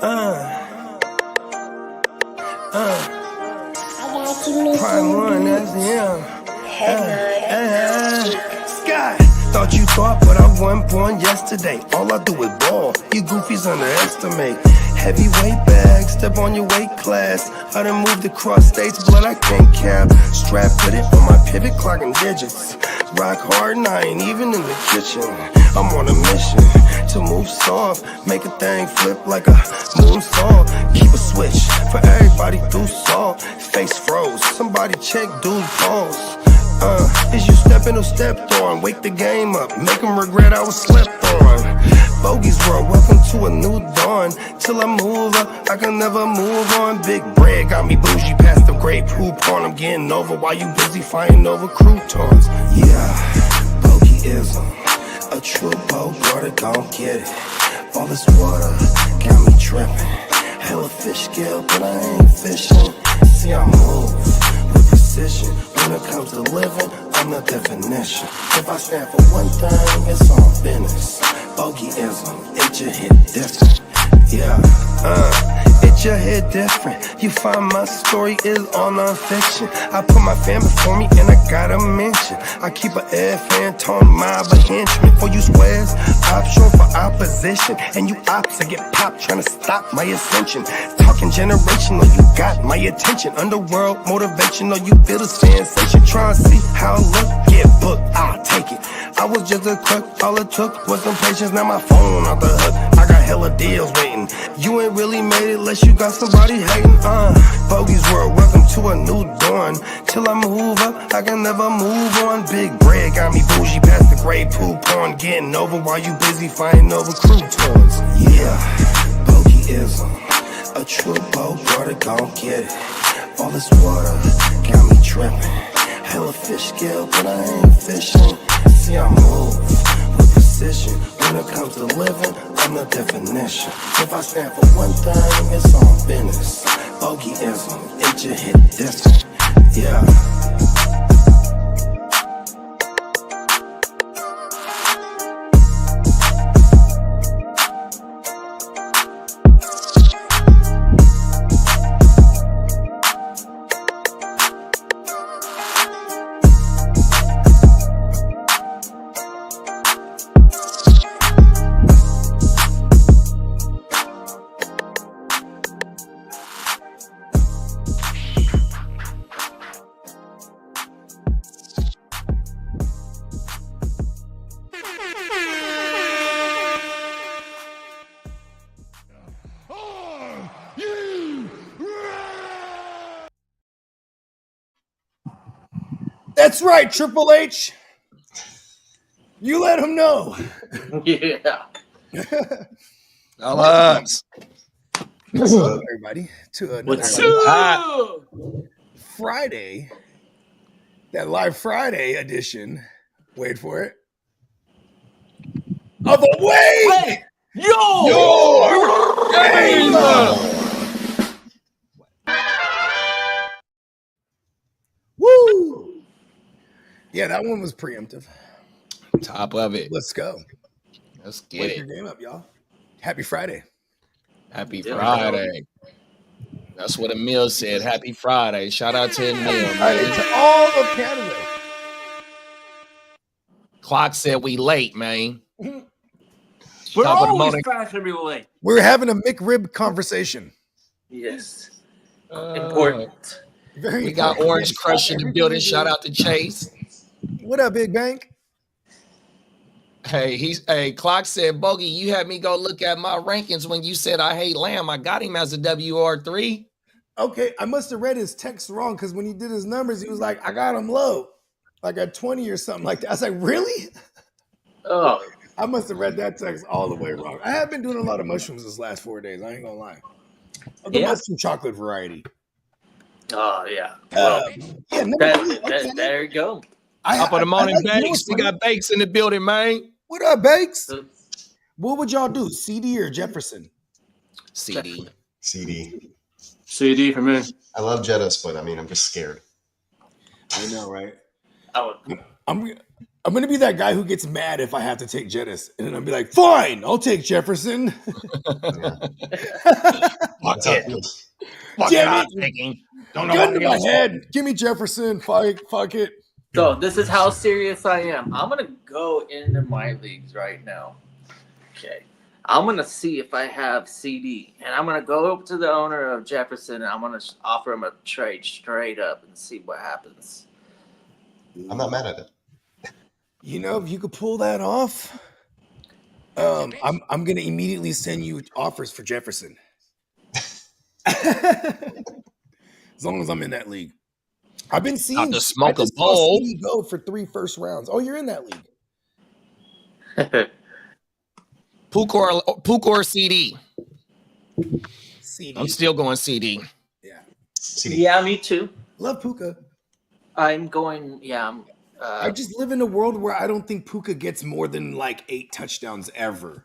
Prime one, that's him. Sky, thought you thought, but I wasn't born yesterday. All I do is ball, you goofies underestimate. Heavyweight bag, step on your weight class. I done moved across states, blood I can't cap. Strap put it on my pivot, clocking digits. Rock hard and I ain't even in the kitchen. I'm on a mission to move soft, make a thing flip like a moonsault. Keep a switch for everybody through salt. Face froze, somebody check dude's pulse. Is you stepping or stepped on? Wake the game up, make them regret I was slept on. Bogey's world, welcome to a new dawn. Till I move up, I can never move on. Big bread got me bougie past the great poop on. I'm getting over while you busy fighting over croutons. Yeah, bogeyism, a true boat brother gon' get it. All this water got me tripping. Hella fish scale, but I ain't fishing. See I move with precision. When it comes to living, I'm the definition. If I stand for one thing, it's on business. Bogeyism, it just hit different. Yeah, it just hit different. You find my story is all non-fiction. I put my fam before me and I gotta mention. I keep an air fan tone mob a henchman. For you squares, option for opposition. And you ops that get popped trying to stop my ascension. Talking generational, you got my attention. Underworld motivational, you feel the sensation. Try and see how I look, get booked, I'll take it. I was just a crook, all it took was some patience. Now my phone off the hook, I got hella deals waiting. You ain't really made it unless you got somebody hating. Bogey's world, welcome to a new dawn. Till I move up, I can never move on. Big bread got me bougie past the gray poop on. Getting over while you busy fighting over croutons. Yeah, bogeyism, a true boat brother gon' get it. All this water got me tripping. Hella fish scale, but I ain't fishing. See I move with precision. When it comes to living, I'm the definition. If I stand for one thing, it's on business. Bogeyism, it just hit different. Yeah. That's right, Triple H. You let him know. Yeah. What's up, everybody? To another Friday, that live Friday edition. Wait for it. Of the Wait! Your Game! Woo! Yeah, that one was preemptive. Top of it. Let's go. Let's get Wake it. your game up, y'all. Happy Friday. Happy Friday. That's what Emil said. Happy Friday. Shout out to Emil. Friday to all of Canada. Clock said we late, man. We're always fashionably late. We're having a McRib conversation. Yes. Important. Very We got important. Orange Crush in the building. Shout out to Chase. What up, Big Bank? Hey, Clock said, Bogey, you had me go look at my rankings when you said I hate Lamb. I got him as a WR3. Okay, I must have read his text wrong because when he did his numbers, he was like, I got him low, like at 20 or something like that. I was like, really? Oh. I must have read that text all the way wrong. I have been doing a lot of mushrooms this last 4 days. I ain't gonna lie. The mushroom chocolate variety. Oh, yeah. Well, there you go. Top of the morning, Bakes. We got Bakes in the building, man. What up, Bakes? What would y'all do, CD or Jefferson? CD. CD for me. I love Jettas, but I mean, I'm just scared. I know, right? I would. I'm gonna be that guy who gets mad if I have to take Jettis, and then I'll be like, "Fine, I'll take Jefferson." Yeah. Fuck how it. feels. Fuck Damn it, I'm it. taking. Don't Gun to nobody my else. head. Give me Jefferson. Fuck it. So this is how serious I am. I'm gonna go into my leagues right now. Okay. I'm gonna see if I have CD, and I'm gonna go up to the owner of Jefferson, and I'm gonna offer him a trade straight up and see what happens. I'm not mad at it. You know, if you could pull that off, I'm gonna immediately send you offers for Jefferson. As long as I'm in that league. I've been seeing Not to smoke I a just saw bowl. CD go for 3 first rounds. Oh, you're in that league. Pukor CD. CD. I'm still going CD. Yeah. CD. Yeah, me too. Love Puka. I'm going. Yeah, I just live in a world where I don't think Puka gets more than like 8 touchdowns ever.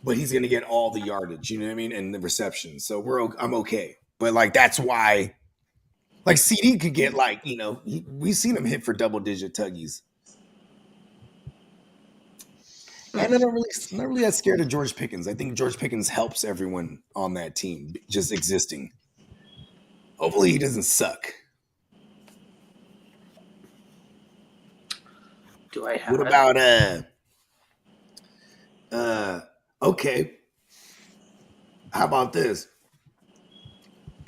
But he's gonna get all the yardage, you know what I mean, and the receptions. So I'm okay. But like that's why, like CD could get like, you know, we've seen him hit for double-digit tuggies. And I'm not really that scared of George Pickens. I think George Pickens helps everyone on that team just existing. Hopefully he doesn't suck. do I have? What about okay. How about this?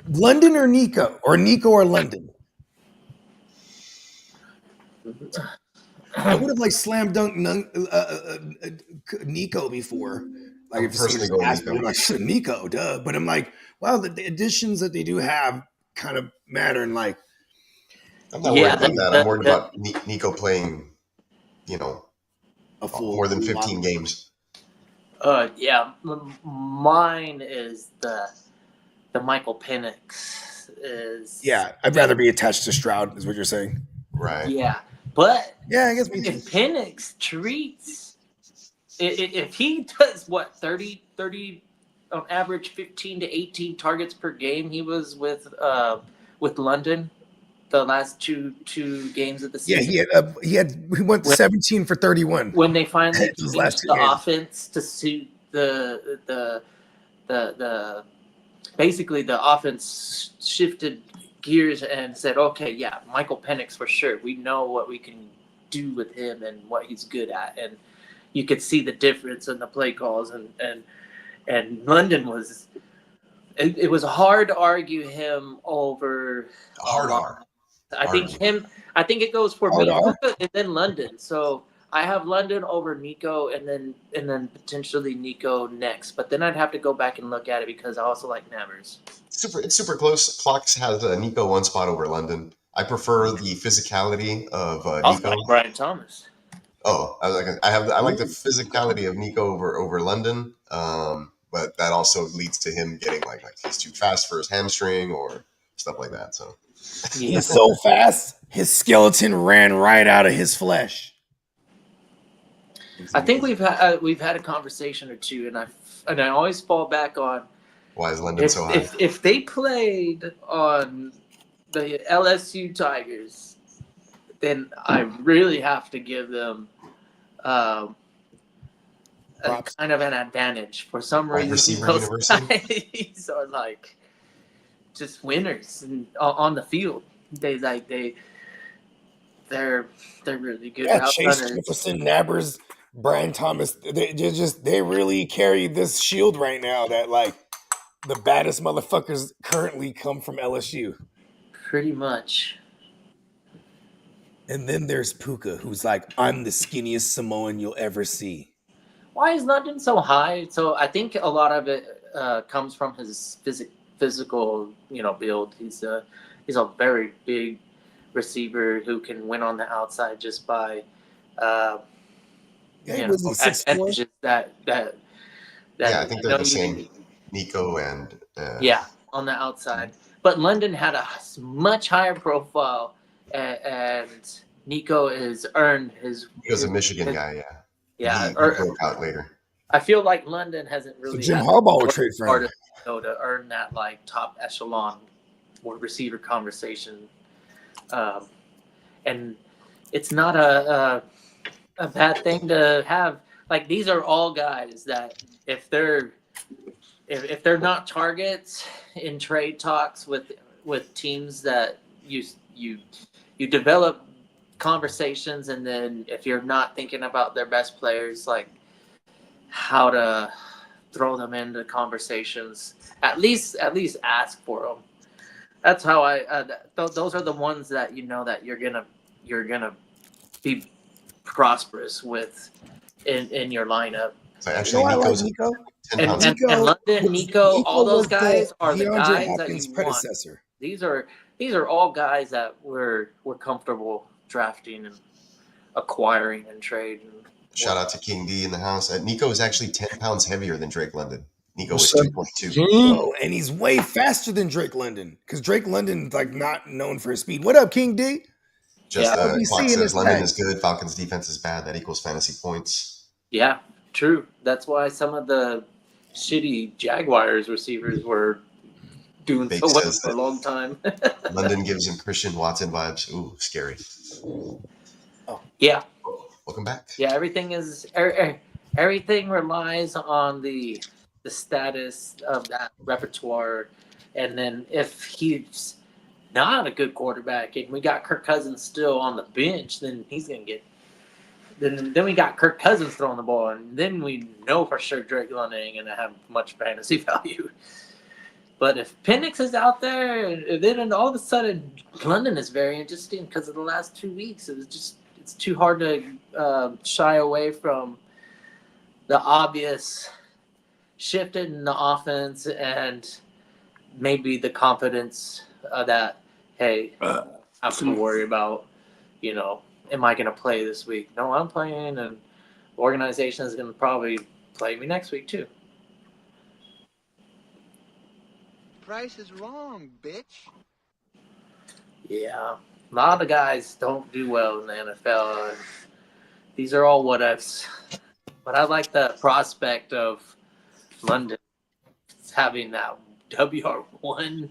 London or Nico? Or Nico or London? I would have like slam dunked Nico before. Like I'm if someone personally just going asked me, Nico. I'm like, Nico, duh. But I'm like, wow, the additions that they do have kind of matter. And like, I'm not Yeah, worried about that. I'm worried that- about Nico playing, a full more than lot. 15 games. Yeah, mine is the Michael Penix is. Yeah, I'd rather be attached to Stroud, is what you're saying. Right. Yeah, but Yeah, I guess me too. if Penix treats, if he does what 30 on average 15 to 18 targets per game, he was with London the last two games of the Yeah, season. he went 17 for 31. When they finally Those changed last two the games. offense to suit the basically the offense shifted gears and said, okay, yeah, Michael Penix for sure. We know what we can do with him and what he's good at, and you could see the difference in the play calls. And London was. It was hard to argue him over. Hard R. I think it goes for Hard me R? and then London. So I have London over Nico and then potentially Nico next. But then I'd have to go back and look at it because I also like Navers. It's super close. Clocks has Nico one spot over London. I prefer the physicality of Also Nico. like Brian Thomas. Oh, I like the physicality of Nico over London. But that also leads to him getting like he's too fast for his hamstring or stuff like that. So Yeah. He's so fast, his skeleton ran right out of his flesh. I think we've had a conversation or two, and I always fall back on why is London so high? if they played on the LSU Tigers, then I really have to give them a Props. kind of an advantage. For some Wide reason, receiver those university? guys are like just winners and on the field. They're really good Yeah, route Chase runners. Jefferson, Nabbers, Brian Thomas, they really carry this shield right now that like the baddest motherfuckers currently come from LSU. Pretty much. And then there's Puka, who's like, I'm the skinniest Samoan you'll ever see. Why is London so high? So I think a lot of it comes from his physical, build. He's a very big receiver who can win on the outside just by advantages that Yeah, I think they're the you same. need. Nico and Yeah, on the outside. But London had a much higher profile, and Nico has earned his. Nico's a Michigan guy. Yeah, he broke out later. I feel like London hasn't really. So Jim had Harbaugh would trade for part him. of to earn that like top echelon or receiver conversation, and it's not a bad thing to have. Like, these are all guys that if they're not targets in trade talks with teams that you develop conversations, and then if you're not thinking about their best players, like how to throw them into conversations, at least ask for them. That's how those are the ones that you know that you're gonna be prosperous with in your lineup. So actually, I like Nico's Nico. 10 pounds. And London, Nico, all those was the guys are the DeAndre guys Hopkins that you predecessor. want. These are all guys that we're comfortable drafting and acquiring and trading. Shout out to King D in the house. Nico is actually 10 pounds heavier than Drake London. Nico was What's 2.2. Oh, and he's way faster than Drake London because Drake London's like not known for his speed. What up, King D? Just Yeah, I'll be clock seeing says this London tag. is good. Falcons defense is bad. That equals fantasy points. Yeah, true. That's why some of the shitty Jaguars receivers were doing Bake so well says for a that long time. London gives him Christian Watson vibes. Ooh, scary. Yeah. Welcome back. Yeah, everything relies on the status of that repertoire, and then if he's not a good quarterback and we got Kirk Cousins still on the bench, then he's gonna get. Then we got Kirk Cousins throwing the ball, and then we know for sure Drake London ain't gonna have much fantasy value. But if Penix is out there, then all of a sudden London is very interesting because of the last 2 weeks. It's too hard to shy away from the obvious shift in the offense and maybe the confidence that, hey, I have to worry about, am I going to play this week? No, I'm playing, and the organization is going to probably play me next week too. Price is wrong, bitch. Yeah, a lot of guys don't do well in the NFL. And these are all what ifs. But I like the prospect of London having that WR1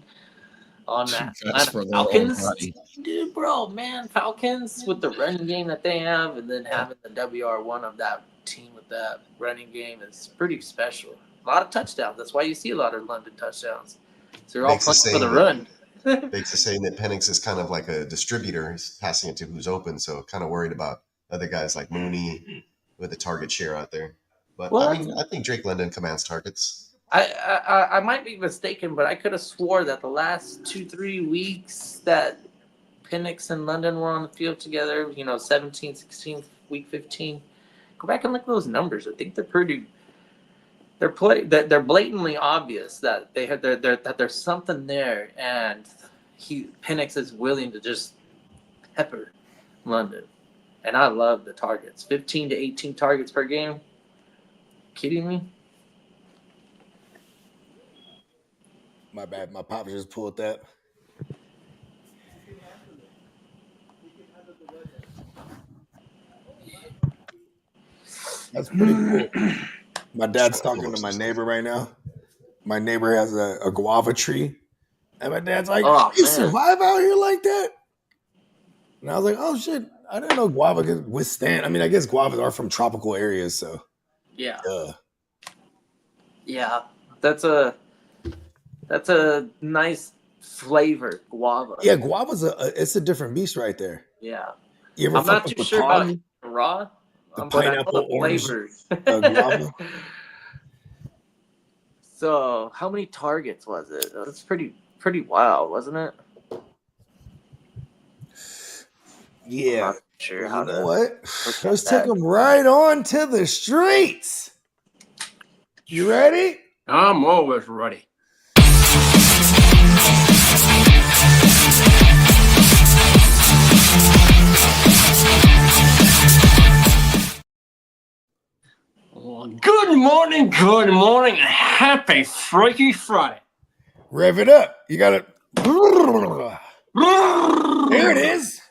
on that That's for the Falcons. old buddy. Dude, bro, man, Falcons with the running game that they have, and then having the WR1 of that team with that running game is pretty special. A lot of touchdowns. That's why you see a lot of London touchdowns. So they're all Makes the playing for the same. run. Bates is saying that Penix is kind of like a distributor. He's passing it to who's open, so kind of worried about other guys like Mooney with the target share out there. But Well, I think Drake London commands targets. I might be mistaken, but I could have swore that the last 2-3 weeks that Penix and London were on the field together, 17, 16, week 15. Go back and look at those numbers. I think they're pretty. They're blatantly obvious that that there's something there, and Penix is willing to just pepper London, and I love the targets. 15 to 18 targets per game. Kidding me? My bad. My pop just pulled that. That's pretty cool. My dad's talking to my neighbor right now. My neighbor has a guava tree. And my dad's like, Oh, you man. survive out here like that? And I was like, oh, shit. I didn't know guava could withstand. I mean, I guess guavas are from tropical areas, so. Yeah. Duh. Yeah. That's a nice flavor, guava. Yeah, guava's it's a different beast right there. Yeah. You ever I'm not fuck with too the sure palm? about raw. The but I know pineapple, the orange, flavors. guava? So, how many targets was it? That's pretty wild, wasn't it? Yeah. I'm not sure how You know to. what? at Let's that. take them right on to the streets. You ready? I'm always ready. Well, good morning, and happy Freaky Friday. Rev it up. You got it. There it is.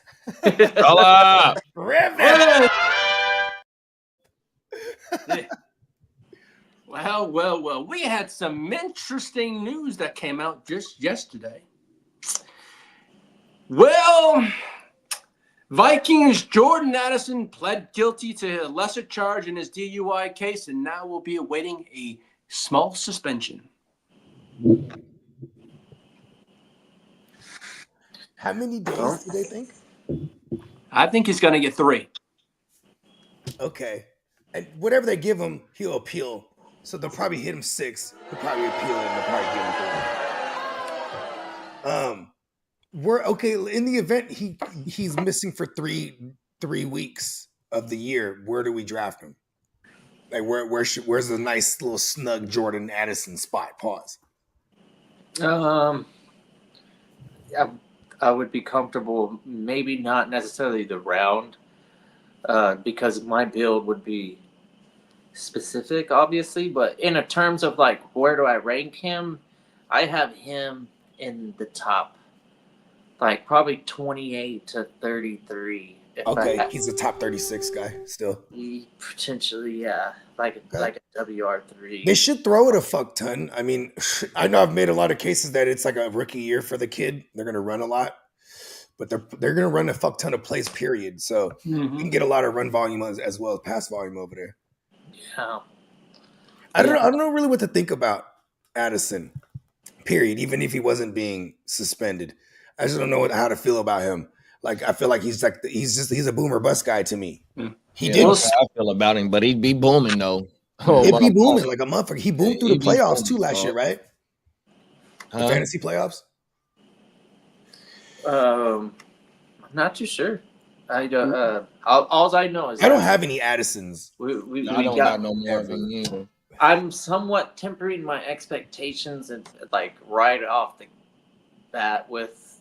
Holla! Rev it up. Well, we had some interesting news that came out just yesterday. Well, Vikings Jordan Addison pled guilty to a lesser charge in his DUI case and now will be awaiting a small suspension. How many days do they think? I think he's going to get 3. Okay. And whatever they give him, he'll appeal. So they'll probably hit him 6. He'll probably appeal and they'll probably give him 3. We're okay in the event he's missing for 3 weeks of the year. Where do we draft him? Like where's the nice little snug Jordan Addison spot? Pause. I would be comfortable, maybe not necessarily the round, because my build would be specific, obviously. But in terms of like where do I rank him, I have him in the top, like probably 28 to 33. Okay, he's a top 36 guy still. Potentially, yeah, like a WR3. They should throw it a fuck ton. I mean, I know I've made a lot of cases that it's like a rookie year for the kid. They're going to run a lot, but they're going to run a fuck ton of plays, period. So we can get a lot of run volume as well as pass volume over there. Yeah. I don't know really what to think about Addison, period, even if he wasn't being suspended. I just don't know how to feel about him. Like, I feel like he's a boomer bust guy to me. He did. That's how I feel about him, but he'd be booming though. He'd be booming like a motherfucker. He boomed through the playoffs too last year, right? The fantasy playoffs. I'm not too sure. I don't. All I know is I don't have any Addisons. I don't got no more than you. I'm somewhat tempering my expectations and like right off the bat with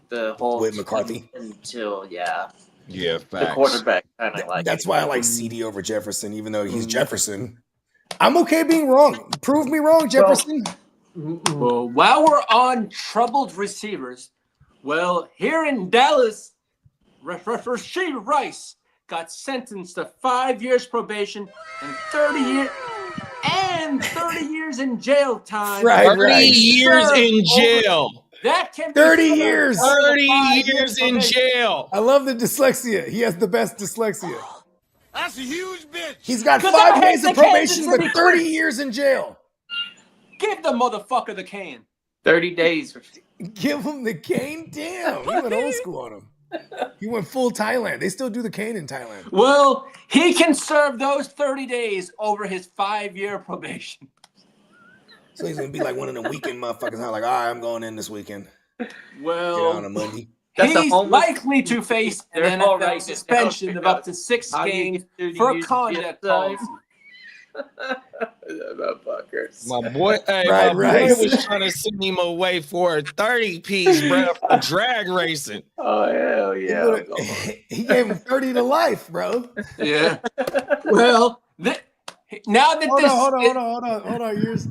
the whole With McCarthy until facts. the quarterback kind of like. That's why I like CD over Jefferson, even though he's Jefferson. I'm okay being wrong. Prove me wrong, Jefferson. Well, while we're on troubled receivers, well, here in Dallas, Rashee Rice got sentenced to 5 years probation and 30 years in jail time. Right, 30 years in jail. That can be 30 years. 30 years in jail. I love the dyslexia. He has the best dyslexia. That's a huge bitch. He's got Because 5 I days hate of the probation, Kansas but City 30 Chiefs. years in jail. Give the motherfucker the can. 30 days. Give him the cane? Damn. He went old school on him. He went full Thailand. They still do the cane in Thailand. Well, he can serve those 30 days over his 5-year probation. So he's going to be like one of them weekend motherfuckers. Like, all right, I'm going in this weekend. Well, Get on a Monday. That's a he's homeless- likely to face an They're all NFL right. suspension of up to 6 How do you games get 30 for years conduct in jail time? policy. Motherfuckers. My boy, Right. boy was trying to send him away for a 30-piece, bro, for drag racing. Oh hell yeah! He gave him 30 to life, bro. Yeah. Well, now that Hold on. Years.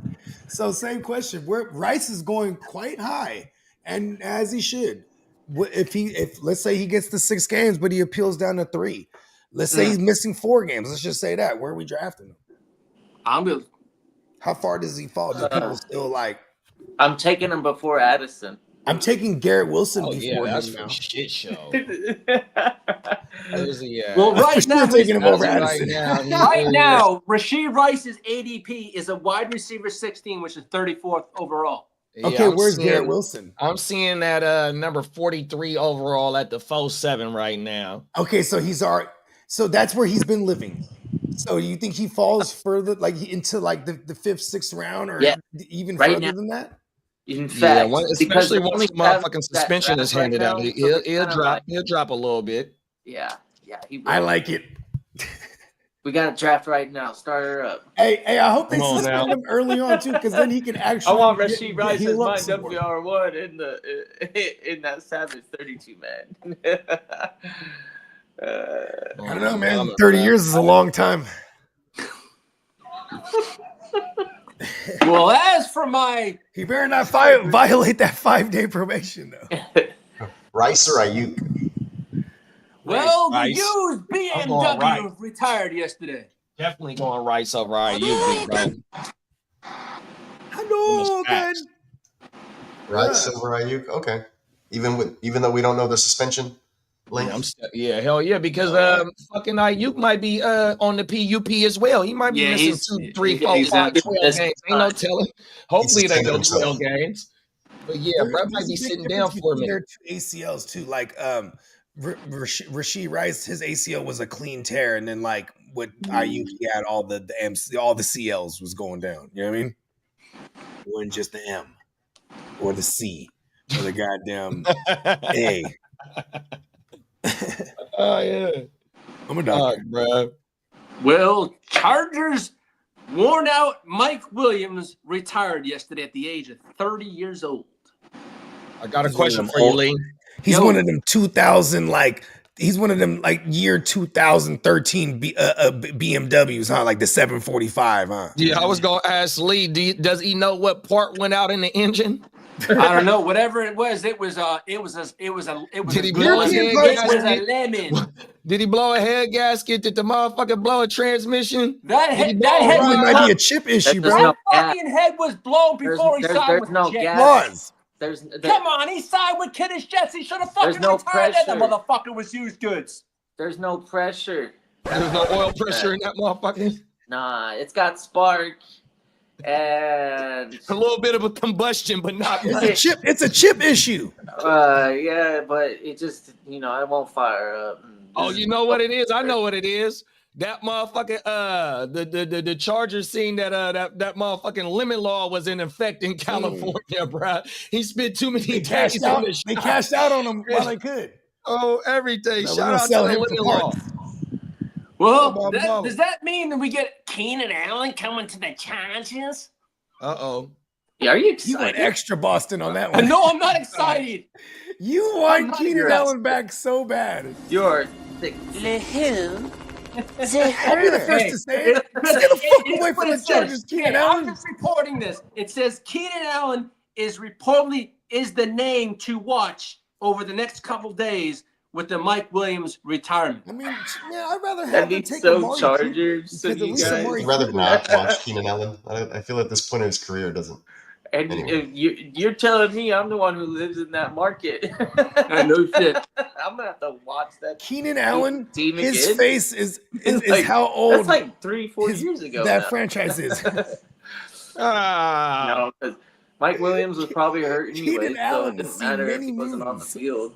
So same question. Where Rice is going quite high, and as he should. If let's say he gets the 6 games, but he appeals down to 3. Let's say he's missing 4 games. Let's just say that. Where are we drafting him? How far does he fall? Do people still like? I'm taking him before Addison. I'm taking Garrett Wilson Oh yeah, before that's him for now. shit show. Where's he at? Well, right I'm now, still taking him over Right Addison. now, Rashee Rice's ADP is a wide receiver 16, which is 34th overall. Yeah, Okay, I'm where's seeing- Garrett Wilson? I'm seeing that number 43 overall at the 4-7 right now. Okay, so he's already. So that's where he's been living. So you think he falls further, like into like the 5th, 6th round, or Yeah. even Right further now. than that? In fact, Yeah, because especially the once only the motherfucking that suspension is draft handed right out, now, so he'll it's kinda drop. like- He'll drop a little bit. Yeah. He will. I like it. We got a draft right now. Start her up. Hey, I hope they Come on suspend now. him early on too, because then he can actually. I want get- Rashee Rice as heal up my some more. WR1 in that Savage 32 man. I don't know, man. 30 years is a long time. Well, as for my He better not violate that 5-day probation, though. Rice or Ayuk? the Rice. used I'm going BMW Rice. retired yesterday. Definitely going Rice over IU, bro. I know, man. Facts. Rice over Ayuk? Okay. Even though we don't know the suspension? length. Yeah, hell yeah, because fucking Ayuk might be on the PUP as well. He might be Yeah, missing he's- 2, 3, 4, he's 5, out. 12 games. Ain't no telling. Hopefully it ain't suspended no himself. 12 games. But yeah, bro There's might a be big sitting difference down for a between minute. their two ACLs too. Like Rasheed Rice, his ACL was a clean tear, and then like with Ayuk, he had all the MC, all the CLs was going down. You know what I mean? It wasn't just the M or the C or the goddamn A. Oh yeah, I'm a doctor. bro. Well, Chargers worn out Mike Williams retired yesterday at the age of 30 years old. I got a He's one of question them for you, old- Lee. He's Yo. one of them 2000 like. He's one of them like year 2013 BMWs, huh? Like the 745, huh? Yeah, I was gonna ask Lee. Does he know what part went out in the engine? I don't know. Whatever it was Did he blow his good head one. It was a gasket? lemon. Did he blow a head gasket? Did the motherfucker blow a transmission? That Did he head, blow that a head It was might blown. be a chip issue, There's bro. no That fucking head was blown before he signed there's with no the Jets. gas. Was. Come on, he signed with Kiddish Jets. He should have fucking no retired. Then the pressure. motherfucker was used goods. There's no pressure. There's no oil pressure in that motherfucker. Nah, it's got spark and A little bit of a combustion, but not It's much. a chip. It's a chip issue. yeah, but it just it won't fire up. Oh, you know what it is? I know what it is. That motherfucking the Chargers seen that that motherfucking lemon law was in effect in California, bro. He spent too many They days cashed on out. the They shop. cashed out on him while they could. Oh, everything. No, we're Shout gonna out to sell the him lemon for law. parts. Well, Oh, my mama. does that mean that we get Keenan Allen coming to the Chargers? Uh-oh. Yeah, are you You excited? went extra Boston on that one. No, I'm not excited. You I'm want not Keenan even- Allen back so bad. You're sick. I'll be the first Hey, to say it. Let's get the fuck Here's away what from the it says. Chargers, Keenan Hey, I'm Allen. just reporting this. It says Keenan Allen is reportedly the name to watch over the next couple days with the Mike Williams retirement. I mean, yeah, I'd rather have That'd them be take so Amari Chargers. Cooper, So because at you least guys, Amari I'd rather Cooper- not watch Keenan Allen. I feel at this point in his career it doesn't. and Anyway. you're telling me I'm the one who lives in that market. No shit. I'm gonna have to watch that Keenan Allen, team his again. face is Like, how old That's like 3-4 his- years ago. that now. franchise is. Ah. No, 'cause Mike Williams was probably hurt Keenan anyway, so Allen it didn't has seen matter if many he wasn't on the movies. field.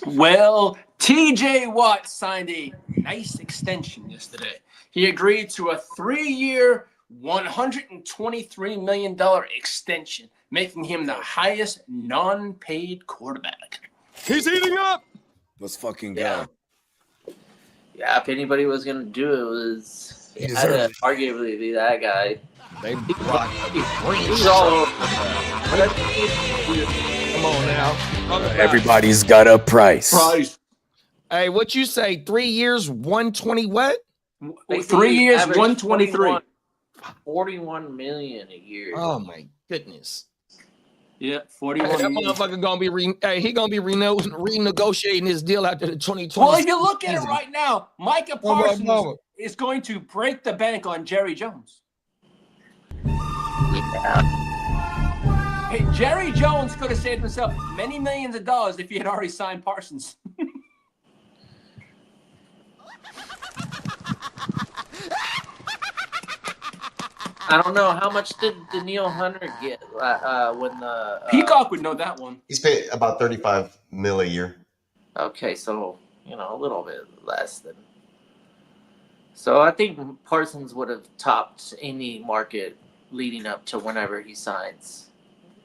Well, TJ Watt signed a nice extension yesterday. He agreed to a 3-year, $123 million extension, making him the highest non-paid quarterback. He's eating up. Let's fucking go. Yeah. Yeah, if anybody was gonna do it, was He had deserved to arguably be that guy. They brought He's all over. Come on now. Talk about it. Everybody's got a price. Price. Hey, what you say? 3 years, 120 what? 3 years, 123. 41 million a year. Oh my goodness. Yeah, Hey, 41 that years. motherfucker gonna be he gonna be renegotiating his deal after the 2020. Well, if you look at it right now, Micah Oh, my Parsons mama. is going to break the bank on Jerry Jones. Hey, Jerry Jones could have saved himself many millions of dollars if he had already signed Parsons. I don't know how much did Daniil Hunter get when the Peacock would know that one. He's paid about 35 mil a year. Okay, so a little bit less than. So I think Parsons would have topped any market leading up to whenever he signs,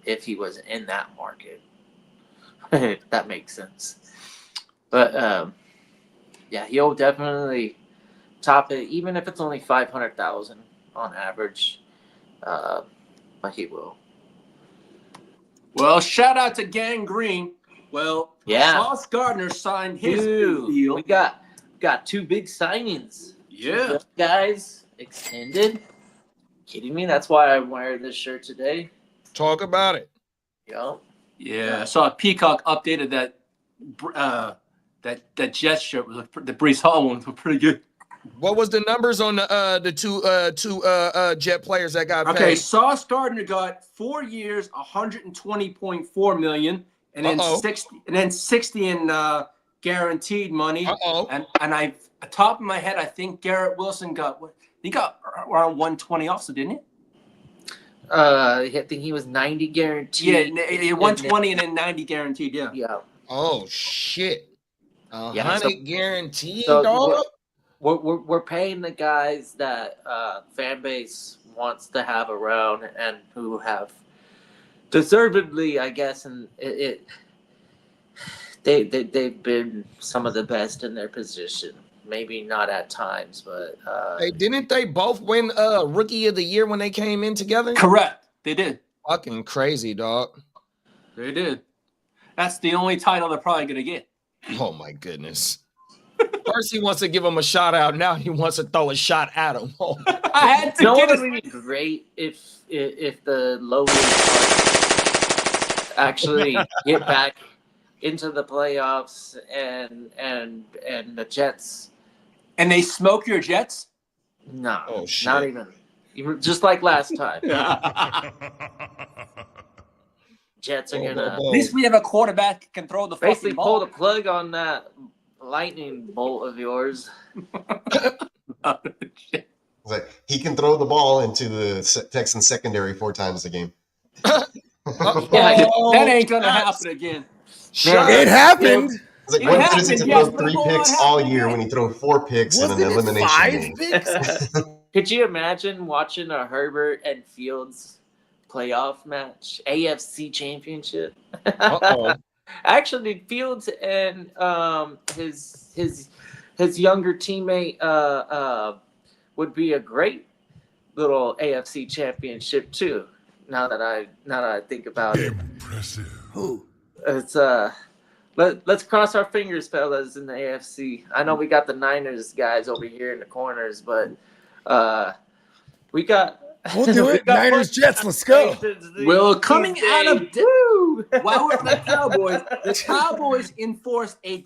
if he was in that market. If that makes sense. But yeah, he'll definitely top it, even if it's only 500,000 on average. But he will. Well, shout out to Gang Green. Well, Yeah. Sauce Gardner signed his Dude, deal. we got two big signings. Yeah. Young guys extended. Kidding me? That's why I'm wearing this shirt today. Talk about it. Yo, Yeah, I saw Peacock updated that Jets shirt with the Brees Hall one was pretty good. What was the numbers on the two Jet players that got Okay, paid? Sauce Gardner got 4 years, $120.4 million, and then Uh-oh. 60 in guaranteed money. Uh-oh. And I, top of my head, I think Garrett Wilson got what he got around 120 also, didn't he? I think he was 90 guaranteed. Yeah, 120 and then 90 guaranteed. Yeah. Yeah. Oh shit. Yeah, 100 so- guaranteed, so dog. We're paying the guys that fan base wants to have around and who have deservedly, I guess, and they've been some of the best in their position. Maybe not at times, but Hey, didn't they both win rookie of the year when they came in together? Correct. They did. Fucking crazy, dog. They did. That's the only title they're probably gonna get. Oh my goodness. First he wants to give him a shout out. Now he wants to throw a shot at him. Oh, I had to no, get it it. would be great if the low actually get back into the playoffs and the Jets. And they smoke your Jets. No, Oh, shit. not even just like last time. At Jets are gonna least we have a quarterback who can throw the basically fucking pull ball. the plug on that lightning bolt of yours. It's like he can throw the ball into the Texans secondary 4 times a game. Yeah, That ain't gonna shots. happen again. Shots. It happened. It's like It when happened, Citizen yes, throw but 3 it won't picks happen all year again. when he threw 4 picks in Wasn't an it elimination 5 game. picks? Could you imagine watching a Herbert and Fields playoff match, AFC Championship? Uh-oh. Actually, Fields and his younger teammate would be a great little AFC Championship too. Now that I think about it, Who? it's let's cross our fingers, fellas, in the AFC. I know we got the Niners guys over here in the corners, but we got. We'll do we it. got Niners, both Jets, let's go. Well, coming these out of days. Woo! while we're at the Cowboys enforced a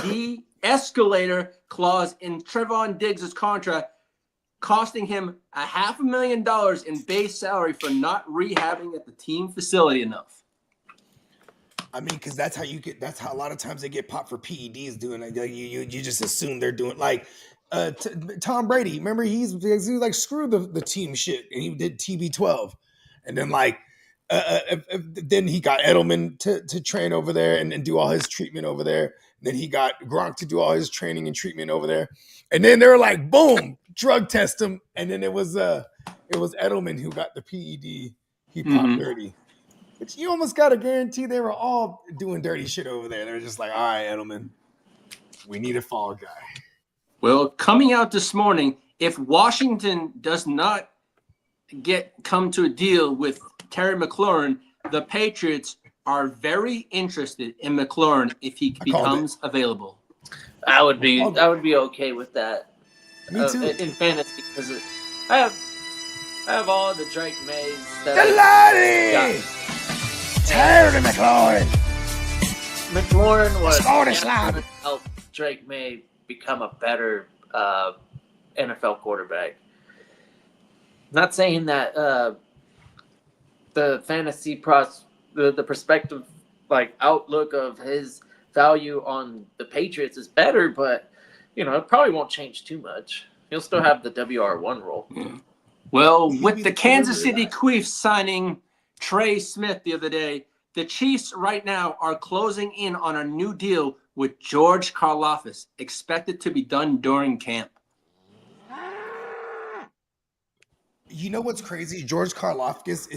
de-escalator clause in Trevon Diggs' contract, costing him $500,000 in base salary for not rehabbing at the team facility enough. I mean, because that's how you get. That's how a lot of times they get popped for PEDs doing it. You just assume they're doing like Tom Brady. Remember, he was like screw the team shit, and he did TB12, and then like then he got Edelman to train over there and do all his treatment over there. And then he got Gronk to do all his training and treatment over there, and then they were like, boom, drug test him, and then it was Edelman who got the PED. He popped dirty. But you almost got to guarantee they were all doing dirty shit over there. They're just like, all right, Edelman, we need a fall guy. Well, coming out this morning, if Washington does not come to a deal with Terry McLaurin, the Patriots are very interested in McLaurin if he becomes available. I would be okay with that. Me too. In fantasy, because I have all the Drake Mays that Delani! Terry McLaurin! McLaurin was Slaughter slide. help Drake May become a better NFL quarterback. Not saying that the fantasy the perspective, like outlook of his value on the Patriots is better, but it probably won't change too much. He'll still have the WR1 role. Well, He'd with be the the Kansas quarterback. City Chiefs signing Trey Smith the other day, the Chiefs right now are closing in on a new deal with George Karlaftis, expected to be done during camp. You know what's crazy? George Karlaftis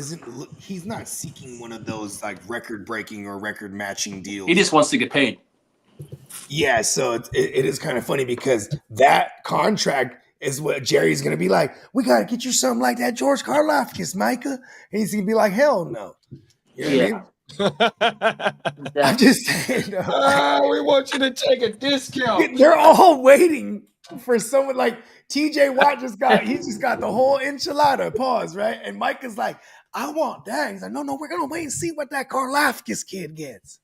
he's not seeking one of those like record breaking or record matching deals. He just wants to get paid. Yeah, so it is kind of funny because that contract is what Jerry's going to be like. We got to get you something like that, George Karlaftis, Micah. And he's going to be like, hell no. You know what I mean? I'm just saying. We want you to take a discount. They're all waiting for someone like TJ Watt just got the whole enchilada. Pause, right? And Micah's like, I want that. He's like, no, we're gonna wait and see what that Karlaftis kid gets.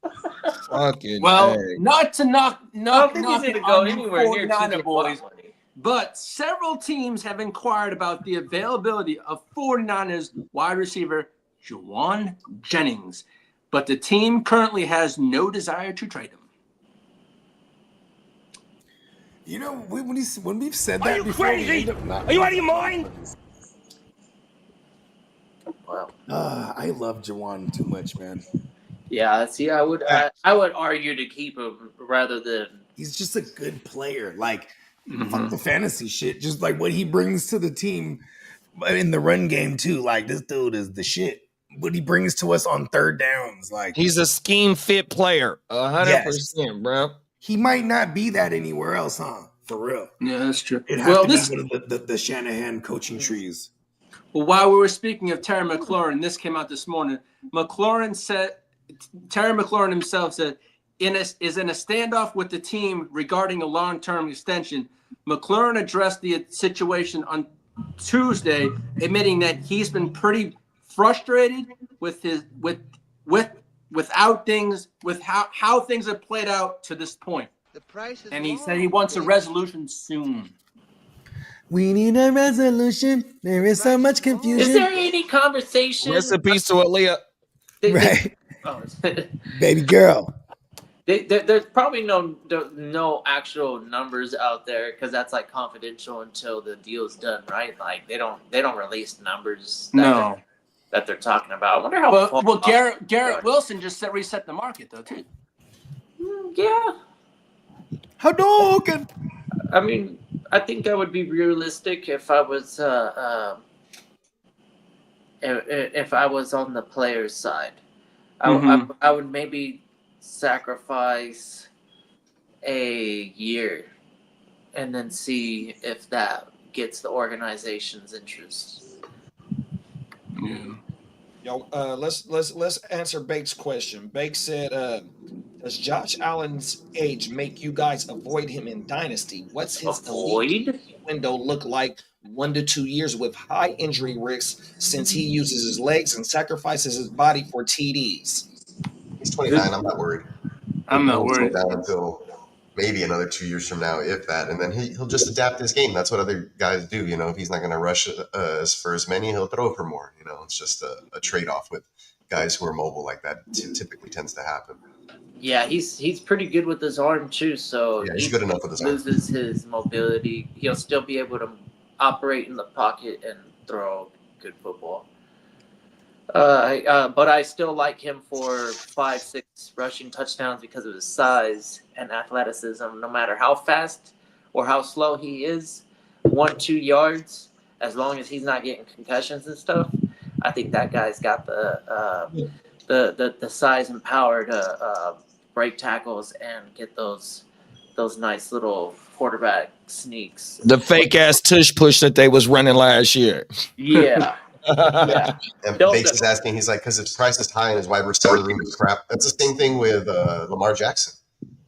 Fucking Well, A. not to knock I don't think he's it going to go on you anywhere near 49er TJ boys, Watt money. but several teams have inquired about the availability of 49ers wide receiver Juwan Jennings, but the team currently has no desire to trade him. You know, when we've said Are that you before, we crazy? end up not- Are you out of your mind? Wow. I love Jawan too much, man. Yeah, see, I would argue to keep him rather than He's just a good player. Like, Mhm. fuck the fantasy shit. Just like what he brings to the team in the run game too. Like, this dude is the shit. What he brings to us on third downs, like He's a scheme fit player, 100%, bro. he might not be that anywhere else, huh? For real. Yeah, that's true. It has Well, to this be one of the Shanahan coaching trees. well, while we were speaking of Terry McLaurin, this came out this morning. Terry McLaurin himself said, is in a standoff with the team regarding a long-term extension. McLaurin addressed the situation on Tuesday, admitting that he's been pretty frustrated with how things have played out to this point. And he said he wants a resolution soon. We need a resolution. There is so much confusion. Is there any conversation? Rest in peace to Aaliyah. Right. Oh, Baby girl. there's probably no actual numbers out there because that's like confidential until the deal's done, right? Like they don't release numbers that they're talking about. I wonder how. Well, Garrett Wilson just reset the market though too. Yeah. Hadouken. I mean, I think I would be realistic if I was on the player's side. I would maybe sacrifice a year and then see if that gets the organization's interest. Yeah. Yo, let's answer Bake's question. Bake said, does Josh Allen's age make you guys avoid him in Dynasty? What's his elite window look like 1 to 2 years with high injury risks since he uses his legs and sacrifices his body for TDs? He's 29. I'm not worried. I'm not He'll worried. slow down until maybe another 2 years from now, if that, and then he'll just adapt his game. That's what other guys do. You know, if he's not going to rush for as many, he'll throw for more. You know, it's just a trade-off with guys who are mobile like that. Typically tends to happen. Yeah, he's pretty good with his arm too. So Yeah, he's good enough with his arm. loses his mobility, he'll still be able to operate in the pocket and throw good football. But I still like him for 5-6 rushing touchdowns because of his size and athleticism. No matter how fast or how slow he is, 1-2 yards, as long as he's not getting concussions and stuff, I think that guy's got the size and power to break tackles and get those nice little quarterback sneaks. The fake ass tush push that they was running last year. Yeah. Yeah. And Bates is asking, he's like, because his price is high and his wide receiver room is crap. That's the same thing with Lamar Jackson.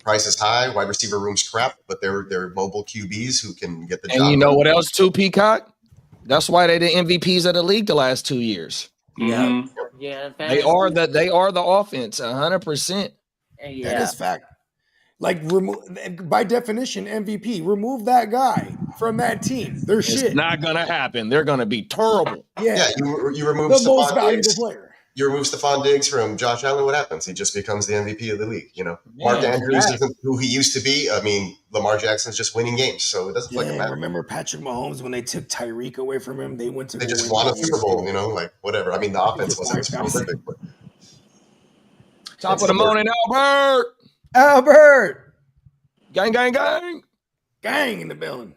Price is high, wide receiver room's crap, but they're mobile QBs who can get the job. And you know what else too, Peacock? That's why they the MVPs of the league the last 2 years. Yeah. Yeah. They are the offense, 100%. Yeah. That is fact. Like, by definition, MVP. Remove that guy from that team. They're It's shit. not gonna happen. They're gonna be terrible. Yeah, you remove The most Stephon valuable Diggs. player. You remove Stephon Diggs from Josh Allen, what happens? He just becomes the MVP of the league. You know, Mark Yeah, Andrews yeah. isn't who he used to be. I mean, Lamar Jackson's just winning games, so it doesn't fucking Yeah, matter. remember Patrick Mahomes when they took Tyreek away from him? They went to They go just win won a the Super Bowl, you know, like whatever. I mean, the offense wasn't prolific, but Top of the morning, Albert. Albert. Gang, gang, gang. Gang in the building.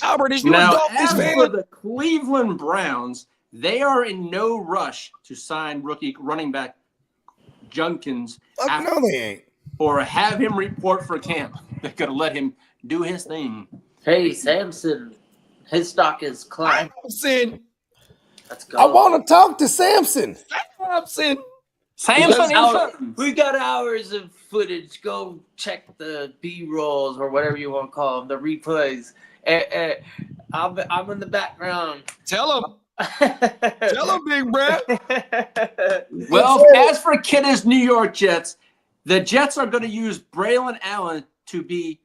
Albert, is you Now, a Dolphins as for fan? the Cleveland Browns, they are in no rush to sign rookie running back Junkins Fuck no, they ain't. or have him report for camp. They're going to let him do his thing. Hey, Samson, his stock is climbing. Samson. Let's go. I want to talk to Samson. Samson. We got hours of footage. Go check the B-rolls or whatever you want to call them, the replays. I'm in the background. Tell him. Tell him, big bro. Well, as for Kidder's New York Jets, the Jets are going to use Braylon Allen to be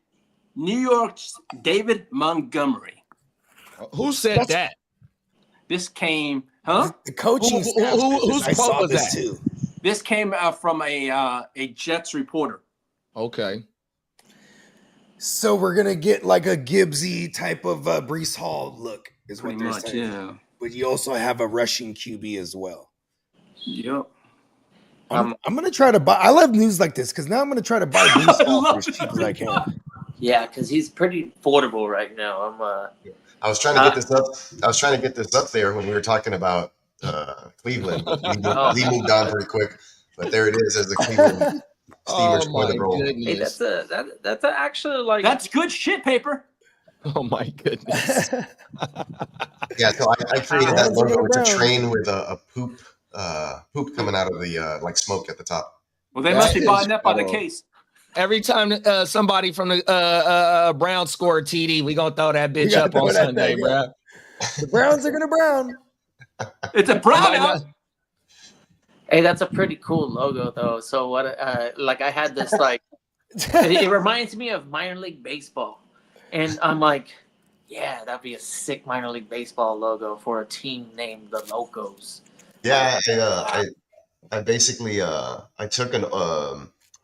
New York's David Montgomery. Who said that? This came, huh? The coaching staff. whose I quote saw was this that? too. This came from a Jets reporter. Okay. So we're gonna get like a Gibbsy type of Brees Hall look, is what Pretty they're much, saying. yeah. But you also have a rushing QB as well. Yep. I'm gonna try to buy. I love news like this because now I'm gonna try to buy Brees Hall for as cheap as I can. Yeah, because he's pretty affordable right now. I was trying to get this up. I was trying to get this up there when we were talking about Cleveland. But Lee moved on pretty quick. But there it is as the Cleveland Steamers for the roll. Hey, that's actually like That's good shit, paper. Oh my goodness. Yeah, so I created that logo. It's a train with a poop coming out of the like smoke at the top. Well, they must be buying that by the case. Every time somebody from the Browns score a TD, we gonna throw that bitch up on Sunday, bro. The Browns are gonna brown. It's a brown out. Hey, that's a pretty cool logo, though. So what? Like I had this like, it reminds me of minor league baseball, and I'm like, yeah, that'd be a sick minor league baseball logo for a team named the Locos. Yeah, I basically I took an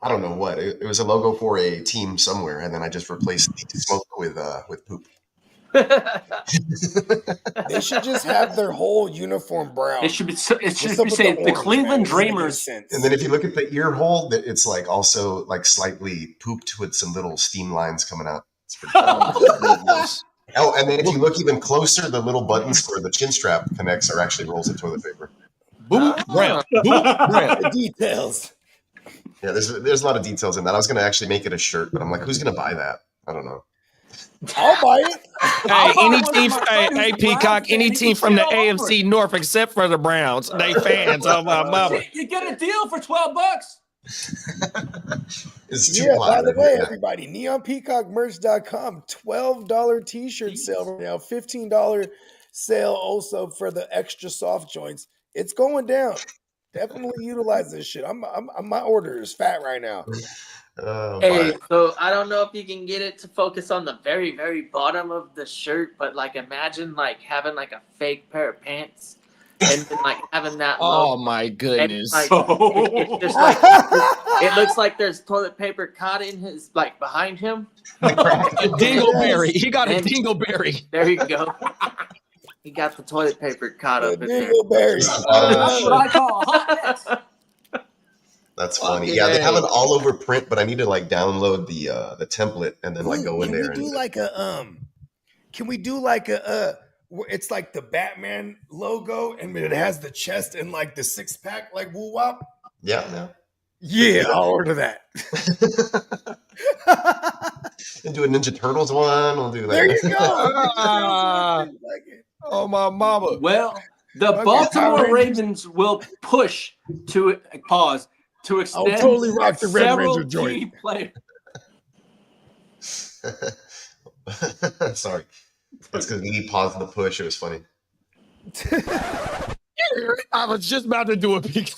I don't know what it was a logo for a team somewhere, and then I just replaced the smoke with poop. They should just have their whole uniform brown. It should be saying the Cleveland Dreamers. And then if you look at the ear hole, that it's like also like slightly pooped with some little steam lines coming out. It's pretty Oh, and then if you look even closer, the little buttons where the chin strap connects are actually rolls of toilet paper. Boom, brown. Boom, brown. The details. Yeah, there's a lot of details in that. I was gonna actually make it a shirt, but I'm like, who's gonna buy that? I don't know. I'll buy it. Hey, any team, hey, Peacock, any team from the AFC North except for the Browns, they fans. Oh my mama! You get a deal for $12. It's too Yeah, hot. by the way, everybody, neonpeacockmerch.com, $12 t-shirt sale right now, $15 sale also for the extra soft joints. It's going down. Definitely utilize this shit. My order is fat right now. Hey, so I don't know if you can get it to focus on the very, very bottom of the shirt, but like imagine like having like a fake pair of pants and then like having that. Oh my goodness! Like, it's just like it looks like there's toilet paper caught in his like behind him. A dingleberry. He got a dingleberry. There you go. He got the toilet paper caught up in there. Dingleberry. That's what I call a hot mess. That's funny. Yeah, they have an all over print, but I need to like download the template and then like go in there. Can we do like a it's like the Batman logo and it has the chest and like the six pack like woo wop? Yeah. Yeah, I'll order that. And do a Ninja Turtles one. We'll do that. There you go. Oh my mama. Well, the Baltimore Ravens will push to pause to extend I'll totally rock the Red several Ranger joint. key players. Sorry. That's because we paused the push. It was funny. I was just about to do a peek.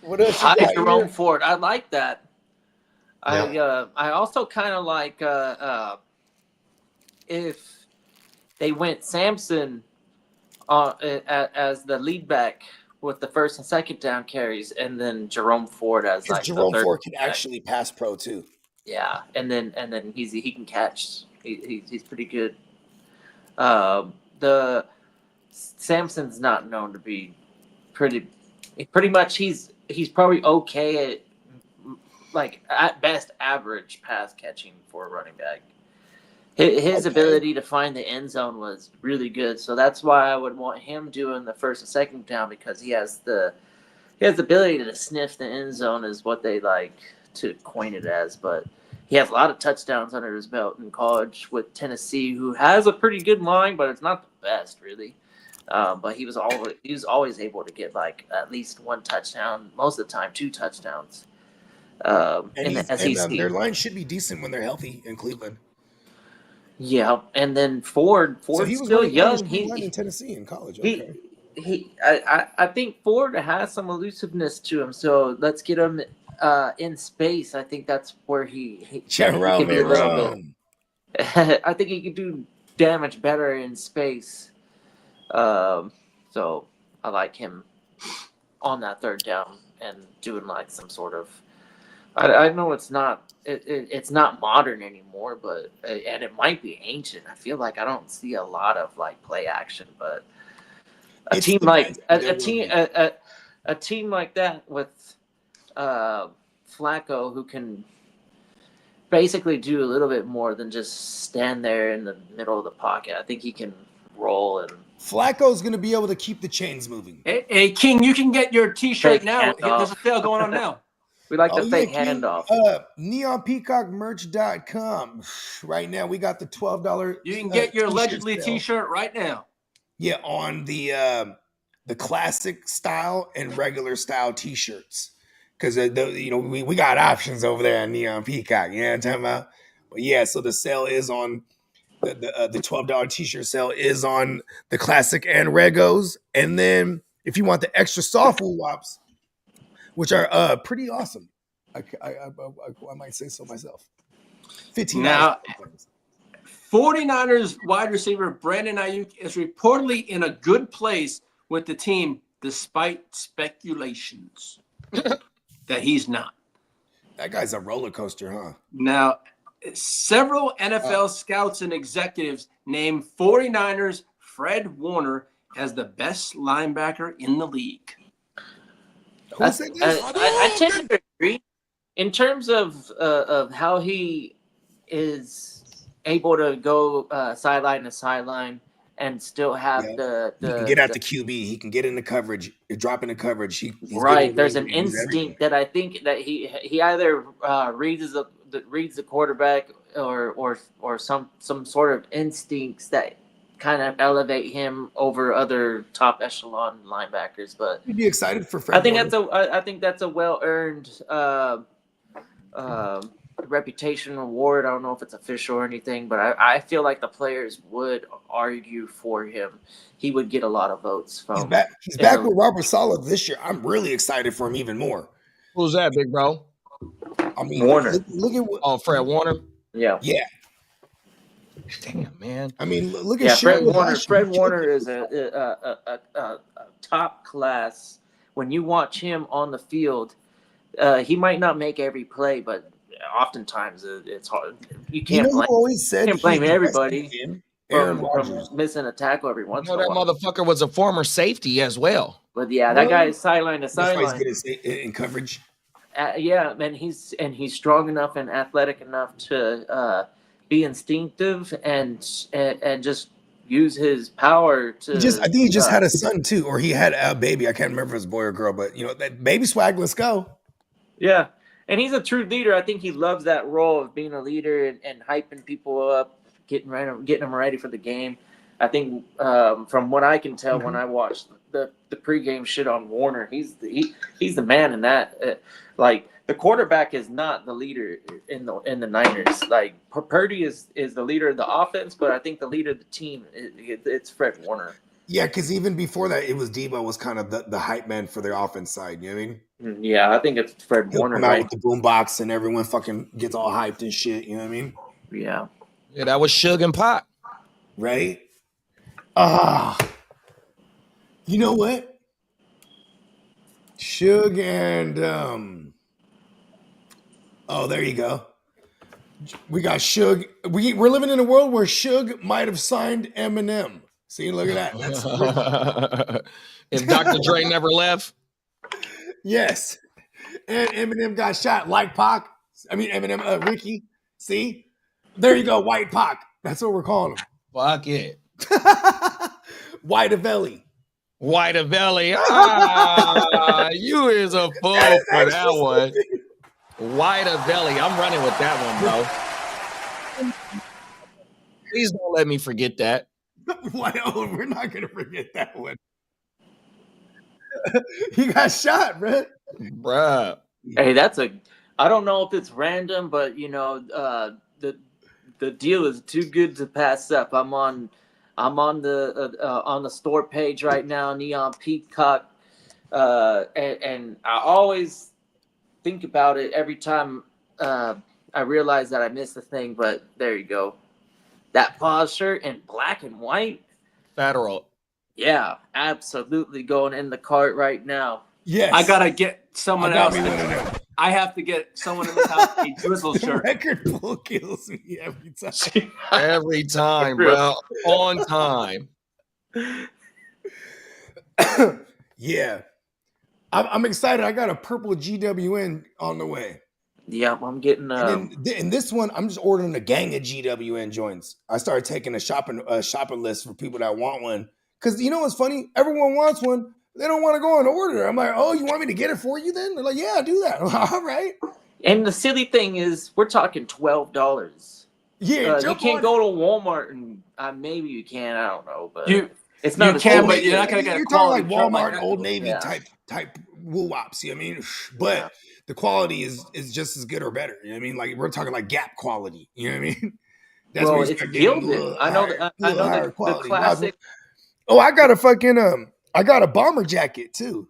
What else? I like Jerome Ford. I like that. I also kind of like if they went Samson as the lead back with the first and second down carries, and then Jerome Ford as like Jerome the third Ford can back. actually pass pro too. Yeah, and then he can catch. He's pretty good. The Samson's not known to be pretty much. He's probably okay at like at best average pass catching for a running back. His ability to find the end zone was really good, so that's why I would want him doing the first and second down because he has the ability to sniff the end zone, is what they like to coin it as. But he has a lot of touchdowns under his belt in college with Tennessee, who has a pretty good line, but it's not the best really. But he was always able to get like at least one touchdown, most of the time 2 touchdowns. In the SEC. Their line should be decent when they're healthy in Cleveland. Yeah, and then Ford's So he was still young. in Tennessee in college. Okay. I think Ford has some elusiveness to him. So let's get him in space. I think that's where he Jerome. I think he could do damage better in space. So I like him. on that third down and doing like some sort of. I know it's not it's not modern anymore, but and it might be ancient. I feel like I don't see a lot of like play action, but a It's team the like best. a There will team be. a team like that with Flacco, who can basically do a little bit more than just stand there in the middle of the pocket. I think he can roll and Flacco's going to be able to keep the chains moving. Hey, King, you can get your T-shirt Fake now. handoff. There's a sale going on now. we like Oh the yeah, fake King. handoff. NeonPeacockMerch.com. Right now, we got the $12. You can get your t-shirt allegedly sale. T-shirt right now. Yeah, on the classic style and regular style T-shirts, because we got options over there at Neon Peacock. You know what I'm talking about? But yeah, so the sale is on the $12 T-shirt sale is on the classic and regos, and then if you want the extra soft wops, which are pretty awesome, I might say so myself. $15. Now, 49ers wide receiver Brandon Ayuk is reportedly in a good place with the team, despite speculations that he's not. That guy's a roller coaster, huh? Now, several NFL scouts and executives named 49ers Fred Warner as the best linebacker in the league. Who said this? I tend to agree in terms of how he is able to go sideline to sideline and still have Yeah. the He can get out the QB. He can get into coverage, drop into coverage. He's right. good There's with an range, instinct that I think that he either reads the quarterback or some sort of instincts that kind of elevate him over other top echelon linebackers. But You'd be excited for Fred. I think Warner. that's a well earned reputation award. I don't know if it's official or anything, but I feel like the players would argue for him. He would get a lot of votes from. He's back with Robert Saleh this year. I'm really excited for him even more. Who's that, big bro? I mean, Warner. Look at what. Oh, Fred Warner. Yeah. Damn, man. I mean, look at Fred Sherwood Warner. last year. Fred Warner is a top class. When you watch him on the field, he might not make every play, but oftentimes it's hard. You can't who always said blame he's everybody Aaron from Rodgers. missing a tackle every once You in know a that while. motherfucker was a former safety as well. But yeah, that guy is sideline to That's why sideline. he's good in coverage. Yeah, and he's strong enough and athletic enough to be instinctive and just use his power to. I think he just had a son too, or he had a baby. I can't remember if it was boy or girl, but that baby swag. Let's go. Yeah, and he's a true leader. I think he loves that role of being a leader and hyping people up, getting them ready for the game. I think from what I can tell when I watch the pregame shit on Warner, he's the man in that. Like the quarterback is not the leader in the Niners. Like Purdy is the leader of the offense, but I think the leader of the team it's Fred Warner. Yeah, because even before that, it was Debo was kind of the hype man for the offense side. You know what I mean? Yeah, I think it's Fred He'll Warner. come out Right? with the boom box and everyone fucking gets all hyped and shit. You know what I mean? Yeah. Yeah, that was Suge and Pop. Right? You know what? Suge and there you go. We got Suge. We're living in a world where Suge might have signed Eminem. See, look at that. That's If Dr. Dre never left. yes. And Eminem got shot like Pac. I mean Eminem, Ricky. See? There you go, White Pac. That's what we're calling him. Fuck it. Whiteavelli. Whiteavelli. You is a fool for that one. Whiteavelli. I'm running with that one, bro. Please don't let me forget that. We're not gonna forget that one. He got shot, bro. Bruh. Hey, I don't know if it's random, but the deal is too good to pass up. I'm on the store page right now, Neon Peacock, and I always think about it every time I realize that I missed the thing. But there you go, that pause shirt in black and white. Federal. Yeah, absolutely going in the cart right now. Yes. I gotta get someone I got else. me one of them. I have to get someone in the house a Drizzle The shirt. record pull kills me every time. Every time, bro. On time. Yeah. I'm excited. I got a purple GWN on the way. Yeah, I'm getting. And then in this one, I'm just ordering a gang of GWN joints. I started taking a shopping list for people that want one. Because you know what's funny? Everyone wants one. They don't want to go and order it. I'm like, oh, you want me to get it for you then? They're like, yeah, do that. All right. And the silly thing is, we're talking $12. Yeah, you can't go to Walmart and maybe you can. I don't know, but it's You not. can, but you're not gonna get You're a talking quality like shirt Walmart, that. Old Navy Yeah. type woo-wops. You know what I mean? But the quality is just as good or better. You know what I mean? Like we're talking like Gap quality. You know what I mean? That's Well, where you it's start getting a gilded. little I know higher- that. I little know higher the quality. classic. Oh, I got a fucking I got a bomber jacket too.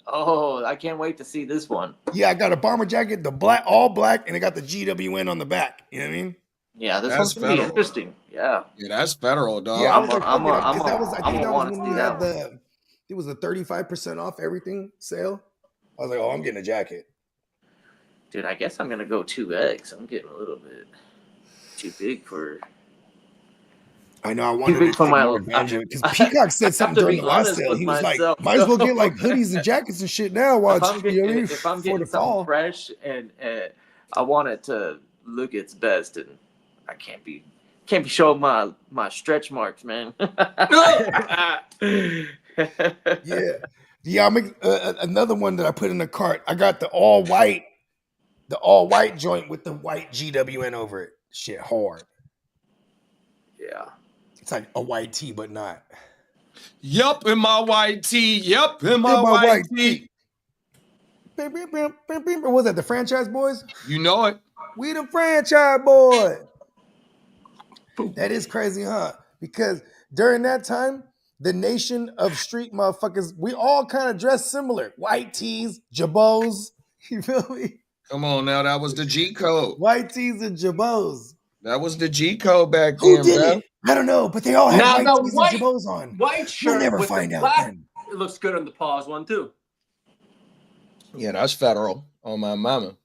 Oh, I can't wait to see this one. Yeah, I got a bomber jacket, the black, all black, and it got the GWN on the back. You know what I mean? Yeah, this That's one's gonna be federal. interesting. Yeah. Yeah, that's federal, dog. Yeah, I was I'm like, a- I'm fuck it, a- 'cause I'm that a- was, I I'm think a that wanna was when see we that had it was a 35% off everything sale. I was like, oh, I'm getting a jacket. Dude, I guess I'm gonna go 2X. I'm getting a little bit too big for. I know I wanted big to for take my- more advantage of it because I- Peacock said I have something to during be the last honest sale. with He was like, myself, might as well though. get like hoodies and jackets and shit now. Watch, If I'm getting, you know what I mean? if I'm For getting the something fall. fresh and I want it to look its best, and I can't be showing my stretch marks, man. Yeah, I'm another one that I put in the cart. I got the all white joint with the white GWN over it. Shit hard. Yeah. It's like a white tee, but not. Yup, in my white tee. Yup, in my white tee. Bim, bim, bim, bim, bim. What was that, the Franchise Boys? You know it. We the Franchise Boys. That is crazy, huh? Because during that time, the nation of street motherfuckers, we all kind of dressed similar. White tees, jabos. You feel me? Come on now, that was the G code. White tees and jabos. That was the G code back Who then, did bro. it? I don't know, but they all had Now white the tees white- and jabos on. White shirt We'll never with find the out black. then. It looks good on the pause one too. Yeah, that's federal on my mama.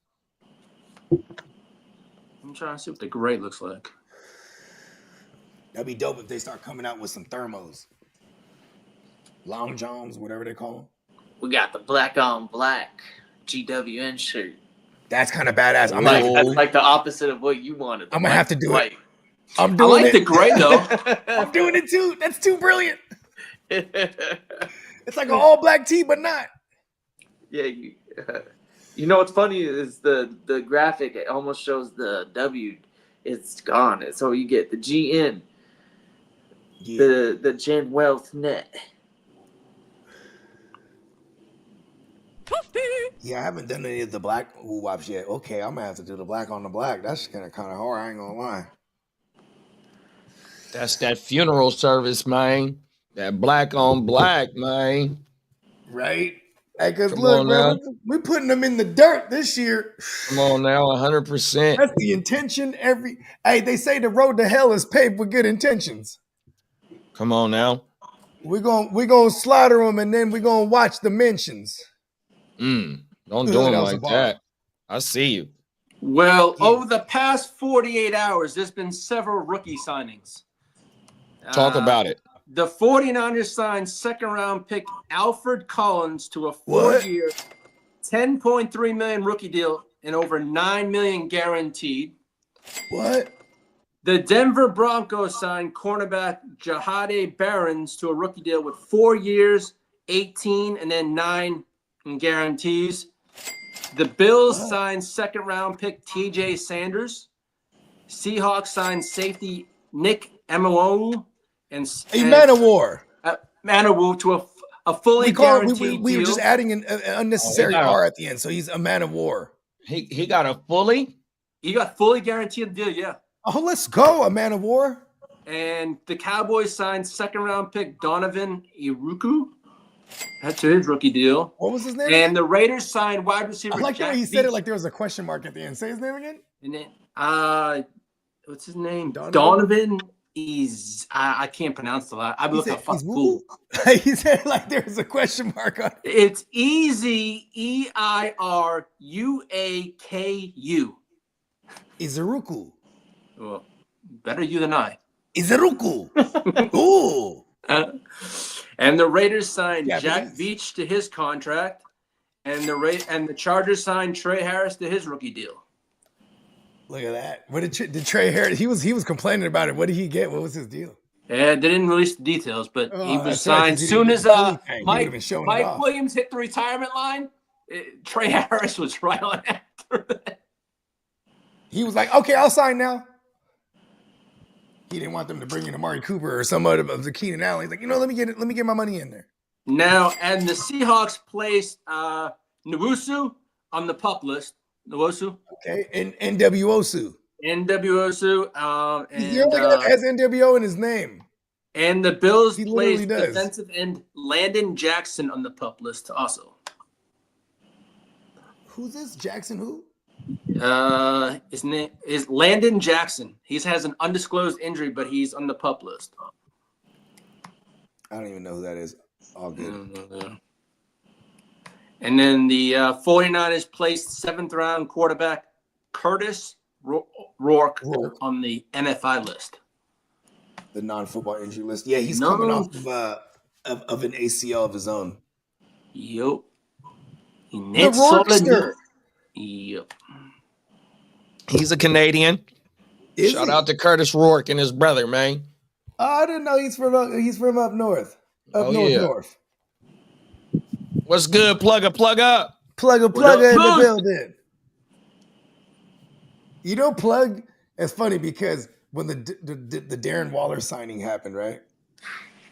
I'm trying to see what the gray looks like. That'd be dope if they start coming out with some thermos. Long johns, whatever they call them. We got the black on black GWN shirt. That's kind of badass. I'm Like, gonna, that's like the opposite of what you wanted. I'm gonna have to do White. I'm I doing like it. the gray though. I'm doing it too. That's too brilliant. It's like an all black tee, but not. Yeah, you know what's funny is the graphic. It almost shows the W. It's gone. So you get the GN, the Gen Wealth Net. Yeah, I haven't done any of the black woo-wops yet. Okay, I'm gonna have to do the black on the black. That's kind of hard. I ain't gonna lie. That's that funeral service, man. That black on black, man. Right? Hey, cause Come look, on man, now. we're putting them in the dirt this year. Come on now, 100%. That's the intention. Hey, they say the road to hell is paved with good intentions. Come on now. We're gonna slaughter them, and then we're gonna watch the mentions. Don't do That them was a like bar. that. I see you. Well, over the past 48 hours, there's been several rookie signings. Talk about it. The 49ers signed second-round pick Alfred Collins to a What? 4-year, $10.3 million rookie deal and over $9 million guaranteed. What? The Denver Broncos signed cornerback Jahade Barons to a rookie deal with 4 years, 18, and then 9 in guarantees. The Bills signed second-round pick TJ Sanders. Seahawks signed safety Nick Emmanuel and Emmanuel. Manawu to a fully We guaranteed we were deal. just adding an unnecessary Oh, we got R at the end, so he's a man of war. He got a fully? He got fully guaranteed deal, yeah. Oh, let's go, a man of war. And the Cowboys signed second-round pick Donovan Iruku. That's his rookie deal. What was his name? And the Raiders signed wide receiver I like the Jack way he said it Beach. like there was a question mark at the end. Say his name again. And then, what's his name? Donovan? Donovan I can't pronounce the last. I He look said, a fuck he's fool. woo. He said like there's a question mark on it. It's easy. Eiruku. Izuruku. Well, better you than I. Izuruku. Ooh. And the Raiders signed Yeah, Jack please. Veach to his contract, and the Chargers signed Trey Harris to his rookie deal. Look at that. What did Trey Harris? He was complaining about it. What did he get? What was his deal? And they didn't release the details, but he Oh, was that's right, 'cause signed he soon didn't as get the Philly thing. He would've been showing it Mike off. Williams hit the retirement line. Trey Harris was right on after that. He was like, okay, I'll sign now. He didn't want them to bring in Amari Cooper or some other of the Keenan Allen. He's like, let me get my money in there. Now, and the Seahawks placed Nwosu on the PUP list. Nwosu. Okay, and NWOSU. NWOSU. He's the only guy that has NWO in his name. And the Bills He literally placed does. defensive end Landon Jackson on the PUP list also. Who's this? Jackson who? His name is Landon Jackson. He has an undisclosed injury, but he's on the PUP list. I don't even know who that is. All good. And then the 49ers placed 7th round quarterback Curtis Rourke on the NFI list. The non-football injury list. Yeah, he's coming off of an ACL of his own. Yep. The Rourkester. Yep. He's a Canadian. Shout out to Curtis Rourke and his brother, man. Oh, I didn't know he's from up north. North. What's good, plugger? Plug up. Plug in the building. You know, Plug, it's funny because when the Darren Waller signing happened, right?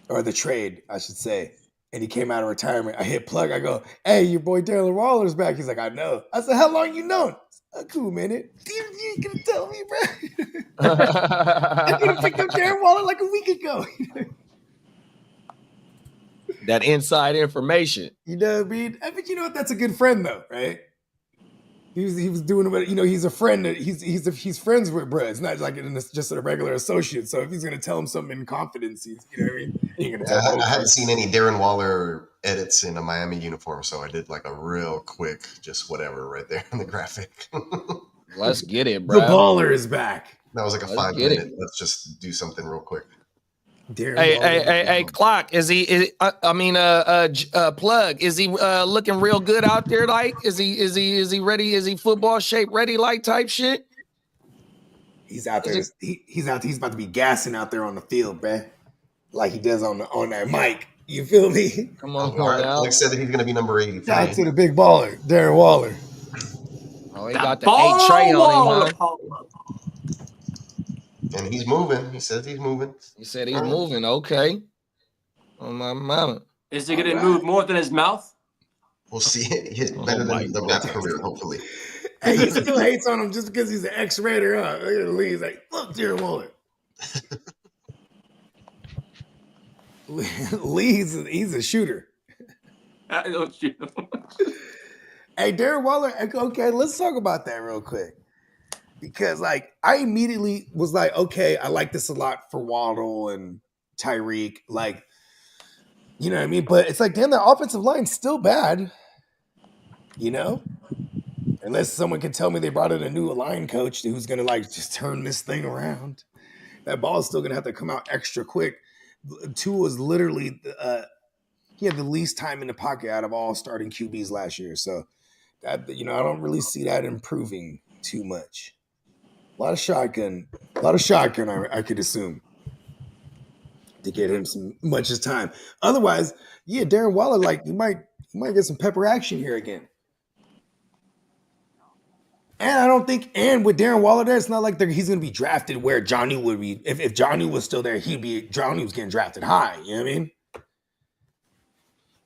Or the trade, I should say, and he came out of retirement, I hit Plug. I go, hey, your boy Darren Waller's back. He's like, I know. I said, how long you known? A cool minute. You ain't gonna tell me, bro. I could have picked up Darren Waller like a week ago. That inside information. You know what I mean? But you know what? That's a good friend, though, right? He was doing it. You know, he's a friend. He's friends with bro. It's not like just a regular associate. So if he's gonna tell him something in confidence, you know what I mean? He ain't gonna tell him. I hadn't seen any Darren Waller edits in a Miami uniform, so I did like a real quick, just whatever, right there in the graphic. Let's get it, bro. The baller is back. That was like a 5 minute. Let's just do something real quick. Hey, Clock. Is he? Plug. Is he looking real good out there? Like, is he ready? Is he football shape ready? Like type shit. He's out there. He's out. He's about to be gassing out there on the field, bruh. Like he does on that mic. You feel me? Come on, Like said that he's gonna be number 83. Shout out to the big baller, Darren Waller. Oh, he got the 8 tray on him, huh? And he's moving. He says he's moving. He said he's moving. Okay. Oh my mama. Is he gonna move more than his mouth? We'll see. He's better than the rap career, hopefully. Hey, he still hates on him just because he's an X-Raider, huh? Look at Lee. He's like, look, Darren Waller. He's a shooter. I don't shoot. Hey, Darren Waller. Okay, let's talk about that real quick. Because, like, I immediately was like, okay, I like this a lot for Waddle and Tyreek. Like, you know what I mean? But it's like, damn, the offensive line's still bad. You know? Unless someone can tell me they brought in a new line coach who's going to, like, just turn this thing around. That ball is still going to have to come out extra quick. Tua was literally, he had the least time in the pocket out of all starting QBs last year. So, that, you know, I don't really see that improving too much. A lot of shotgun, I could assume, to get him much as time. Otherwise, yeah, Darren Waller, like, you might get some pepper action here again. And I don't think, and with Darren Waller there, it's not like he's going to be drafted where Johnny would be. If Johnny was still there, Johnny was getting drafted high. You know what I mean?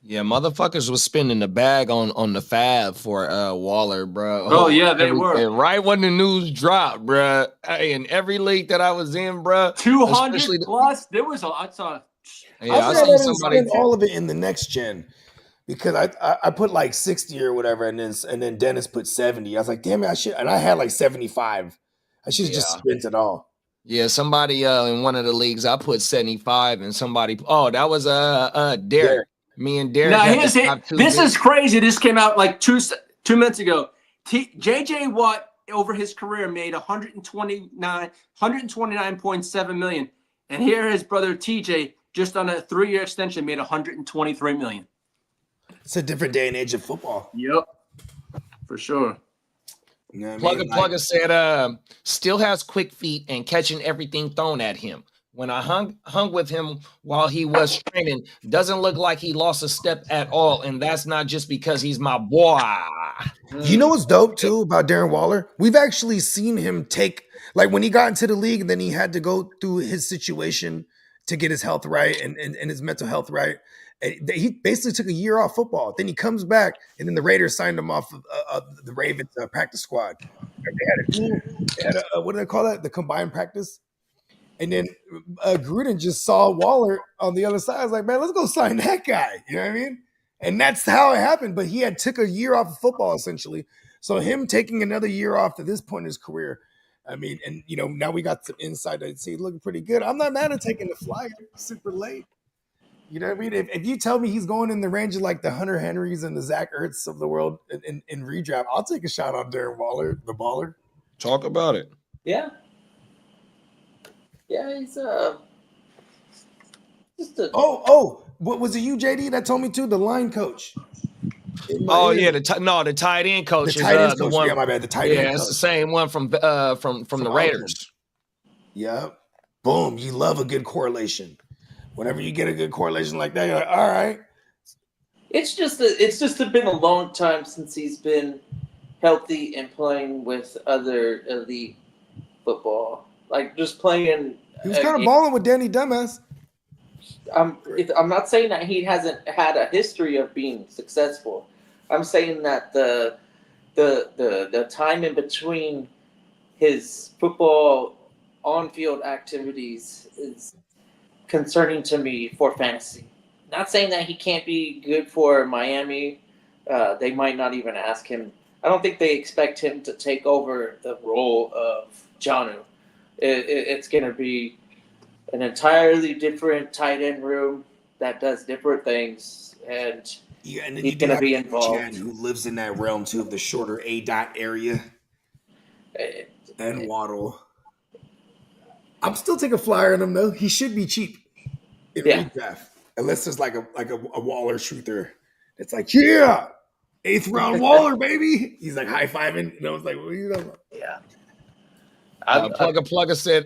Yeah, motherfuckers was spending the bag on the fab for Waller, bro. Oh yeah, they were. And right when the news dropped, bro. Hey, in every league that I was in, bro, 200 plus. There was I saw. Yeah, I see somebody spend all of it in the next gen because I put like 60 or whatever, and then Dennis put 70. I was like, damn it, I had like 75. I should have just spent it all. Yeah, somebody in one of the leagues I put 75, and somebody that was Derek. Derek. Me and Derek. Now had here's the it. top two This bids. is crazy. This came out like 2 minutes ago. JJ Watt over his career made 129.7 million, and here his brother TJ just on a 3-year extension made 123 million. It's a different day and age of football. Yep, for sure. You know what I mean? Plugger said, still has quick feet and catching everything thrown at him. When I hung with him while he was training, doesn't look like he lost a step at all, and that's not just because he's my boy. You know what's dope too about Darren Waller? We've actually seen him take, like when he got into the league and then he had to go through his situation to get his health right and his mental health right. And he basically took a year off football. Then he comes back, and then the Raiders signed him off of the Ravens practice squad. They had a what do they call that? The combined practice. And then Gruden just saw Waller on the other side. I was like, man, let's go sign that guy. You know what I mean? And that's how it happened. But he had took a year off of football, essentially. So him taking another year off at this point in his career, I mean, and, you know, now we got some insight that see looking pretty good. I'm not mad at taking the flyer super late. You know what I mean? If you tell me he's going in the range of like the Hunter Henrys and the Zach Ertz of the world in redraft, I'll take a shot on Darren Waller, the baller. Talk about it. Yeah. Yeah, he's just a What was it you, JD, that told me too? The line coach. Oh yeah, the tight end coach The is tight end the coach. one. Yeah, my bad. The tight end Yeah, coach. it's the same one from the Raiders. Yep. Boom. You love a good correlation. Whenever you get a good correlation like that, you're like, all right. It's just been a long time since he's been healthy and playing with other elite football. Like just playing. He was kind of balling with Danny Dumbass. I'm not saying that he hasn't had a history of being successful. I'm saying that the time in between his football on-field activities is concerning to me for fantasy. Not saying that he can't be good for Miami. They might not even ask him. I don't think they expect him to take over the role of Jonnu. It's going to be an entirely different tight end room that does different things, and then he's going to be involved. Chan, who lives in that realm too of the shorter A dot area, and Waddle. I'm still taking a flyer on him though. He should be cheap in redraft, unless there's like a Waller truther. It's like 8th round Waller, baby. He's like high fiving, and I was like, what are you talking about? Yeah. Plugger said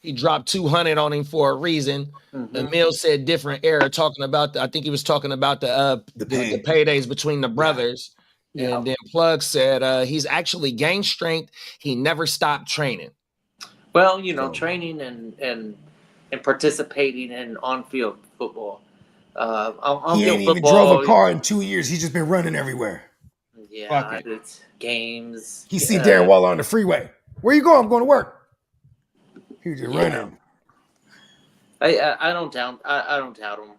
he dropped 200 on him for a reason. Mm-hmm. Emil said different era, talking about I think he was talking about the paydays between the brothers. Yeah. And then Plug said he's actually gained strength. He never stopped training. Well, training and participating in on-field football. He ain't even drove a car in 2 years. He's just been running everywhere. Yeah, it's games. He see Darren Waller on the freeway. Where you going? I'm going to work. He was just running. I don't doubt. I don't doubt him.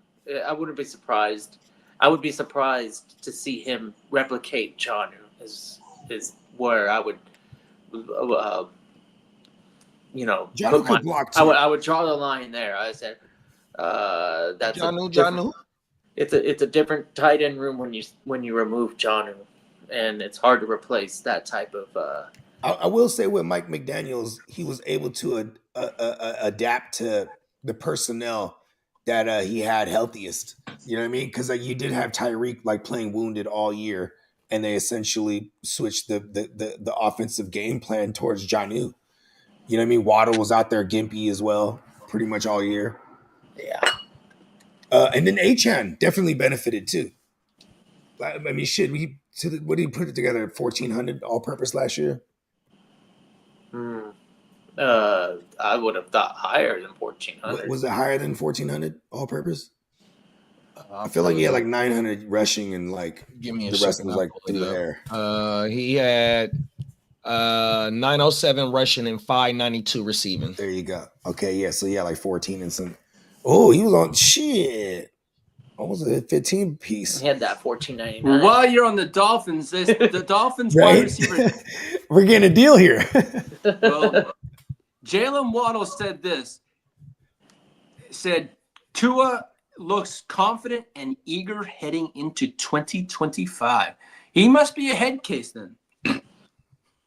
I wouldn't be surprised. I would be surprised to see him replicate Jonnu. Is where I would, Jonnu could block too. I would draw the line there. I said, that's Jonnu. It's a different tight end room when you remove Jonnu, and it's hard to replace that type of. I will say with Mike McDaniels, he was able to adapt to the personnel that he had healthiest. You know what I mean? Because you did have Tyreek like playing wounded all year, and they essentially switched the offensive game plan towards Jonnu. You know what I mean? Waddle was out there gimpy as well, pretty much all year. Yeah. And then Achane definitely benefited too. I mean, shit, what did he put it together? 1,400 all-purpose last year. I would have thought higher than 1,400. Was it higher than 1,400 all-purpose? I feel like he had like 900 rushing and like give me the rest was like through the air. He had 907 rushing and 592 receiving. There you go. Okay, yeah. So yeah, like 14 and some. Oh, he was on shit. Almost a 15 piece. He had that 14.99. While you're on the Dolphins, the Dolphins Right? wide receiver. We're getting a deal here. Well, Jalen Waddle said this. Said Tua looks confident and eager heading into 2025. He must be a head case then.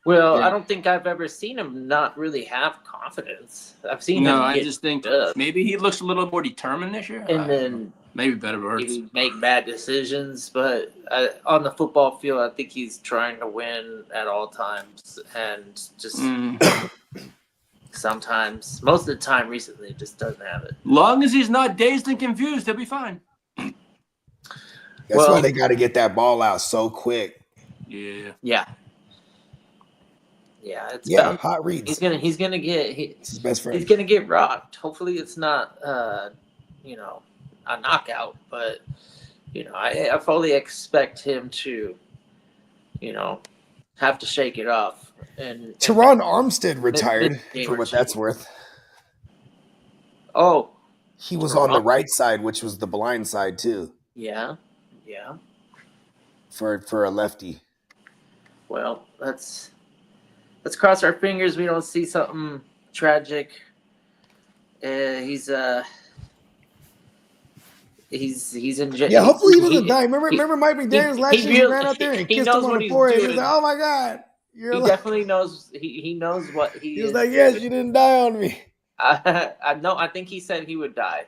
Well, Yeah. I don't think I've ever seen him not really have confidence. I've seen No, him I get just think up maybe he looks a little more determined this year. and then Maybe better words. he make bad decisions. But on the football field, I think he's trying to win at all times, and just sometimes, most of the time recently, it just doesn't have it. Long as he's not dazed and confused, he'll be fine. That's Well- why they got to get that ball out so quick. Yeah. Yeah, it's Yeah, bound. hot reads. He's gonna get It's his best friend. he's gonna get rocked. Hopefully, it's not a knockout, but I fully expect him to have to shake it off. And Teron Armstead retired, mid-game for or what two. that's worth. Oh, He was on the Teron? right side, which was the blind side too, yeah. for a lefty. Well, let's cross our fingers we don't see something tragic. He's in jail. Yeah, hopefully he doesn't die. Remember Mike McDaniels last year? He really- ran out there and he kissed knows him on what the he's forehead. He was doing. like, "Oh my god!" He definitely knows. He knows what he. He was is like, "Yes, doing. you didn't die on me." I know. I think he said he would die,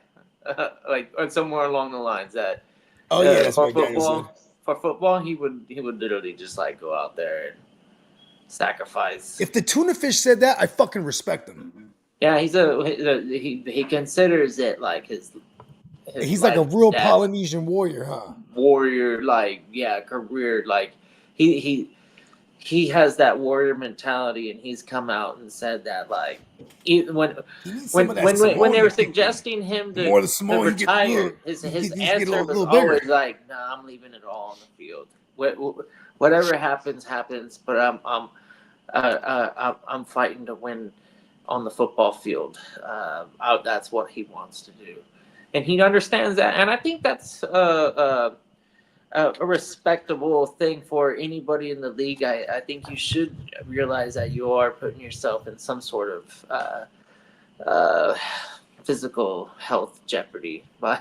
or somewhere along the lines that. Oh yeah, that's for what McDaniels football. said. For football, he would literally just go out there and sacrifice. If the tuna fish said that, I fucking respect him. Yeah, he considers it like his He's like a real dad's Polynesian warrior, huh? warrior, career. He has that warrior mentality, and he's come out and said that when He needs when some of that when they Samoan were to kick in. suggesting him to, More the Samoan, to he gets retire, little- his he gets a answer was little bigger. always like, "Nah, I'm leaving it all on the field. Whatever happens, but I'm fighting to win on the football field. That's what he wants to do, and he understands that. And I think that's a respectable thing for anybody in the league. I think you should realize that you are putting yourself in some sort of physical health jeopardy by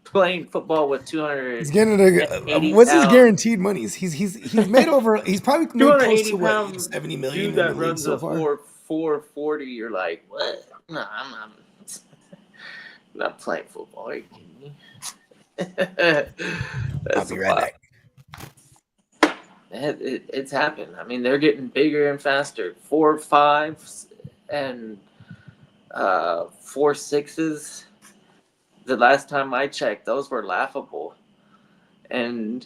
playing football with 200. He's getting what's his guaranteed money? He's made over. He's probably made close to what, 70 million dude in the that league runs so a far. 440. You're like, what? No, I'm not playing football. Are you kidding me? I'll be right back. It's happened. I mean, they're getting bigger and faster. 4 5s and 4 6s. The last time I checked, those were laughable. And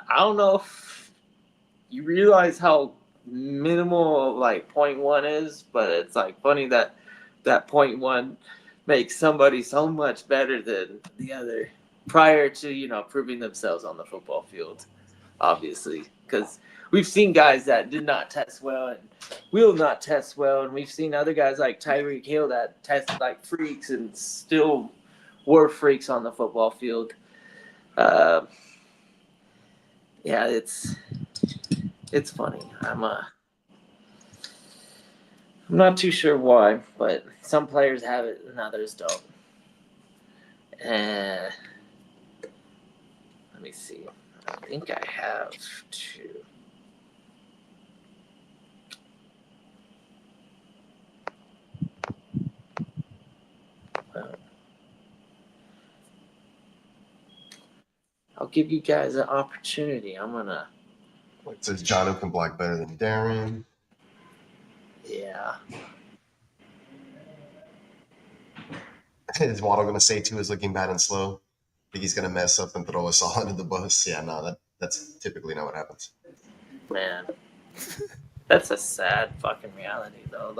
I don't know if you realize how minimal 0.1 is, but it's funny that 0.1 makes somebody so much better than the other prior to proving themselves on the football field, obviously, because we've seen guys that did not test well and will not test well, and we've seen other guys like Tyreek Hill that tested like freaks and still were freaks on the football field. Yeah, it's funny. I'm not too sure why, but some players have it and others don't. Let me see. I think I have two. I'll give you guys an opportunity. I'm gonna. It says John who can block better than Darren. Yeah. Is Waddle gonna say too is looking bad and slow? Think he's gonna mess up and throw us all under the bus? Yeah, no, that's typically not what happens. Man, that's a sad fucking reality, though.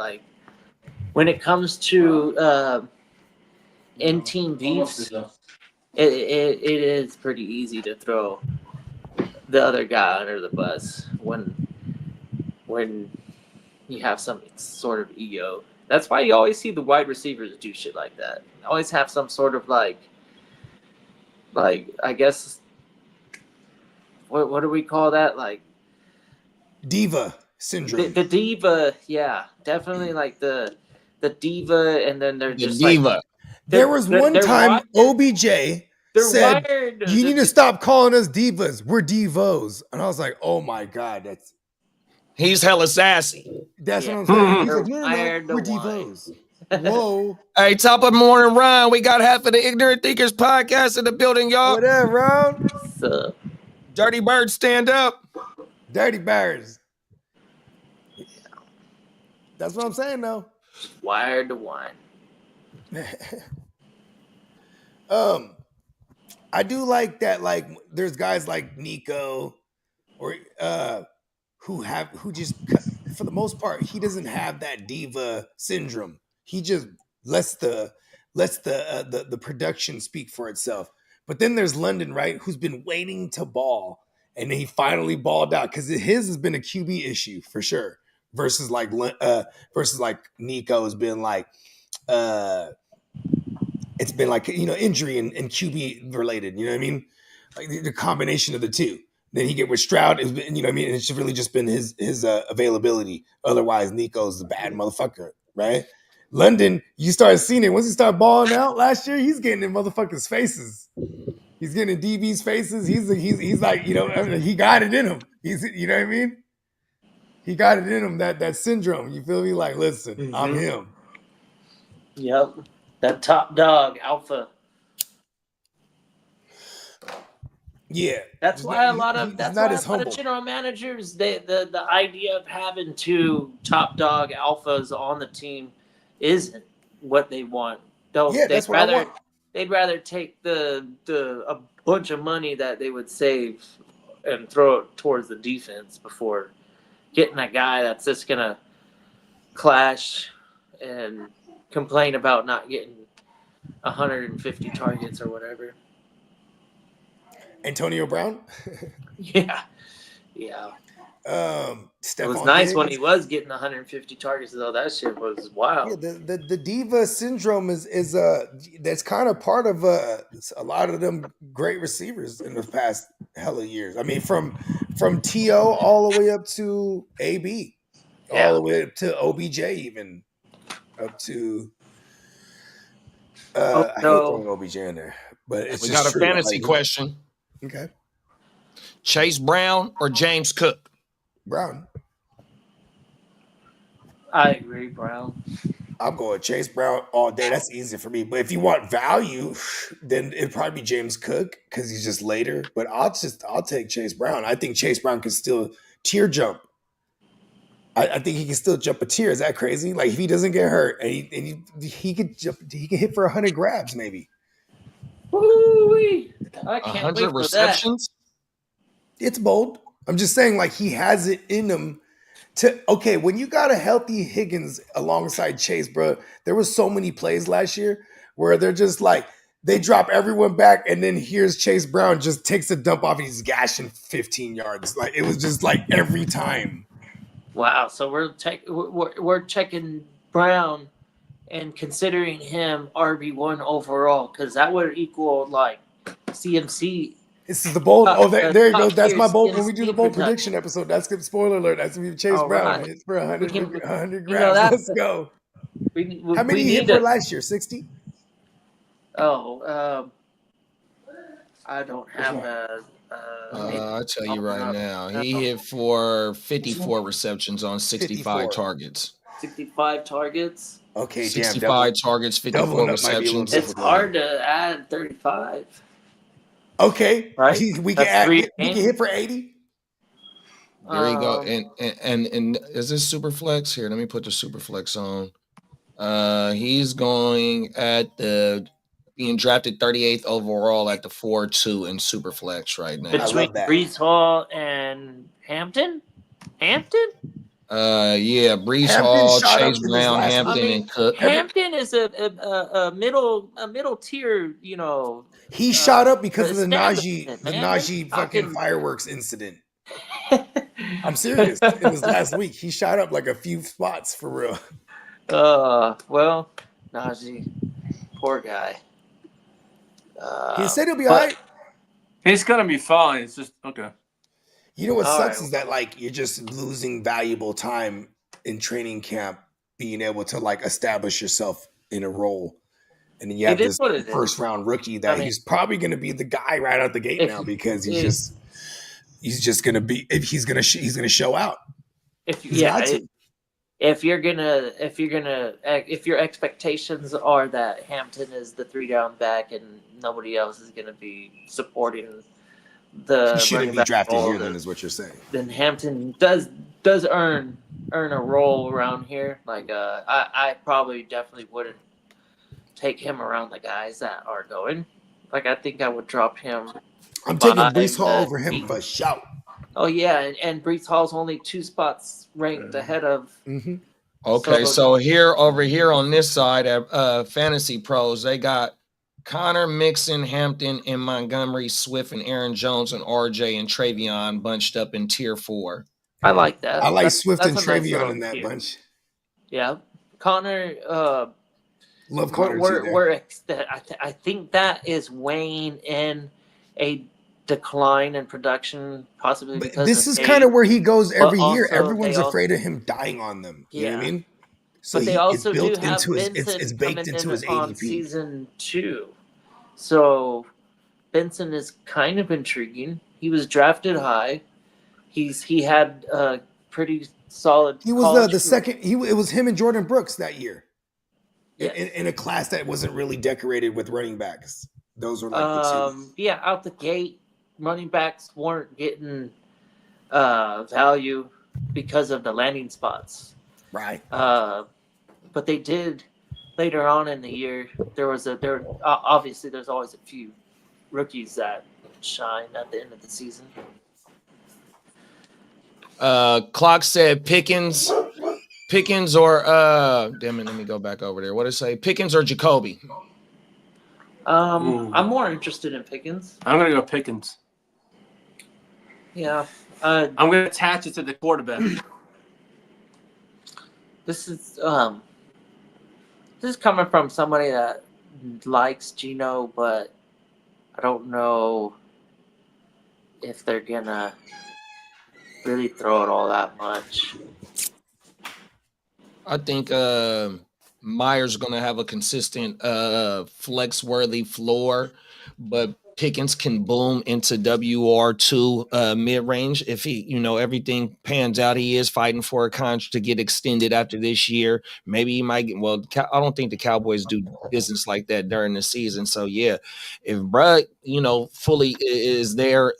When it comes to in-team beefs, it is pretty easy to throw the other guy under the bus when you have some sort of ego. That's why you always see the wide receivers do shit like that. Always have some sort of I guess what do we call that? Diva. syndrome. The diva, yeah, definitely like the diva, and then they're The just diva. like There was one they're time wired- OBJ they're said, wired "You need to stop calling us divas. We're divos." And I was like, "Oh my god, He's hella sassy. that's Yeah. what I'm saying." He's They're like, "No, wired to we're whine." divos." Whoa, Hey, top of the morning, Ryan. We got half of the Ignorant Thinkers podcast in the building, y'all. what up, Ron? So, Dirty Bird, stand up. Dirty Bears. That's what I'm saying, though. wired to whine. I do like that. Like, there's guys like Nico, or who just, for the most part, he doesn't have that diva syndrome. He just lets the production speak for itself. But then there's London, right, who's been waiting to ball, and he finally balled out because his has been a QB issue for sure. Versus like Nico has been like it's been like, injury and QB related. You know what I mean? Like the combination of the two. Then he get with Stroud, you know what I mean? It's really just been his availability. Otherwise, Nico's a bad motherfucker, right? London, you started seeing it once he started balling out last year. He's getting in motherfuckers' faces. He's getting in DB's faces. He's like, he got it in him. You know what I mean? He got it in him, that syndrome. You feel me? Like, listen, I'm him. Yep, that top dog alpha. Yeah, That's why a lot of humble. general managers, the idea of having two top dog alphas on the team isn't what they want. That's what I want. They'd rather take a bunch of money that they would save and throw it towards the defense before getting a guy that's just gonna clash and complain about not getting 150 targets or whatever. Antonio Brown. Yeah. It was nice when he was getting 150 targets, though. That shit was wild. Yeah, the diva syndrome is that's kind of part of a lot of them great receivers in the past hella years. I mean, from T.O. all the way up to AB, all the way up to OBJ, even up to. I hate throwing OBJ in there, but it's we just got a true. fantasy question. Okay, Chase Brown or James Cook? Brown. I agree, Brown. I'm going Chase Brown all day. That's easy for me. But if you want value, then it'd probably be James Cook because he's just later. But I'll take Chase Brown. I think Chase Brown can still tier jump. I think he can still jump a tier. Is that crazy? Like if he doesn't get hurt and he could jump, he can hit for 100 grabs maybe. Woo-wee. I can't 100 wait for receptions. It's bold. I'm just saying, like he has it in him. When you got a healthy Higgins alongside Chase, bro, there was so many plays last year where they're just like they drop everyone back, and then here's Chase Brown just takes a dump off and he's gashing 15 yards. Like it was just like every time. Wow. So we're checking Brown and considering him RB1 overall because that would equal like CMC. This is the bold. There you go. That's my bold. When we do the bold production. prediction episode, that's good. Spoiler alert. That's gonna be Chase Brown. It's for 100 grabs. Let's go. How many he hit for last year? 60? Oh, I don't have a. I'll tell you right now. He hit for 54 receptions on 65 targets. 65 targets. Okay, 65 targets, 54 receptions. It's hard to add 35. Okay, right? We can hit for 80. There you go. And is this super flex here? Let me put the super flex on. He's going at being drafted 38th overall at the 4-2 in super flex right now. Between Breece Hall and Hampton. Yeah, Breece Hall, Chase Brown, Hampton, and Cook. Hampton is a middle tier, He shot up because of the Najee fucking fireworks incident. I'm serious. It was last week. He shot up like a few spots for real. Well, Najee, poor guy. He said he'll be all right. He's gonna be fine. It's just okay. You know what All sucks right. is that like you're just losing valuable time in training camp, being able to like establish yourself in a role, and then you have It is this what it is. first round rookie that I mean, he's probably going to be the guy right out the gate if now because if he's just going to be if he's going to show out. if He's got to. if your expectations are that Hampton is the 3-down back and nobody else is going to be supporting the He shouldn't running be back drafted role, here, then, is what you're saying. then Hampton does earn a role around here. Like I probably definitely wouldn't take him around the guys that are going. Like I think I would drop him. I'm taking 5 Brees Hall to over him 8. for shout. Oh yeah, and Brees Hall's only 2 spots ranked ahead of. Mm-hmm. Okay, so here over here on this side at Fantasy Pros, they got Connor, Mixon, Hampton, and Montgomery, Swift, and Aaron Jones, and RJ and Travion bunched up in tier 4. I like that. I like Swift and that's a nice Travion little in that tier. bunch. Yeah, Connor. Love Connor too. I think that is weighing in a decline in production, possibly But because this of is age. kind of where he goes every But year. also, Everyone's they afraid of him dying on them. You know what I Yeah. mean? So But they it's also do built have into his Benson it's baked coming into in his on ADP. season 2. So Benson is kind of intriguing. He was drafted high. He had a pretty solid. He was college the second. It was him and Jordan Brooks that year. Yes. In a class that wasn't really decorated with running backs. Those were like the two. Yeah, out the gate, running backs weren't getting value because of the landing spots. Right. But they did later on in the year. Obviously there's always a few rookies that shine at the end of the season. Clock said Pickens or damn it, let me go back over there. What did it say? Pickens or Jacoby? I'm more interested in Pickens. I'm gonna go Pickens. Yeah. I'm gonna attach it to the quarterback. This is coming from somebody that likes Geno, but I don't know if they're gonna really throw it all that much. I think Myers gonna have a consistent flex-worthy floor, but Pickens can boom into WR2 mid-range if he, everything pans out. He is fighting for a contract to get extended after this year. Maybe he might get. Well, I don't think the Cowboys do business like that during the season. So yeah, if Brad, fully is there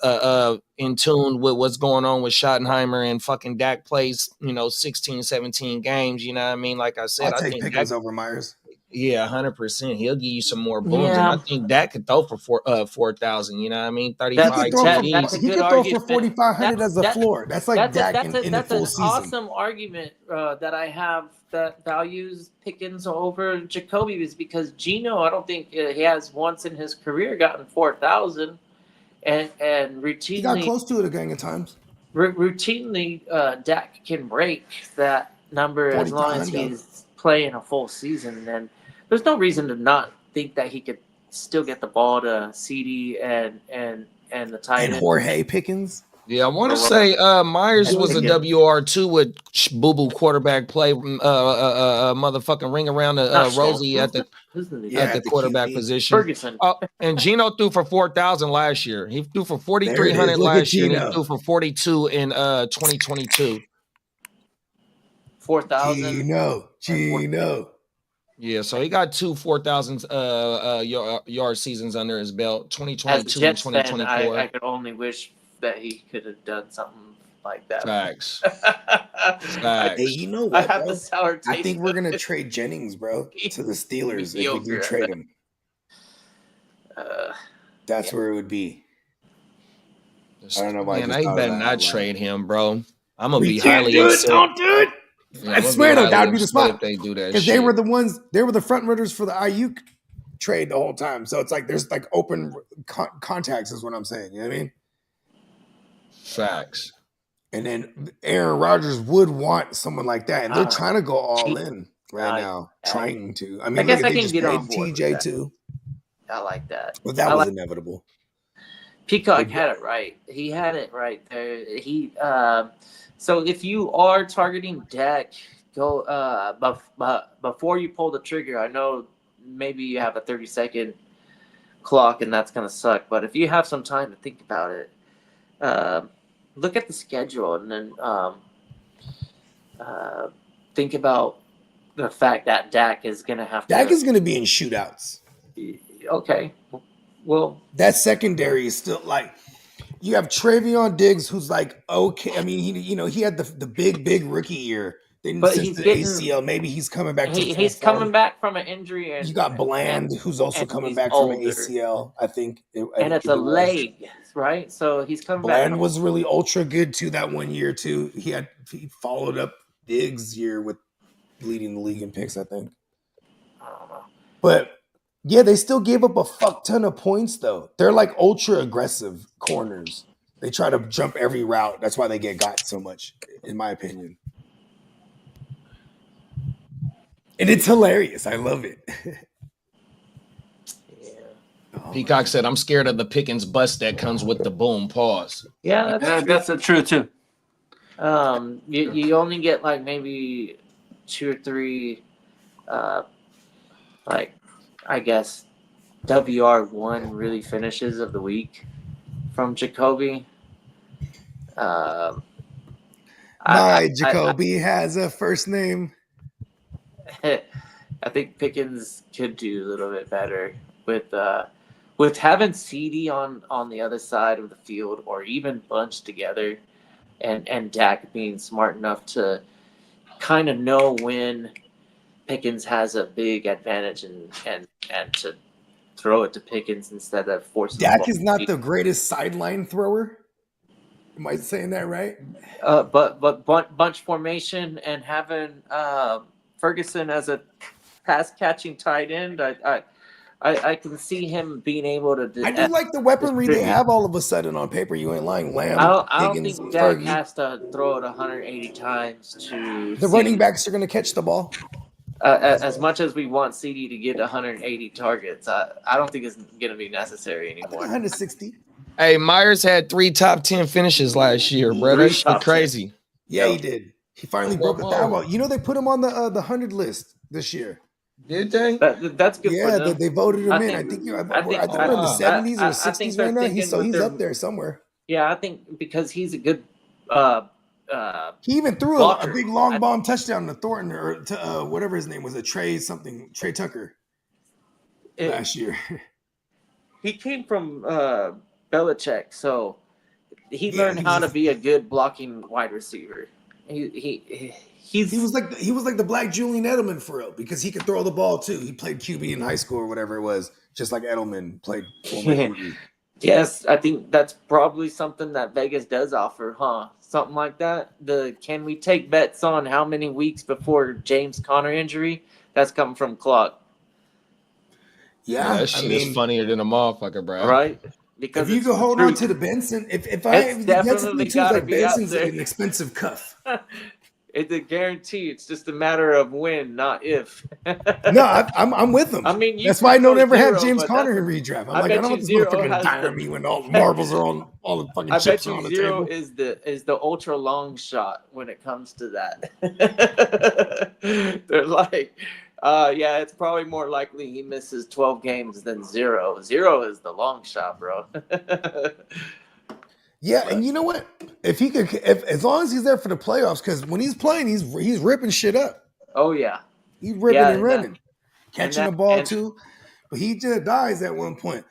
in tune with what's going on with Schottenheimer and fucking Dak plays, 16, 17 games. You know what I mean? Like I said, I'll I take think Pickens over Myers. Yeah, 100%. He'll give you some more booms, and Yeah. I think Dak could throw for 4,000. You know what I mean? He 35 could throw TDs. for, he could throw for 4,500 as a floor. That's like Dak in the That's full an season. awesome argument that I have that values Pickens over Jacoby is because Geno, I don't think he has once in his career gotten 4,000, and routinely He got close to it a gang of times. routinely Dak can break that number as long as 4,500. he's playing a full season. And there's no reason to not think that he could still get the ball to CD and the tight And end. Jorge Pickens. Yeah, I want to say Myers was a WR2 with boo-boo quarterback play, motherfucking ring around Rosie at the quarterback QB. position. Ferguson. Oh, and Geno threw for 4,000 last year. He threw for There it is. 4,300 Look at last year, and he Geno. threw for 42 in 2022. 4,000. Gino. Yeah, so he got 2 4,000 yard seasons under his belt, As a 2022 and Jets fan, 2024. I could only wish that he could have done something like that. Facts. Hey, you know I what, have bro? the sour taste. I think we're gonna trade Jennings, bro, to the Steelers if we do Mediocre. trade him. Uh, That's where it would be. I don't know why I Man, just I thought of better that not out loud. trade him, bro. I'm gonna We be can't highly do it. upset. Don't do it. Yeah, I I'm gonna swear though, highly that would be the upset spot. if they do that Because shit. they were the front runners for the Ayuk trade the whole time. So it's like there's like open contacts is what I'm saying. You know what I mean? Facts. And then Aaron Rodgers would want someone like that, and they're trying to go all in right now. Trying to. I mean, guess look, I they can just get paid on board with TJ that. too, I like that. but that I was like inevitable. Peacock had it right. He had it right there. So if you are targeting Dak, go before you pull the trigger. I know maybe you have a 30-second clock and that's gonna suck, but if you have some time to think about it, look at the schedule and then think about the fact that Dak is gonna have to. Dak is gonna be in shootouts. Okay, well, that secondary is still like you have Travion Diggs, who's like okay. I mean, he had the big rookie year. Then but since he's the getting, ACL, maybe he's coming back. He's coming back from an injury, and you got Bland, who's also coming back older. from an ACL. I think, and it's a leg, right? So he's coming back. Bland was really ultra good too that 1 year too. He followed up Diggs' year with leading the league in picks, I think. I don't know, but. Yeah, they still gave up a fuck ton of points, though. They're like ultra aggressive corners. They try to jump every route. That's why they get got so much, in my opinion. And it's hilarious. I love it. yeah. Peacock said, I'm scared of the Pickens bust that comes with the boom. Pause. Yeah, that's true too. You only get like maybe 2 or 3 like I guess WR1 really finishes of the week from Jacoby. Jacoby has a first name. I think Pickens could do a little bit better with having CD on the other side of the field or even bunched together, and Dak being smart enough to kind of know when Pickens has a big advantage and to throw it to Pickens instead of forcing. Dak is not the greatest sideline thrower. Am I saying that right? But bunch formation and having Ferguson as a pass catching tight end, I can see him being able to. I do like the weaponry they have all of a sudden on paper. You ain't lying, Lamb. I don't think Dak has to throw it 180 times to. The running backs are going to catch the ball. As much as we want CD to get 180 targets, I don't think it's going to be necessary anymore. 160. Hey, Myers had 3 top 10 finishes last year, bro. That's crazy. Yeah, he did. He finally broke the thou. You know, they put him on the 100 list this year. Did they? That's good. Yeah, for them. They voted him in. I think we're in the 70s or 60s right now. He's up there somewhere. Yeah, I think because he's a good. He even threw a big long bomb touchdown to Thornton or to whatever his name was, Trey Tucker last year. He came from Belichick, so he learned how to be a good blocking wide receiver. He was like the black Julian Edelman for real because he could throw the ball too. He played QB in high school or whatever it was, just like Edelman played former QB. Yes, I think that's probably something that Vegas does offer, huh? Something like that. Can we take bets on how many weeks before James Conner injury? That's coming from Clock. Yeah, that shit is funnier than a motherfucker, bro. Right? Because if you could hold on to the Benson, if definitely gotta be Benson's an expensive cuff. It's a guarantee. It's just a matter of when, not if. No, I'm with them. I mean, that's why I don't ever have James Conner in redraft. I'm like, I don't want this motherfucker to die on me when all the marbles are on all the fucking chips are on the table. Is the ultra long shot when it comes to that. They're like, yeah, it's probably more likely he misses 12 games than 0. 0 is the long shot, bro. Yeah, and you know what? If he could, as long as he's there for the playoffs, because when he's playing, he's ripping shit up. Oh yeah, he's ripping and running, catching the ball too. But he just dies at one point.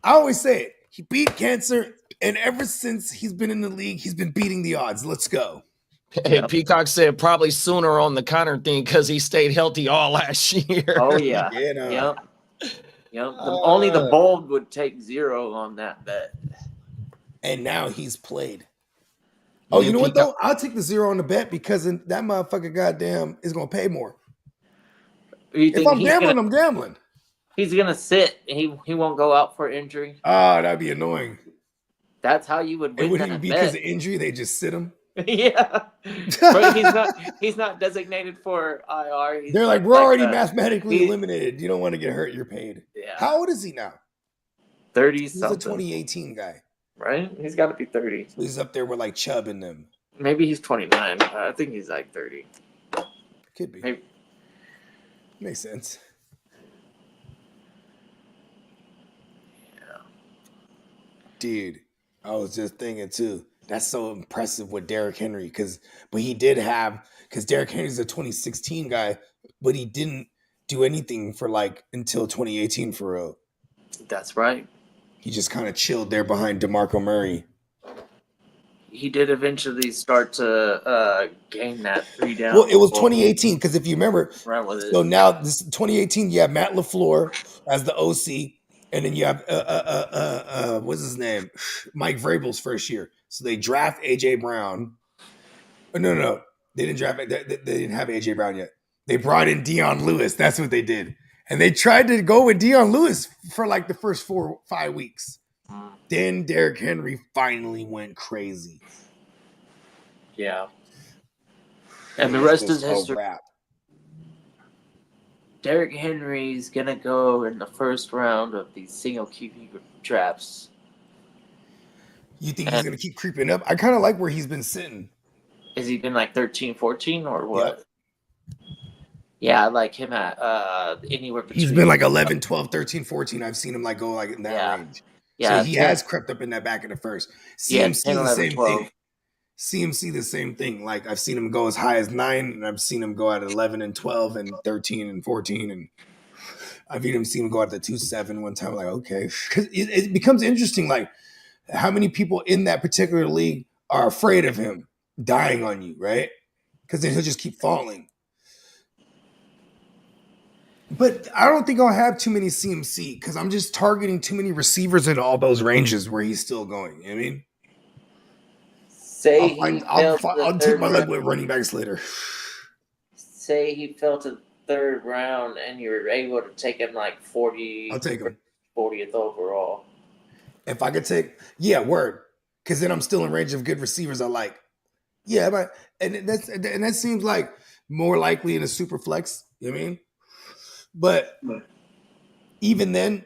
I always say it. He beat cancer, and ever since he's been in the league, he's been beating the odds. Let's go. Hey, Peacock said probably sooner on the Conner thing because he stayed healthy all last year. Oh yeah, Yep. Only the bold would take 0 on that bet. And now he's played. Oh, you know what though? I'll take the 0 on the bet because that motherfucker goddamn is gonna pay more. If I'm gambling, I'm gambling. He's gonna sit. He won't go out for injury. Oh, that'd be annoying. That's how you would win. It wouldn't be because of injury. They just sit him. Yeah, but he's not designated for IR. They're like, we're already mathematically eliminated. You don't want to get hurt. You're paid. Yeah. How old is he now? 30. He's a 2018 guy. right? He's got to be 30. So he's up there with like Chubb and them. Maybe he's 29. I think he's like 30. Could be. Maybe. Makes sense. Yeah. Dude, I was just thinking too. That's so impressive with Derrick Henry but he did have because Derrick Henry's a 2016 guy, but he didn't do anything for like until 2018 for real. That's right. He just kind of chilled there behind DeMarco Murray. He did eventually start to gain that 3 down. Well, it was 2018 because if you remember, right with it. so now this 2018, you have Matt LaFleur as the OC, and then you have what's his name, Mike Vrabel's first year. So they draft AJ Brown. No, they didn't draft. They didn't have AJ Brown yet. They brought in Dion Lewis. That's what they did, and they tried to go with Dion Lewis for like the first 4 or 5 weeks. Then Derrick Henry finally went crazy. Yeah. And the rest is history. Wrap. Derrick Henry's going to go in the first round of these single QB drafts. You think he's going to keep creeping up? I kind of like where he's been sitting. Has he been like 13, 14 or what? Yeah, I like him at anywhere between. He's been like 11, 12, 13, 14. I've seen him like go like in that range. Yeah, so he has crept up in that back of the first. CMC 10, 11, the same 12. thing. CMC the same thing. Like I've seen him go as high as 9, and I've seen him go at 11 and 12 and 13 and 14, and I've even seen him go at the 2-7 one time. Like okay, because it becomes interesting. Like how many people in that particular league are afraid of him dying on you, right? Because then he'll just keep falling. But I don't think I'll have too many CMC because I'm just targeting too many receivers in all those ranges where he's still going. You know what I mean? I'll take my luck with running backs later. Say he fell to the 3rd round and you were able to take him like 40. I'll take him 40th overall. If I could take, word. Because then I'm still in range of good receivers I like. Yeah, but and that seems like more likely in a super flex. You know what I mean? But even then,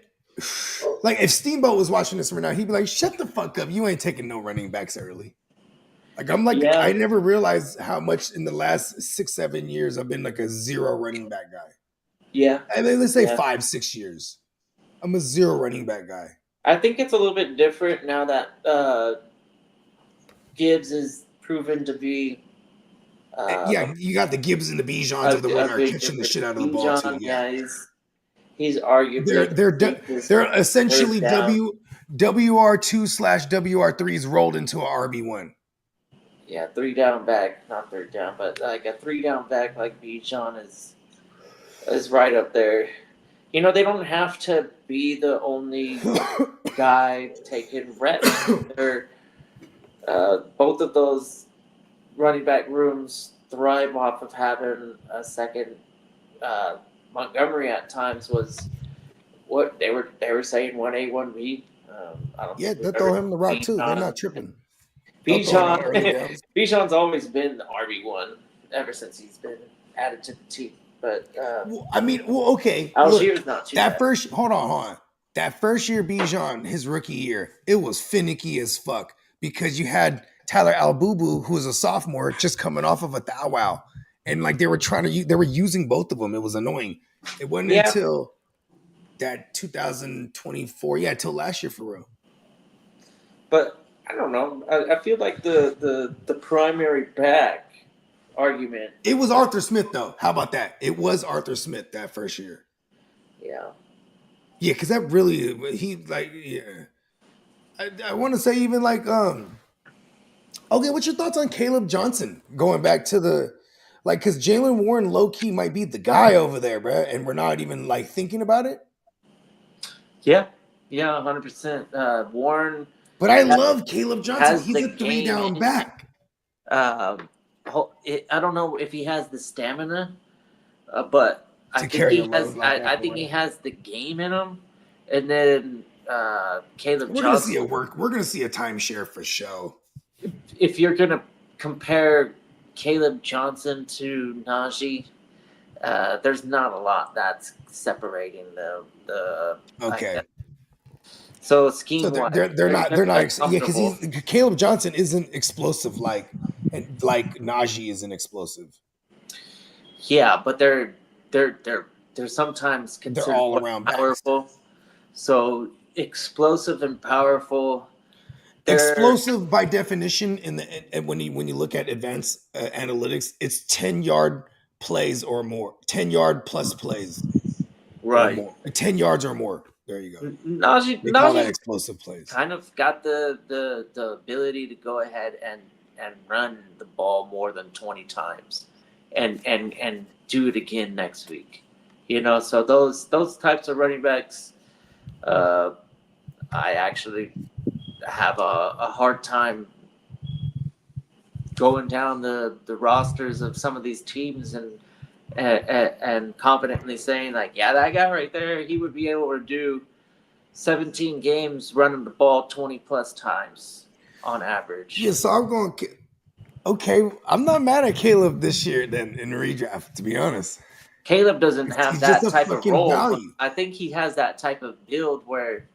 like if Steamboat was watching this right now, he'd be like, "Shut the fuck up! You ain't taking no running backs early." Like I'm like, I never realized how much in the last 6-7 years I've been like a 0 running back guy. Yeah, and then let's say 5-6 years, I'm a 0 running back guy. I think it's a little bit different now that Gibbs is proven to be. You got the Gibbs and the Bijans of the world are catching the shit out of the ball too. Yeah, he's arguably they're essentially WR2/WR3s rolled into an RB1. Yeah, 3 down back, not 3rd down, but like a 3 down back like Bijan is right up there. You know, they don't have to be the only guy taking reps. They're both of those running back rooms thrive off of having a second. Montgomery at times was what they were saying 1A, 1B. They'll throw him the rock too. They're not tripping. Bijan's always been the RB1 ever since he's been added to the team. But okay. Algiers not too bad. Hold on. That first year Bijan, his rookie year, it was finicky as fuck because you had Tyler Albubu, who was a sophomore, just coming off of a thou wow, and like they were using both of them. It was annoying. It wasn't until that 2024, till last year for real. But I don't know. I feel like the primary back argument. It was Arthur Smith though. How about that? It was Arthur Smith that first year. Yeah. Yeah, because that really I want to say even like okay, what's your thoughts on Caleb Johnson going back to because Jaylen Warren low key might be the guy over there, bro, and we're not even like thinking about it. Yeah, 100%. Warren. But I love Caleb Johnson. He's a 3 down back. I don't know if he has the stamina, but I think he has the game in him. And then Caleb Johnson. We're gonna see it work. We're gonna see a timeshare for show. If you're gonna compare Caleb Johnson to Najee, there's not a lot that's separating the. Okay. So So scheme wise, they're not yeah, because comfortable. Caleb Johnson isn't explosive like Najee isn't explosive. Yeah, but they're sometimes They're considered all more around backs. powerful. So explosive and powerful. They're Explosive by definition when you look at advanced analytics, it's 10-yard plays or more, 10-yard plus plays or right. more, 10 yards or more. There you go. Najee They call that Najee's explosive plays. kind of got the ability to go ahead and run the ball more than 20 times and do it again next week. You know, so those types of running backs, I actually have a hard time going down the rosters of some of these teams and confidently saying like, yeah, that guy right there, he would be able to do 17 games running the ball 20 plus times on average. Yeah, so I'm going. Okay, I'm not mad at Caleb this year then in the redraft. To be honest, Caleb doesn't have he's that just a type of fucking role. But value. I think he has that type of build where,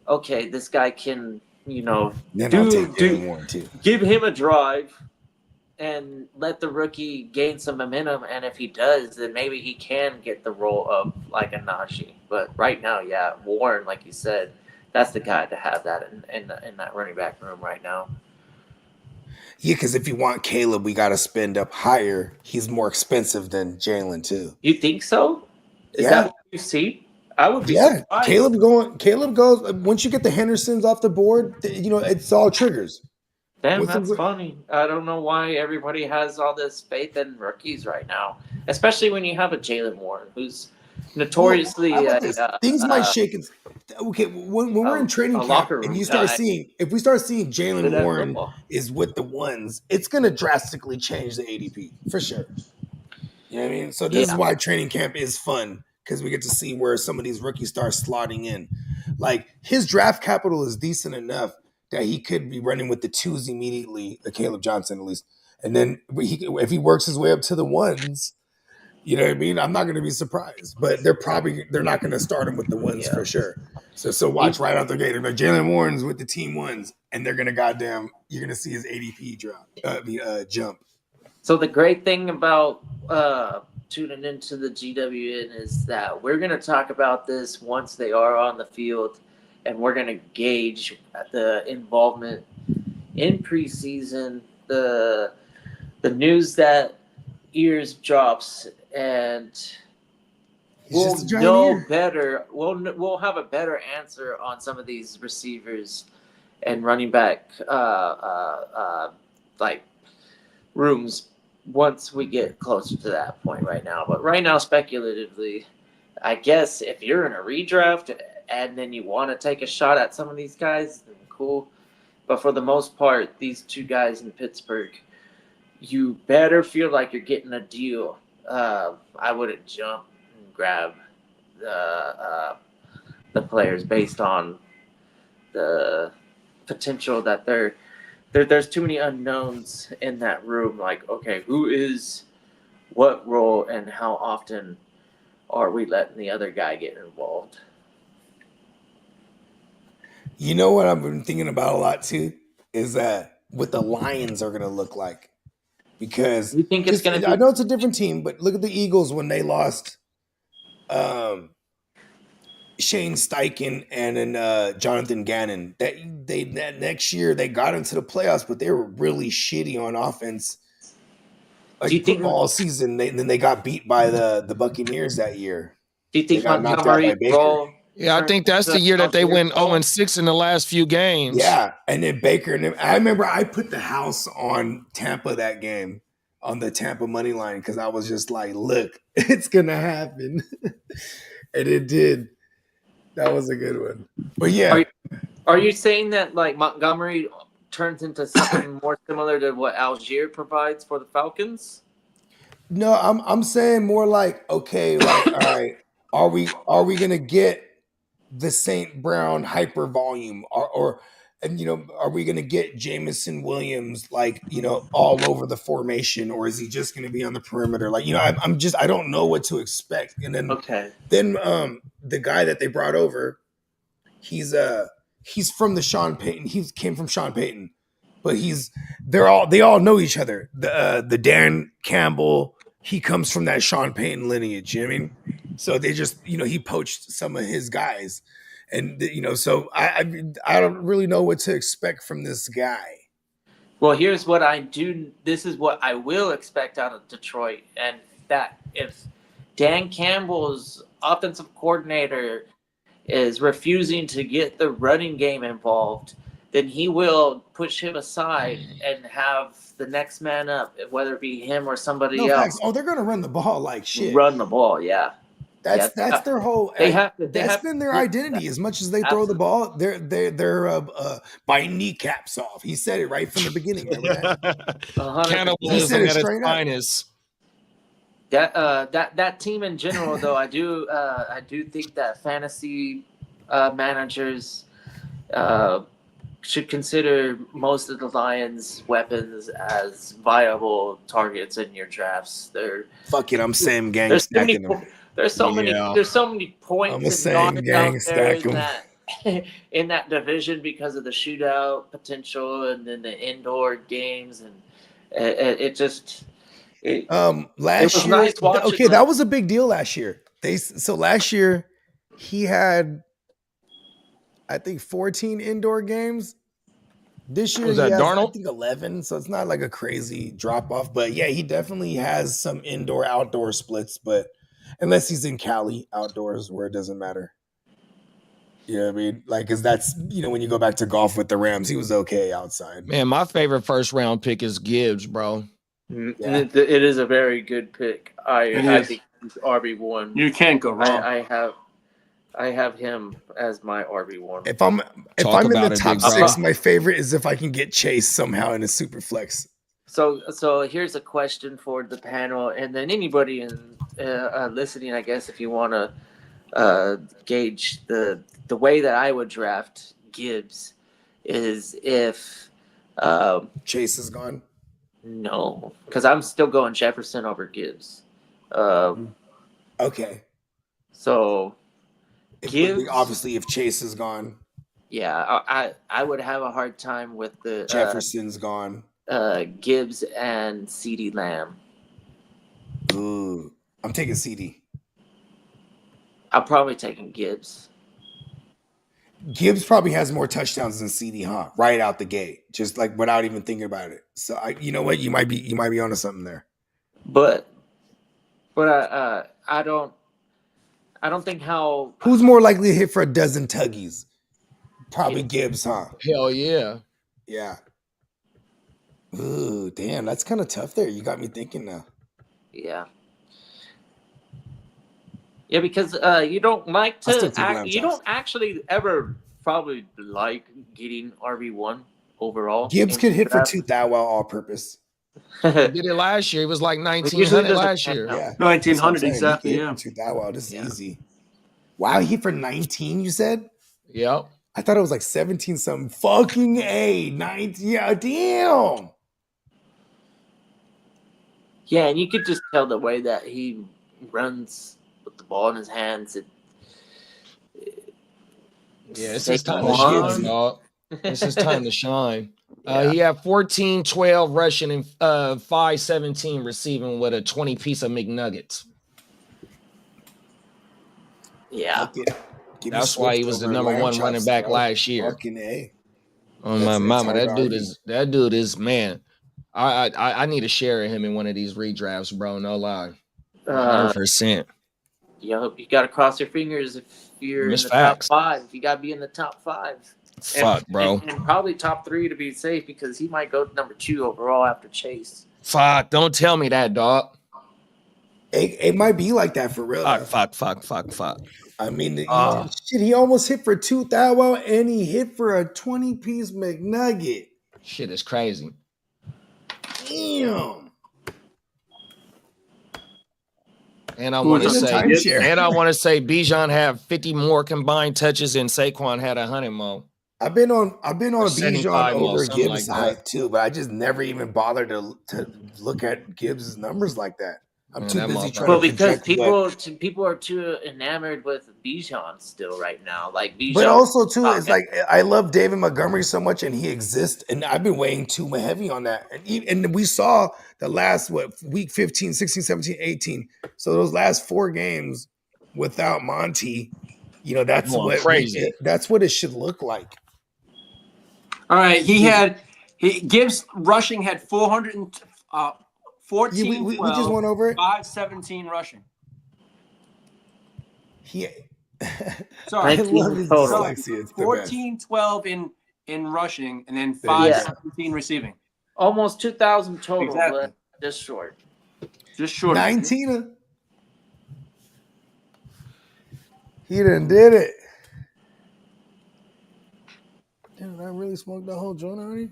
okay, this guy can, you know, Then I'll take Jalen Warren too. give him a drive and let the rookie gain some momentum. And if he does, then maybe he can get the role of like a Najee. But right now, yeah, Warren, like you said, that's the guy to have that in that running back room right now. Yeah, because if you want Caleb, we got to spend up higher. He's more expensive than Jalen too. You think so? Is Yeah. that what you see? I would be Yeah, surprised. Caleb goes once you get the Hendersons off the board. You know, it's all triggers. Damn, What's the that's wor- funny. I don't know why everybody has all this faith in rookies right now, especially when you have a Jalen Warren, who's notoriously How about this? Things might shake. Okay, when we're in training a camp locker and room you start guy. seeing, if we start seeing Good Jalen at Warren football. is with the ones, it's gonna drastically change the ADP for sure. You know what I mean? So this is Yeah. why training camp is fun because we get to see where some of these rookies start slotting in. Like his draft capital is decent enough that he could be running with the twos immediately, Caleb Johnson at least, and then if he works his way up to the ones. You know what I mean? I'm not going to be surprised, but they're not going to start him with the ones for sure. So watch right out the gate. Like Jalen Warren's with the team ones, and they're going to you're going to see his ADP jump. So the great thing about tuning into the GWN is that we're going to talk about this once they are on the field, and we're going to gauge the involvement in preseason, the news that ears drops, and we'll know better. We'll have a better answer on some of these receivers and running back like rooms once we get closer to that point right now. But right now, speculatively, I guess if you're in a redraft and then you want to take a shot at some of these guys, then cool. But for the most part, these two guys in Pittsburgh, you better feel like you're getting a deal. I wouldn't jump and grab the players based on the potential that there's too many unknowns in that room. Like, okay, who is what role and how often are we letting the other guy get involved? You know what I've been thinking about a lot too is that what the Lions are going to look like. Because you think it's going to be? I know it's a different team, but look at the Eagles when they lost Shane Steichen and then Jonathan Gannon. That next year they got into the playoffs, but they were really shitty on offense. Like do you think all season, then they got beat by the Buccaneers that year. Do you think Montgomery's role? Yeah, I think that's the year that they went 0-6 in the last few games. Yeah, and then Baker. And then, I remember I put the house on Tampa that game, on the Tampa money line, because I was just like, look, it's going to happen. And it did. That was a good one. But yeah. Are you saying that like Montgomery turns into something more similar to what Algier provides for the Falcons? No, I'm saying more like, okay, like, all right, are we going to get the St. Brown hyper volume or are we going to get Jameson Williams, like, all over the formation, or is he just going to be on the perimeter? Like, I don't know what to expect. And then, then the guy that they brought over, he's from the Sean Payton. He came from Sean Payton, but they all know each other. The Dan Campbell, he comes from that Sean Payton lineage. You know what I mean? So they just, he poached some of his guys, and so I don't really know what to expect from this guy. Well, here's what I do. This is what I will expect out of Detroit, and that if Dan Campbell's offensive coordinator is refusing to get the running game involved, then he will push him aside and have the next man up, whether it be him or somebody else. Facts. Oh, they're gonna run the ball like shit. Run the ball, yeah. That's their whole. That's been their identity. As much as they throw the ball, they're biting kneecaps off. He said it right from the beginning. Remember that? Cannibalism at its finest. That team in general, though, I do think that fantasy managers should consider most of the Lions' weapons as viable targets in your drafts. Fuck it, I'm Sam Gang stacking them. There's so many points and yards out there in that division because of the shootout potential and then the indoor games, and it just. Last year, nice okay, that was a big deal last year. Last year he had, I think, 14 indoor games. This year was that he has, Darnold? I think 11, so it's not like a crazy drop off. But yeah, he definitely has some indoor outdoor splits. But unless he's in Cali outdoors where it doesn't matter. You know what I mean? Like, because that's, when you go back to golf with the Rams, he was okay outside. Man, my favorite first round pick is Gibbs, bro. Yeah. It is a very good pick. I think he's RB1. You can't go wrong. I have him as my RB1. If I'm in the top 6, my favorite is if I can get Chase somehow in a super flex. So here's a question for the panel, and then anybody in listening, I guess, if you want to gauge the way that I would draft Gibbs is if Chase is gone. No, because I'm still going Jefferson over Gibbs. Okay. So Gibbs, obviously, if Chase is gone. Yeah, I would have a hard time with the Jefferson's gone. Gibbs and CeeDee Lamb. Ooh, I'm taking CeeDee. I'm probably taking Gibbs. Gibbs probably has more touchdowns than CeeDee, huh? Right out the gate, just like without even thinking about it. So you know what? You might be onto something there. But I don't think how. Who's more likely to hit for a dozen tuggies? Probably Gibbs, huh? Hell yeah. Yeah. Ooh, damn, that's kind of tough there. You got me thinking now. Yeah. Yeah, because you don't like to. You don't actually ever probably like getting RB1 overall. Gibbs could hit for 2,000 all-purpose. He did it last year. It was like 1,900 last year. Yeah, 1,900 exactly. Yeah, 2,000. This is easy. Wow, he hit for 19. You said? Yep. I thought it was like 17 something. Fucking A, 19. Yeah, damn. Yeah, and you could just tell the way that he runs with the ball in his hands. It's his time to shine, dog. It's his time to shine. He had 14-12 rushing and 5-17 receiving with a 20-piece of McNuggets. Yeah. That's why he was the number 1 running back last year. Fucking A. Oh my mama, that dude is man. I need to share him in one of these redrafts, bro. No lie. 100%. You got to cross your fingers if you're in the top 5. You got to be in the top 5. Fuck, bro. And probably top 3 to be safe because he might go number 2 overall after Chase. Fuck, don't tell me that, dog. It might be like that for real. Fuck. I mean, shit, he almost hit for 2,000 and he hit for a 20-piece McNugget. Shit is crazy. Damn. And I want to say Bijan had 50 more combined touches and Saquon had 100 more. I've been on Bijan over Gibbs' hype too, but I just never even bothered to look at Gibbs' numbers like that. I'm Man, too that busy motherfucker- trying Well, to because project people are too enamored with Bijan still right now. Like Bijan, but also too, it's like I love David Montgomery so much, and he exists, and I've been weighing too heavy on that. And we saw the last week 15, 16, 17, 18. So those last 4 games without Monty, you know, that's Going what crazy. that's what it should look like. All right, Gibbs rushing had 414, we just went over it. 517 rushing. He, Sorry, I love his total. dyslexia. It's the 14, 12 in rushing, and then There you go. 517 receiving. almost 2,000 total, Exactly. but just short. Just short. best. 19. He done did it. Damn, I really smoked that whole joint already.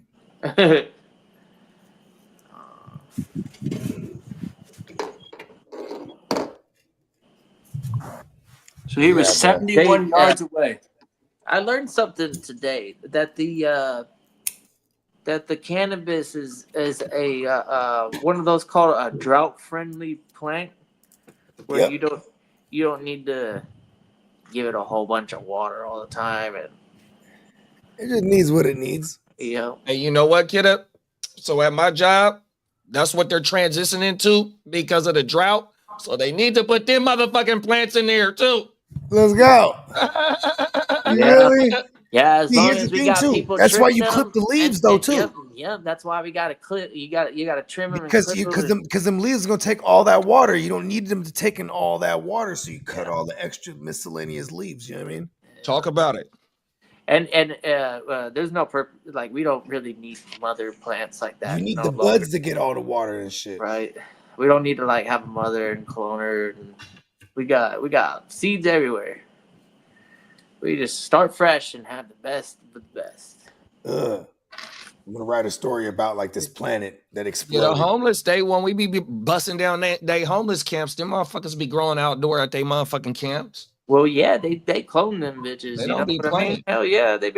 So he was Yeah, 71 bro. yards away. I learned something today that the cannabis is a one of those called a drought friendly plant where Yep. you don't need to give it a whole bunch of water all the time, and It just needs what it needs. you know. Hey, you know what, kiddo? So at my job, that's what they're transitioning to because of the drought. So they need to put them motherfucking plants in there too. Let's go. Yeah. Really? Yeah, as See, long here's as the we thing, got too. people. That's why you trimming clip the them, leaves, though, too. Yep, that's why we got to clip. You got to trim them Because and clip them. because them leaves are gonna take all that water. You don't need them to take in all that water, so you cut all the extra miscellaneous leaves. You know what I mean? Talk about it. And there's no purpose. Like we don't really need mother plants like that. You need no the longer, buds to get all the water and shit. right? We don't need to like have a mother and clone her. And we got seeds everywhere. We just start fresh and have the best of the best. Ugh. I'm gonna write a story about like this planet that You exploded. know, homeless, when we be busting down they homeless camps, them motherfuckers be growing outdoor at they motherfucking camps. Well, yeah, they clone them bitches. They You don't know be what I mean? playing. Hell yeah, they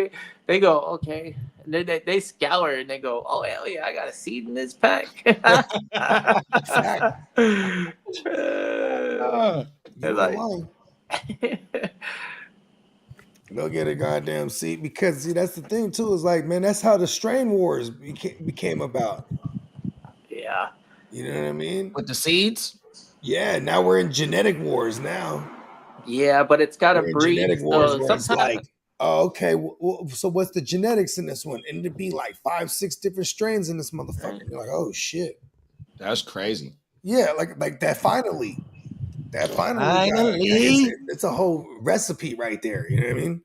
go okay. And they scour and they go, oh hell yeah, I got a seed in this pack. You like- ain't lying. Go get a goddamn seat because see that's the thing too. Is like man, that's how the strain wars became about. Yeah. You know what I mean? With the seeds? Yeah. Now we're in genetic wars now. Yeah, but it's got to We're in breed. genetic wars So where it's sometimes, like, oh, okay, so what's the genetics in this one? And it'd be like 5-6 different strains in this motherfucker. You're like, oh shit. That's crazy. Yeah, like that finally. That finally. It's a whole recipe right there. You know what I mean?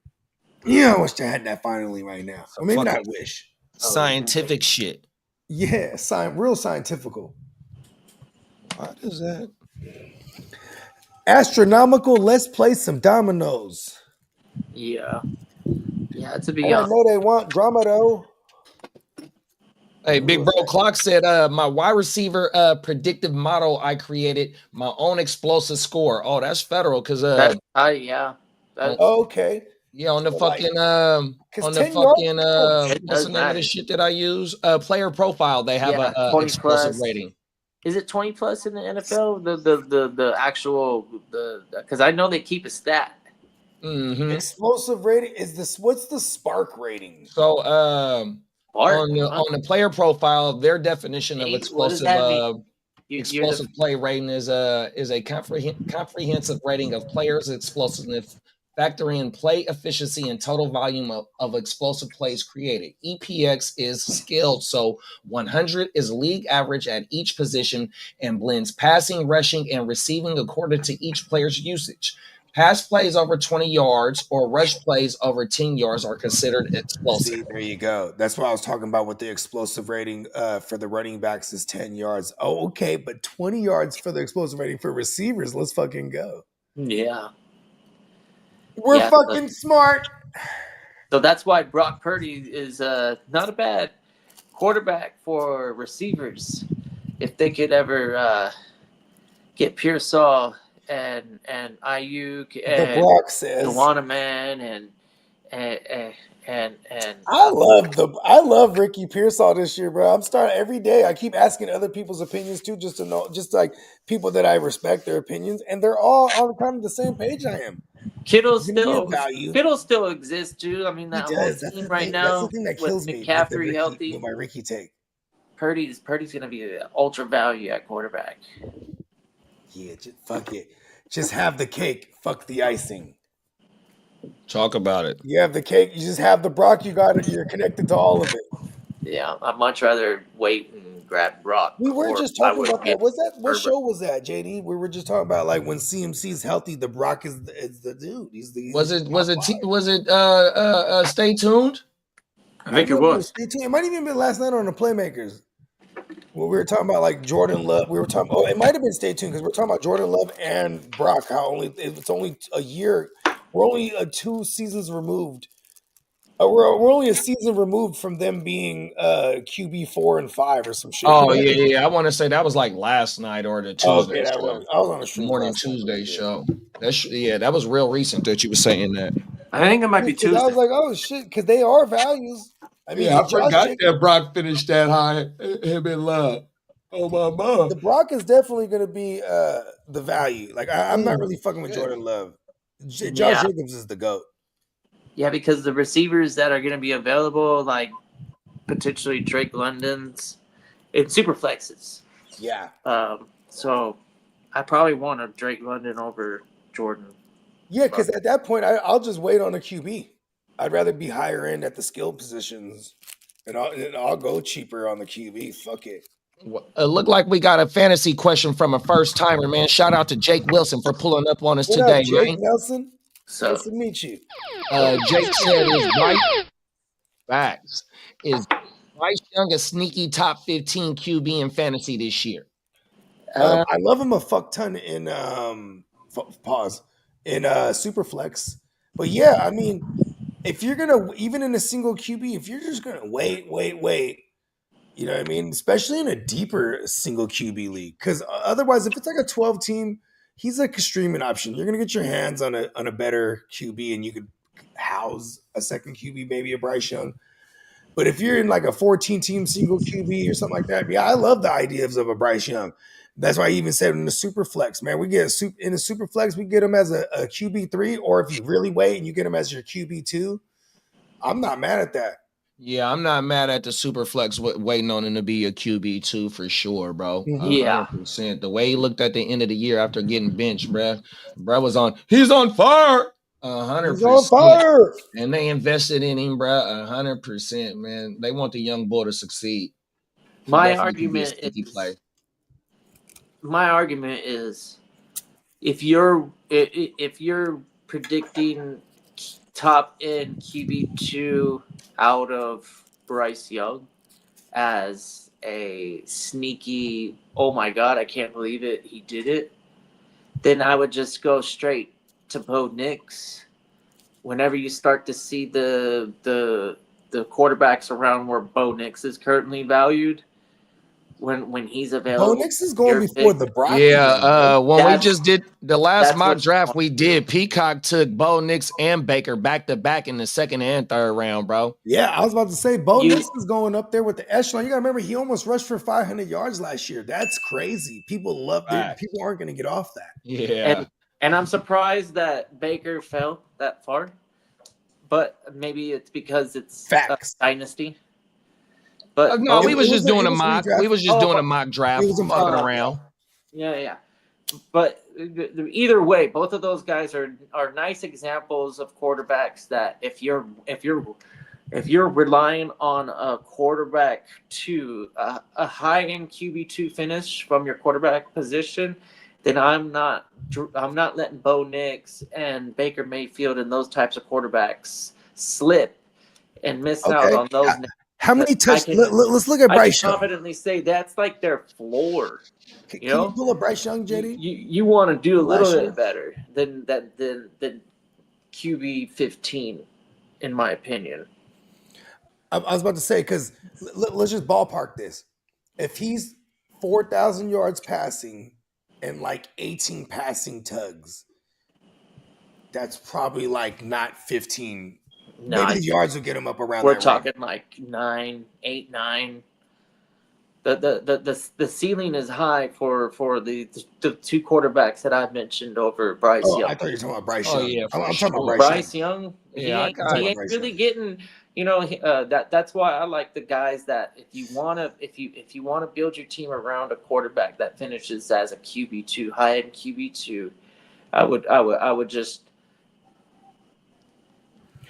Yeah, I wish I had that finally right now. Or maybe not wish. Scientific shit. Yeah, real scientifical. What is that? Astronomical, let's play some dominoes. yeah, to be Oh, I honest. know they want drama though. Hey, Big Bro Clock said, my wide receiver predictive model I created, my own explosive score. Oh, that's federal because Yeah. Okay. yeah, on the So, like, fucking on the 10 fucking yards, it what's does the name of matter. the shit that I use? Player profile. They have Yeah, a 20 explosive plus. rating. Is it 20 plus in the NFL? The actual because I know they keep a stat. Mm-hmm. Explosive rating is this. What's the spark rating? So Art, on the player profile, their definition of What does explosive that mean? explosive play rating is a comprehensive rating of players' explosiveness, factoring in play efficiency and total volume of explosive plays created. EPX is scaled, so 100 is league average at each position and blends passing, rushing, and receiving according to each player's usage. Pass plays over 20 yards or rush plays over 10 yards are considered explosive. See, there you go. That's what I was talking about with the explosive rating for the running backs is 10 yards. Oh, okay, but 20 yards for the explosive rating for receivers. Let's fucking go. Yeah. We're Yeah, fucking smart. So that's why Brock Purdy is not a bad quarterback for receivers. If they could ever get Pearsall and Ayuk The and Brock says. Wanaman and I love Ricky Pearsall this year, bro. I'm starting every day. I keep asking other people's opinions too, just to know, just like people that I respect their opinions, and they're all on kind of the same page I am. Kittle He's gonna be a still value. Kittle still exists too. I mean, He that whole does. That's team the right thing. That's the now thing that with kills me with the McCaffrey healthy. with my Ricky take. Purdy's going to be an ultra value at quarterback. Yeah, just fuck it. Just have the cake. Fuck the icing. Talk about it. You have the cake. You just have the Brock. You got it. You're connected to all of it. Yeah, I'd much rather wait and grab Brock. We were before just I talking would about that. get Was that what Herbert. show was that, JD? We were just talking about like when CMC's healthy, the Brock is the dude. He's the Was it Stay Tuned? I think it was. It might even have been last night on the Playmakers. When we were talking about like Jordan Love, we were talking. Oh, it might have been Stay Tuned because we're talking about Jordan Love and Brock. How it's only a year. We're only 2 seasons removed. We're only a season removed from them being QB 4 and 5 or some shit. Oh yeah. I want to say that was like last night or the Tuesday Okay, show. I was on the stream Morning last night. Tuesday show. That was real recent that you were saying that. I think it might be Because I was Tuesday. like, oh shit, because they are values. I mean, I Josh forgot Jacobs- that Brock finished that high. Him and Love. Oh my mom. the Brock is definitely going to be the value. Like I'm not really fucking with Jordan Love. Josh Yeah. Jacobs is the GOAT. Yeah, because the receivers that are going to be available, like potentially Drake London's, it's super flexes. Yeah. So I probably want a Drake London over Jordan. Yeah, because at that point, I'll just wait on a QB. I'd rather be higher end at the skill positions, and I'll go cheaper on the QB. Fuck it. It looked like we got a fantasy question from a first timer, man. Shout out to Jake Wilson for pulling up on us What today, up, Jake man. Nelson? So Nice to meet you. Jake said is Facts. Is Bryce Young a sneaky top 15 QB in fantasy this year? I love him a fuck ton in Superflex, but yeah, I mean, if you're gonna even in a single QB, if you're just gonna wait, you know what I mean? Especially in a deeper single QB league, because otherwise, if it's like a 12 team, he's like a streaming option. You're gonna get your hands on a better QB, and you could house a second QB, maybe a Bryce Young. But if you're in like a 14 team single QB or something like that, yeah, I love the ideas of a Bryce Young. That's why I even said in the super flex, man, we get in the super flex, we get him as a QB3, or if you really wait and you get him as your QB2, I'm not mad at that. Yeah, I'm not mad at the super flex waiting on him to be a QB2 for sure, bro. Yeah. 100%. The way he looked at the end of the year after getting benched, bruh was on. He's on fire. 100%. He's on fire. And they invested in him, bruh. 100%, man. They want the young boy to succeed. My argument is if you're predicting top end QB2 out of Bryce Young as a sneaky, oh my god, I can't believe it, he did it, then I would just go straight to Bo Nix. Whenever you start to see the quarterbacks around where Bo Nix is currently valued, when he's available, Bo Nix is going before the Brock. Yeah, when we just did the last that's mock what's draft, fun. we did. Peacock took Bo Nix and Baker back to back in the second and third round, bro. Yeah, I was about to say Bo Nix is going up there with the echelon. You gotta remember he almost rushed for 500 yards last year. That's crazy. People love it. People aren't gonna get off that. Yeah. And I'm surprised that Baker fell that far, but maybe it's because it's Facts. a dynasty. But No, we it was was just a- doing it a was mock. redraft. We was just doing a mock draft, It was a fucking mock around. yeah. But either way, both of those guys are nice examples of quarterbacks that if you're relying on a quarterback to a high end QB2 finish from your quarterback position, then I'm not letting Bo Nix and Baker Mayfield and those types of quarterbacks slip and miss out on those. How many Let's let's look at I Bryce can Young. confidently say that's like their floor. Can you know? you pull up Bryce Young, JD? You want to do a little Last year? bit better than QB 15, in my opinion. I was about to say, because let's just ballpark this. If he's 4,000 yards passing and like 18 passing tugs, that's probably like not 15 No, Maybe the yards will get him up around we're that talking like 9, 8, 9. The ceiling is high for the two quarterbacks that I've mentioned over Bryce Oh, Young. I thought you were talking about Bryce Oh Young. yeah, I'm for talking about sure. Bryce Bryce Young. Young, Yeah, I he got ain't Bryce really Young. getting, that's why I like the guys that if you wanna build your team around a quarterback that finishes as a QB2, high end QB2, I would just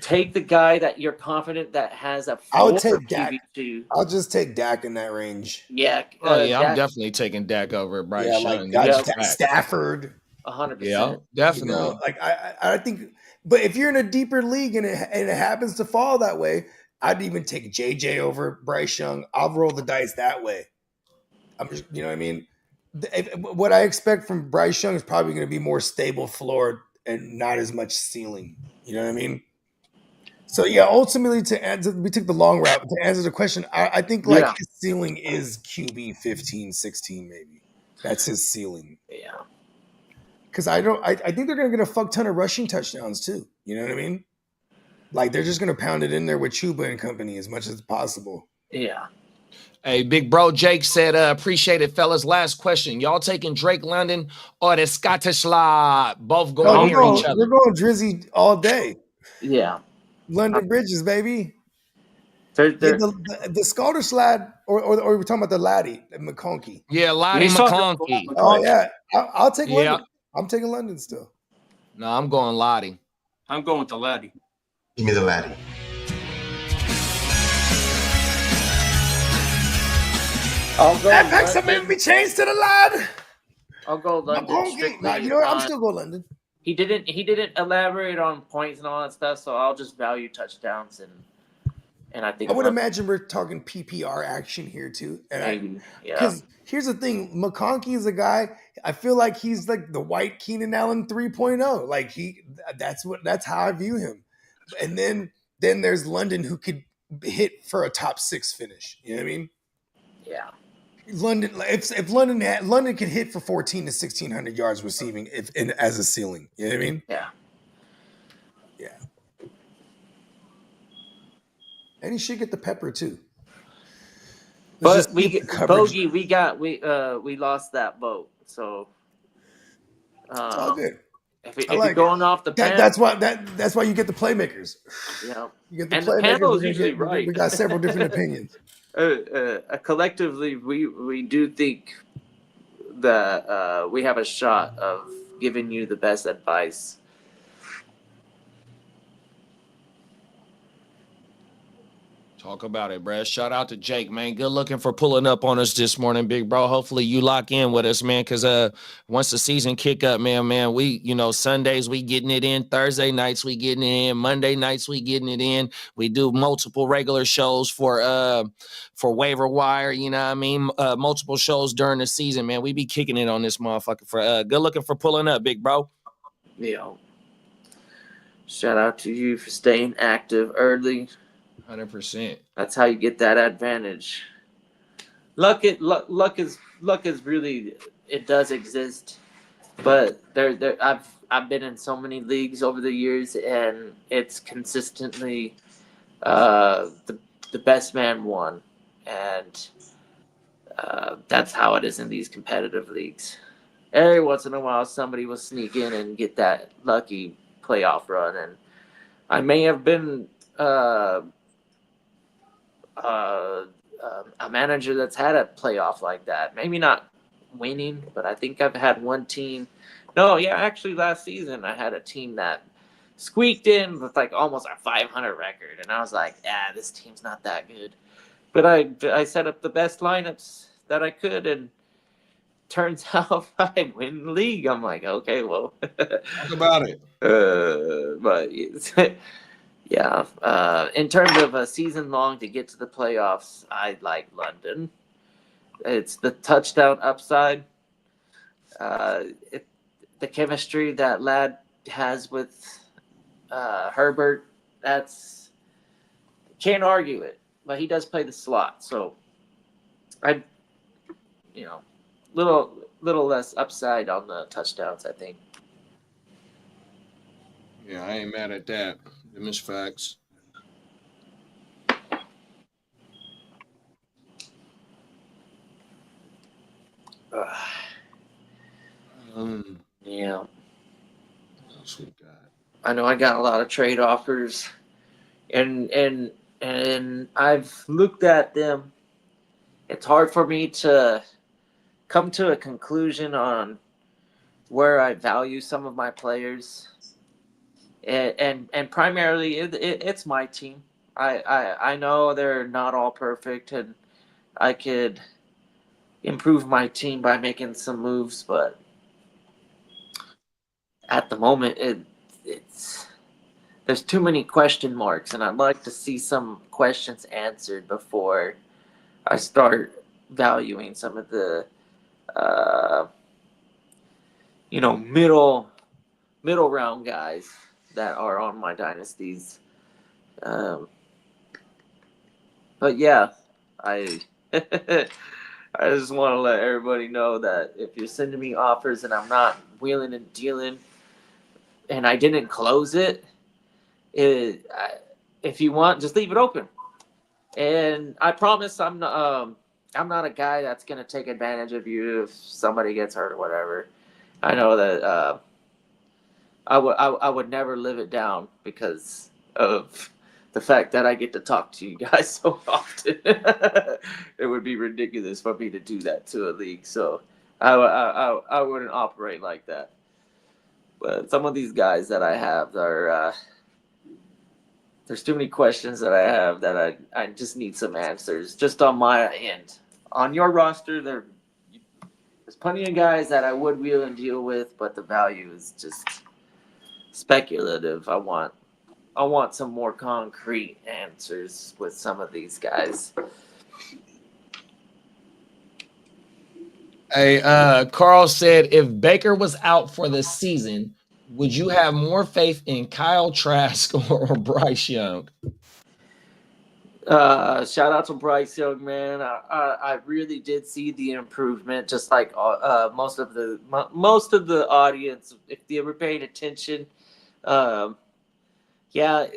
take the guy that you're confident that has a I would floor take Dak. QB2. I'll just take Dak in that range. Yeah, Oh yeah, I'm Dak, definitely taking Dak over Bryce Yeah, Young. like That's Yeah. facts. Stafford. 100%. Yeah, You definitely. know, like I think, but if you're in a deeper league and it happens to fall that way, I'd even take JJ over Bryce Young. I'll roll the dice that way. I'm just, you know what I mean? What I expect from Bryce Young is probably going to be more stable floor and not as much ceiling. You know what I mean? So yeah, ultimately to answer, we took the long route. To answer the question, I think like Yeah. his ceiling is QB 15, 16 maybe. That's his ceiling. Yeah. Because I think they're going to get a fuck ton of rushing touchdowns too. You know what I mean? Like they're just going to pound it in there with Chuba and company as much as possible. Yeah. Hey, big bro Jake said, appreciate it, fellas. Last question. Y'all taking Drake London or the Scottish Lad? Both No, going near each other. we're going Drizzy all day. Yeah. London Bridges, baby. They're, Yeah, the Scottish lad, or we're talking about the laddie, McConkey. Yeah, Lottie He's talking McConkey. about Oh yeah, I'll take Yeah. London. I'm taking London still. No, I'm going Lottie. I'm going with the laddie. Give me the laddie. I'll go FX London. made me change to the lad. I'll go London McConkey. strictly. Nah, you know what? I'm on- still going London. He didn't elaborate on points and all that stuff, so I'll just value touchdowns and I think I would London, imagine we're talking PPR action here too. And maybe. Yeah. because here's the thing, McConkey is a guy. I feel like he's like the white Keenan Allen 3.0. Like that's how I view him. And then there's London who could hit for a top 6 finish. You know what I mean? Yeah. London, if London could hit for 14 to 1600 yards receiving as a ceiling. You know what I mean? Yeah. Yeah. And he should get the pepper too. Let's But just keep the coverage. Bogey, we lost that boat. So It's all good. if I you're like going off the pan, That's why you get the playmakers. yeah. You get the And the playmakers. panel is we're gonna usually get- right. We got several different opinions. Collectively, we do think that we have a shot of giving you the best advice. Talk about it, bruh. Shout out to Jake, man. Good looking for pulling up on us this morning, big bro. Hopefully you lock in with us, man, because once the season kick up, man, we, Sundays we getting it in, Thursday nights we getting it in, Monday nights we getting it in. We do multiple regular shows for waiver wire, you know what I mean? Multiple shows during the season, man. We be kicking it on this motherfucker for good looking for pulling up, big bro. Yeah. Shout out to you for staying active early. 100%. That's how you get that advantage. Luck is really, it does exist, but I've been in so many leagues over the years, and it's consistently the best man won, and that's how it is in these competitive leagues. Every once in a while, somebody will sneak in and get that lucky playoff run, and I may have been a manager that's had a playoff like that. Maybe not winning, but I think I've had one team. No, yeah, actually last season I had a team that squeaked in with like almost a 500 record, and I was like, this team's not that good. But I set up the best lineups that I could, and turns out I win the league. I'm like, okay, well. Talk about it. But yeah, in terms of a season long to get to the playoffs, I like London. It's the touchdown upside. The chemistry that Lad has with Herbert, can't argue it. But he does play the slot, so little less upside on the touchdowns, I think. Yeah, I ain't mad at that. Them is facts. Yeah. Oh, sweet God. I know I got a lot of trade offers, and I've looked at them. It's hard for me to come to a conclusion on where I value some of my players, and primarily it's my team. I know they're not all perfect, and I could improve my team by making some moves, but at the moment it's there's too many question marks, and I'd like to see some questions answered before I start valuing some of the uh, middle round guys that are on my dynasties. But yeah, I I just want to let everybody know that if you're sending me offers and I'm not wheeling and dealing, and I didn't close it, if you want, just leave it open. And I promise I'm not a guy that's gonna take advantage of you if somebody gets hurt or whatever. I know that I would never live it down because of the fact that I get to talk to you guys so often. It would be ridiculous for me to do that to a league. So I wouldn't operate like that. But some of these guys that I have are there's too many questions that I have that I just need some answers just on my end. On your roster, there's plenty of guys that I would wheel and deal with, but the value is just speculative. I want some more concrete answers with some of these guys. Hey, Carl said if Baker was out for the season, would you have more faith in Kyle Trask or Bryce Young? Shout out to Bryce Young, man. I really did see the improvement, just like most of the audience, if they were paying attention. Yeah,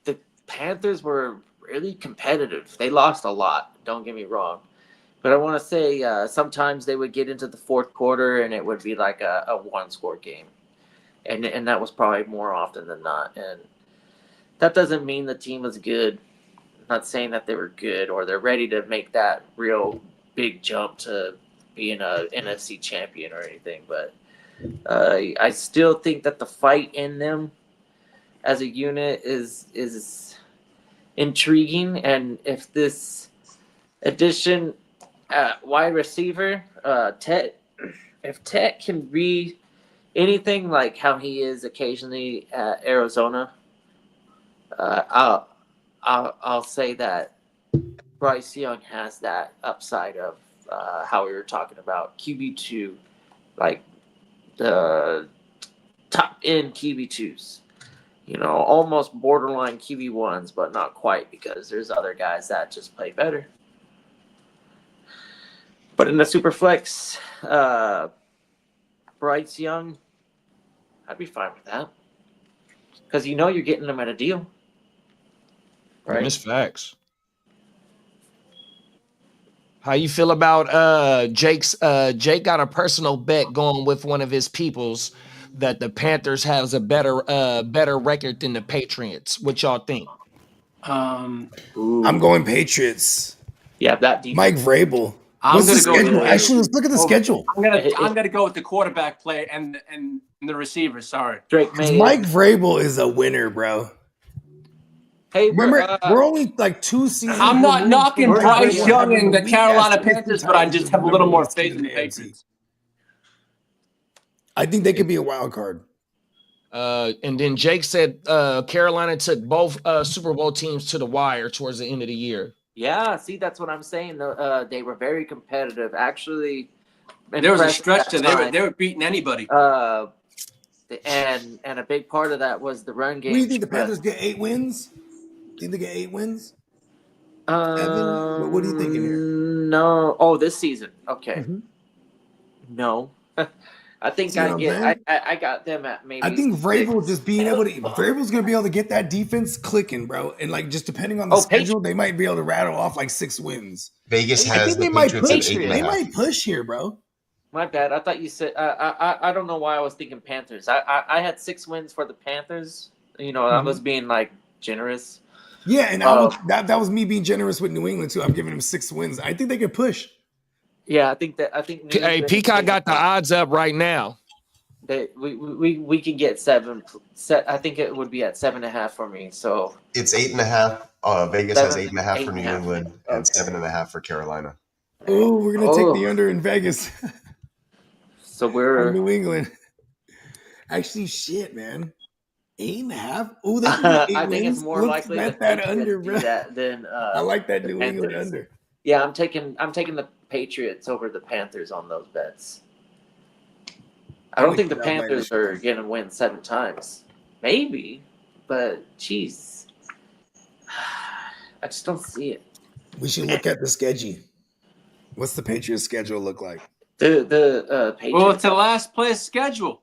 the Panthers were really competitive. They lost a lot. Don't get me wrong, but I want to say sometimes they would get into the fourth quarter and it would be like a one-score game, and that was probably more often than not. And that doesn't mean the team was good. I'm not saying that they were good or they're ready to make that real big jump to being a NFC champion or anything, but I still think that the fight in them as a unit is intriguing, and if this addition wide receiver if Tet can be anything like how he is occasionally at Arizona, I'll say that Bryce Young has that upside of how we were talking about QB2, like the top end QB2s. Almost borderline QB1s, but not quite because there's other guys that just play better. But in the Superflex, Bryce Young, I'd be fine with that because you're getting them at a deal. Right. It's facts. How you feel about Jake's? Jake got a personal bet going with one of his peoples that the Panthers has a better record than the Patriots. What y'all think? I'm going Patriots. Yeah, that defense. Mike Vrabel. I'm What's the gonna go with schedule? the Actually, let's look at the schedule. I'm gonna go with the quarterback play and the receiver. Sorry, Drake May. Mike Vrabel is a winner, bro. Hey, remember, we're only like 2 seasons. I'm not knocking Bryce Young and the Carolina Panthers, Panthers, but I just have a little more faith in the Patriots. I think they could be a wild card. And then Jake said Carolina took both Super Bowl teams to the wire towards the end of the year. Yeah, see, that's what I'm saying. They were very competitive. Actually, there was a stretch that they were beating anybody. And a big part of that was the run game. What do you think the Panthers get 8 wins? Do you think they get 8 wins? Evan, what are you thinking here? No. Oh, this season. Okay. Mm-hmm. No. I think See what I'm saying? I got them at maybe. I think Vrabel 6. just being able to Vrabel's gonna be able to get that defense clicking, bro. And like just depending on the Oh, schedule, they might be able to rattle off like 6 wins. Vegas I has think the they might Patriots at push. 8.5. They might push here, bro. My bad. I thought you said. I don't know why I was thinking Panthers. I had 6 wins for the Panthers. You know, I was being like generous. Yeah, and that was me being generous with New England too. I'm giving them 6 wins. I think they could push. Yeah, I think New Hey, England- Peacock got the odds up right now. we can get 7. I think it would be at 7.5 for me. So It's 8.5. Vegas has 8.5 for New 8.5. England and Okay. 7.5 for Carolina. Oh, we're gonna take the under in Vegas. So we're New England. Actually, shit, man. 8.5. Oh, they I think it's more likely bet the that Patriots under, do bro. that than I like that the New England Panthers. under. Yeah, I'm taking the Patriots over the Panthers on those bets. I don't think the Panthers are going to win 7 times. Maybe, but jeez, I just don't see it. We should look at the schedule. What's the Patriots schedule look like? The Patriots. Well, it's the last place schedule.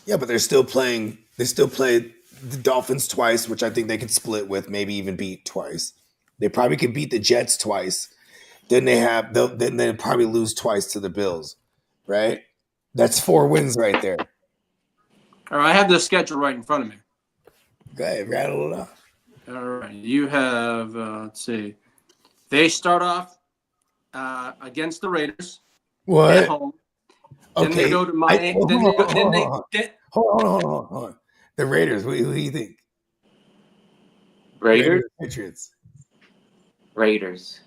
Yeah, but they're still playing. They still play the Dolphins twice, which I think they could split with, maybe even beat twice. They probably could beat the Jets twice. Then they probably lose twice to the Bills, right? That's 4 wins right there. All right, I have the schedule right in front of me. Go ahead, rattle it off. All right, you have let's see. They start off against the Raiders What? at home. Then they go to Miami. Hold on. The Raiders. Who do you think? Raiders. Patriots. Raiders.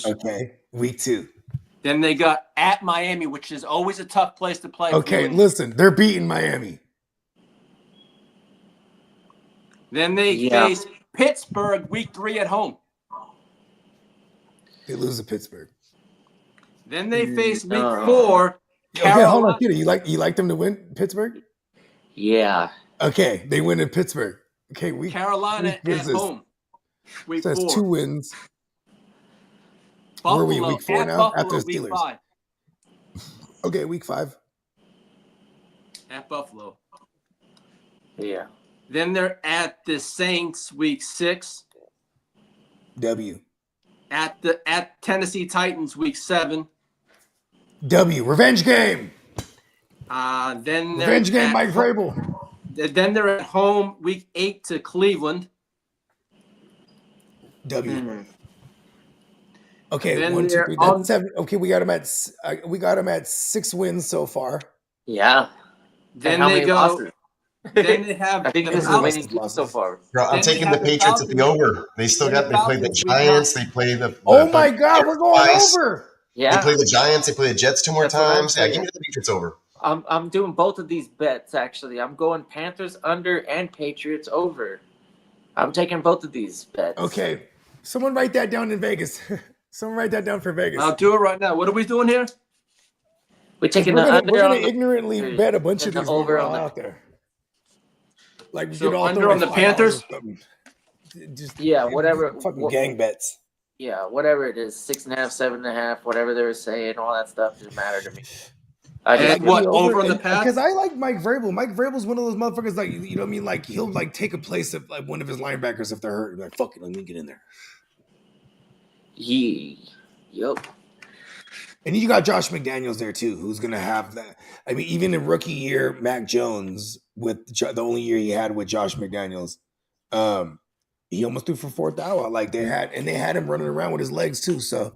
Okay. Week 2. Then they got at Miami, which is always a tough place to play. Okay, listen. They're beating Miami. Then they face Pittsburgh week 3 at home. They lose to Pittsburgh. Then they face week 4. Okay, hold on, Peter. You like them to win Pittsburgh? Yeah. Okay, they win in Pittsburgh. Okay, Carolina at home. Week 4. That's 2 wins. Buffalo, where are we, week 4 now? Buffalo, After the Steelers. Week 5. Okay, week 5. At Buffalo. Yeah. Then they're at the Saints week 6. W. At Tennessee Titans week 7. W. Revenge game. Then Revenge game, Mike Vrabel. Then they're at home week 8 to Cleveland. W. Okay, Then 1, 2, they're 3. That's 7. Okay, we got them at 6 wins so far. Yeah. Then they go. Losses? Then they have. I think this is the winning team so far. Bro, I'm taking the Patriots at the over. They still got. They play the Giants. They play the. Oh my God, we're going twice. over. Yeah. They play the Giants. They play the Jets 2 more That's what I'm times. Yeah, saying. give me the Patriots over. I'm doing both of these bets actually. I'm going Panthers under and Patriots over. I'm taking both of these bets. Okay, someone write that down in Vegas. Someone write that down for Vegas. I'll do it right now. What are we doing here? We're taking We're the gonna under on ignorantly the, bet a bunch of the these over over on the out there. Like we So could all under throw on the $5 Panthers? or something. Just Yeah, whatever. Fucking gang bets. Yeah, whatever it is, 6.5, 7.5, whatever they were saying, all that stuff doesn't matter to me. I just And what over on the pass? Because I like Mike Vrabel. Mike Vrabel's one of those motherfuckers, like, you know what I mean? Like he'll like take a place of like one of his linebackers if they're hurt. Like, fuck it, let me get in there. Yep. And you got Josh McDaniels there too, who's gonna have that. I mean, even in rookie year, Mac Jones with the only year he had with Josh McDaniels, he almost threw for 4,000. Like they had him running around with his legs too. So,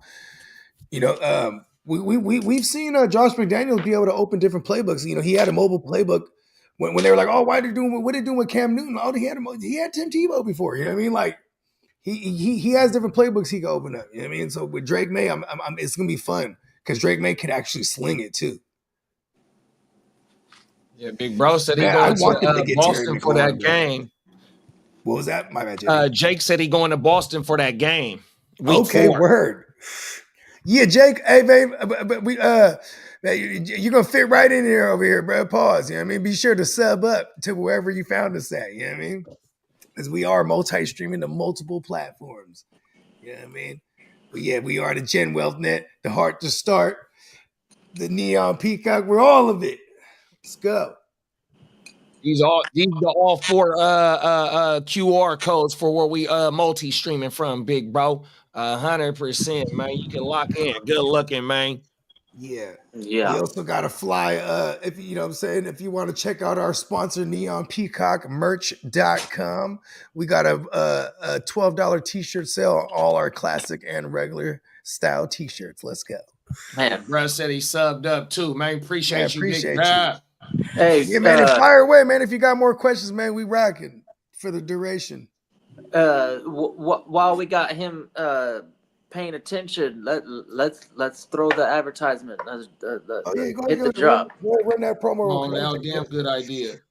you know, we've seen Josh McDaniels be able to open different playbooks. You know, he had a mobile playbook when they were like, oh, what are they doing with Cam Newton? Oh, he had Tim Tebow before. You know what I mean? Like he has different playbooks he can open up. You know what I mean? So with Drake May, it's gonna be fun because Drake May can actually sling it too. Yeah, Big Bro said he Man, going I want them to to get Boston Terry for that McLaurin, game. What was that? My bad, Jake. Jake said he going to Boston for that game. Week Okay, 4. word. Yeah, Jake. Hey, babe, but we you're gonna fit right in here over here, bro. Pause. You know what I mean? Be sure to sub up to wherever you found us at. You know what I mean? Because we are multi-streaming to multiple platforms. You know what I mean? But yeah, we are the Gen Wealth Net, the heart to start. the Neon Peacock. We're all of it. Let's go. These are all 4 QR codes for where we multi-streaming from, big bro. 100%, man. You can lock in. Good looking, man. Yeah. Yeah. We also got to fly. If you know what I'm saying, if you want to check out our sponsor, Neon Peacock merch.com, we got a $12 t-shirt sale on all our classic and regular style t-shirts. Let's go. Man. Russ said he subbed up too, man. Appreciate you, big you. guy. Hey, yeah, man, fire away, man. If you got more questions, man, we rocking for the duration. While we got him paying attention, let's throw the advertisement. Hit the drop. Run that promo. Oh, now, damn good idea.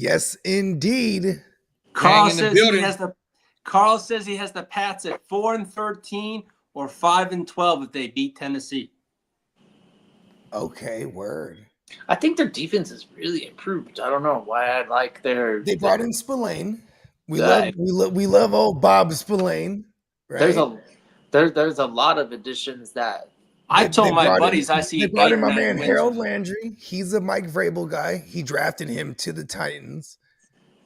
Yes, indeed. Carl says he has the Pats at 4-13 or 5-12 if they beat Tennessee. Okay, word. I think their defense is really improved. I don't know why I like their. They brought in Spillane. We love old Bob Spillane. Right? There's a lot of additions that. I told my buddies I see. They brought in my man Harold Landry. He's a Mike Vrabel guy. He drafted him to the Titans,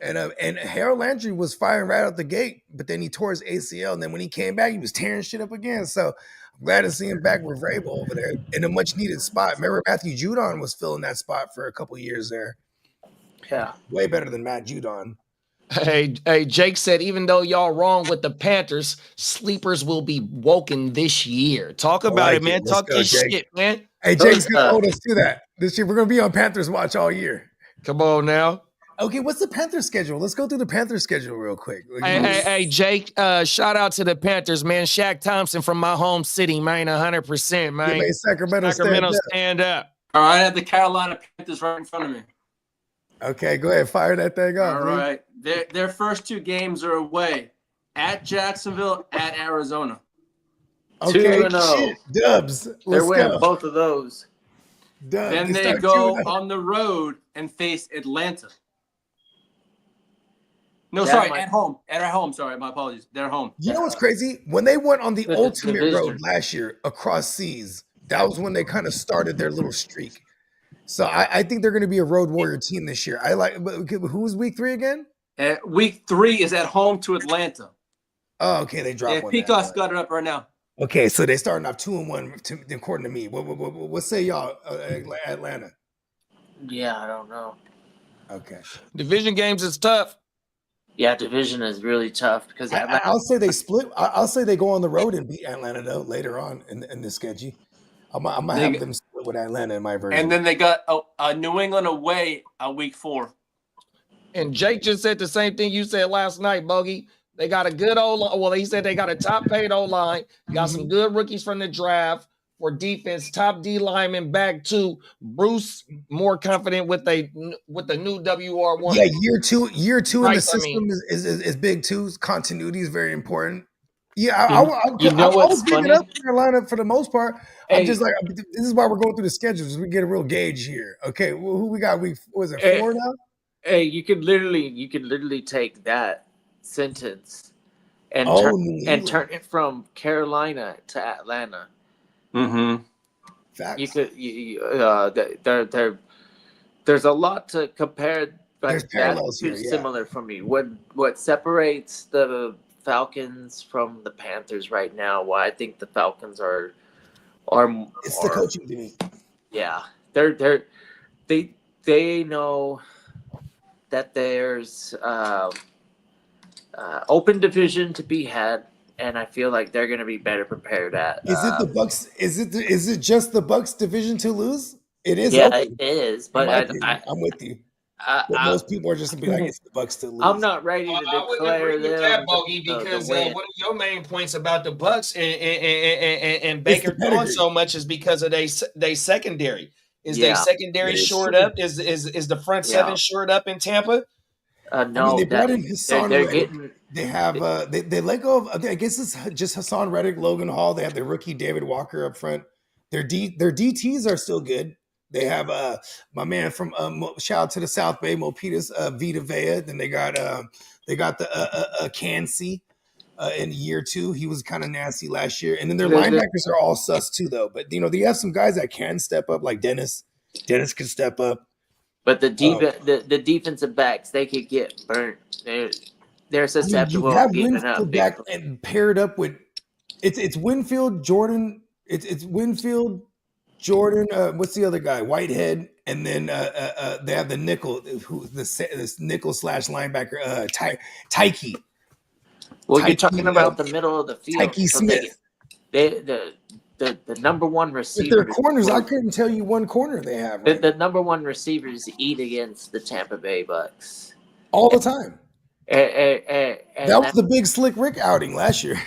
and Harold Landry was firing right out the gate, but then he tore his ACL, and then when he came back, he was tearing shit up again. So I'm glad to see him back with Vrabel over there in a much needed spot. Remember, Matthew Judon was filling that spot for a couple years there. Yeah, way better than Matt Judon. Hey, Jake said, even though y'all wrong with the Panthers, sleepers will be woken this year. Talk about it, man. Talk this shit, man. Hey, Jake's going to hold us to that. This year, we're going to be on Panthers watch all year. Come on now. Okay, what's the Panthers schedule? Let's go through the Panthers schedule real quick. Hey, Jake, shout out to the Panthers, man. Shaq Thompson from my home city, man, 100%, man. Yeah, Sacramento stand up. All right, I have the Carolina Panthers right in front of me. Okay, go ahead. Fire that thing up. All right. Their first 2 games are away. At Jacksonville, at Arizona. Okay, 2-0. Dubs. They're winning both of those. Dubs. Then they go on the road and face Atlanta. No, at home. At home, sorry. My apologies. They're home. You know what's crazy? When they went on the ultimate road last year across seas, that was when they kind of started their little streak. So I think they're going to be a road warrior team this year. Who's week 3 again? Week 3 is at home to Atlanta. Oh, okay. They dropped one. Peacock's got it up right now. Okay, so they're starting off 2-1 according to me. What say y'all, Atlanta? Yeah, I don't know. Okay. Division games is tough. Yeah, division is really tough because I'll say they split. I'll say they go on the road and beat Atlanta though later on in the schedule. I'm gonna have them split with Atlanta in my version. And then they got New England away week 4. And Jake just said the same thing you said last night, Bogey. They got a good he said they got a top paid O-line. Got some good rookies from the draft for defense. Top D lineman back to Bruce, more confident with the new WR1. Yeah, year two in the system is big too. Continuity is very important. Yeah, I was giving up Carolina for the most part. Hey, I'm just like, this is why we're going through the schedules. We get a real gauge here. Okay, who we got? Was it 4 now? Hey, you could literally take that sentence and turn it from Carolina to Atlanta. Mm-hmm. Facts. There's a lot to compare. There's parallels here. Similar for me. What separates the Falcons from the Panthers right now. Why I think the Falcons are It's the coaching to me. Yeah, they know that there's open division to be had, and I feel like they're going to be better prepared at. Is it the Bucks? Is it just the Bucks division to lose? It is. Yeah, open, it is. But I'm with you. But most people are just gonna be like, it's the Bucks to lose. I'm not ready to I wouldn't agree declare with them that, Bogey, because one of your main points about the Bucks and Baker doing so much is because of they secondary. Is they secondary shored up? Is the front seven shored up in Tampa? No, I mean, they brought in Hassan they're Reddick. getting. They have they let go of. I guess it's just Hassan Reddick, Logan Hall. They have the rookie David Walker up front. Their DTs are still good. They have my man from shout out to the South Bay, Mopitas, Vita Vea. Then they got the Cansey in year 2. He was kind of nasty last year. And then their linebackers are all sus too, though. But they have some guys that can step up, like Dennis. Dennis can step up. But the defensive backs, they could get burnt. They're susceptible. You have Winfield back and paired up with it's Winfield, Jordan. It's Winfield, Jordan. What's the other guy? Whitehead, and then they have the nickel, who this nickel / linebacker, Tyke. Well, you're talking about the middle of the field. Tyke Smith. The number one receiver. If they're corners, I couldn't tell you one corner they have. Right? The number one receivers eat against the Tampa Bay Bucks all the time. And that was the big Slick Rick outing last year.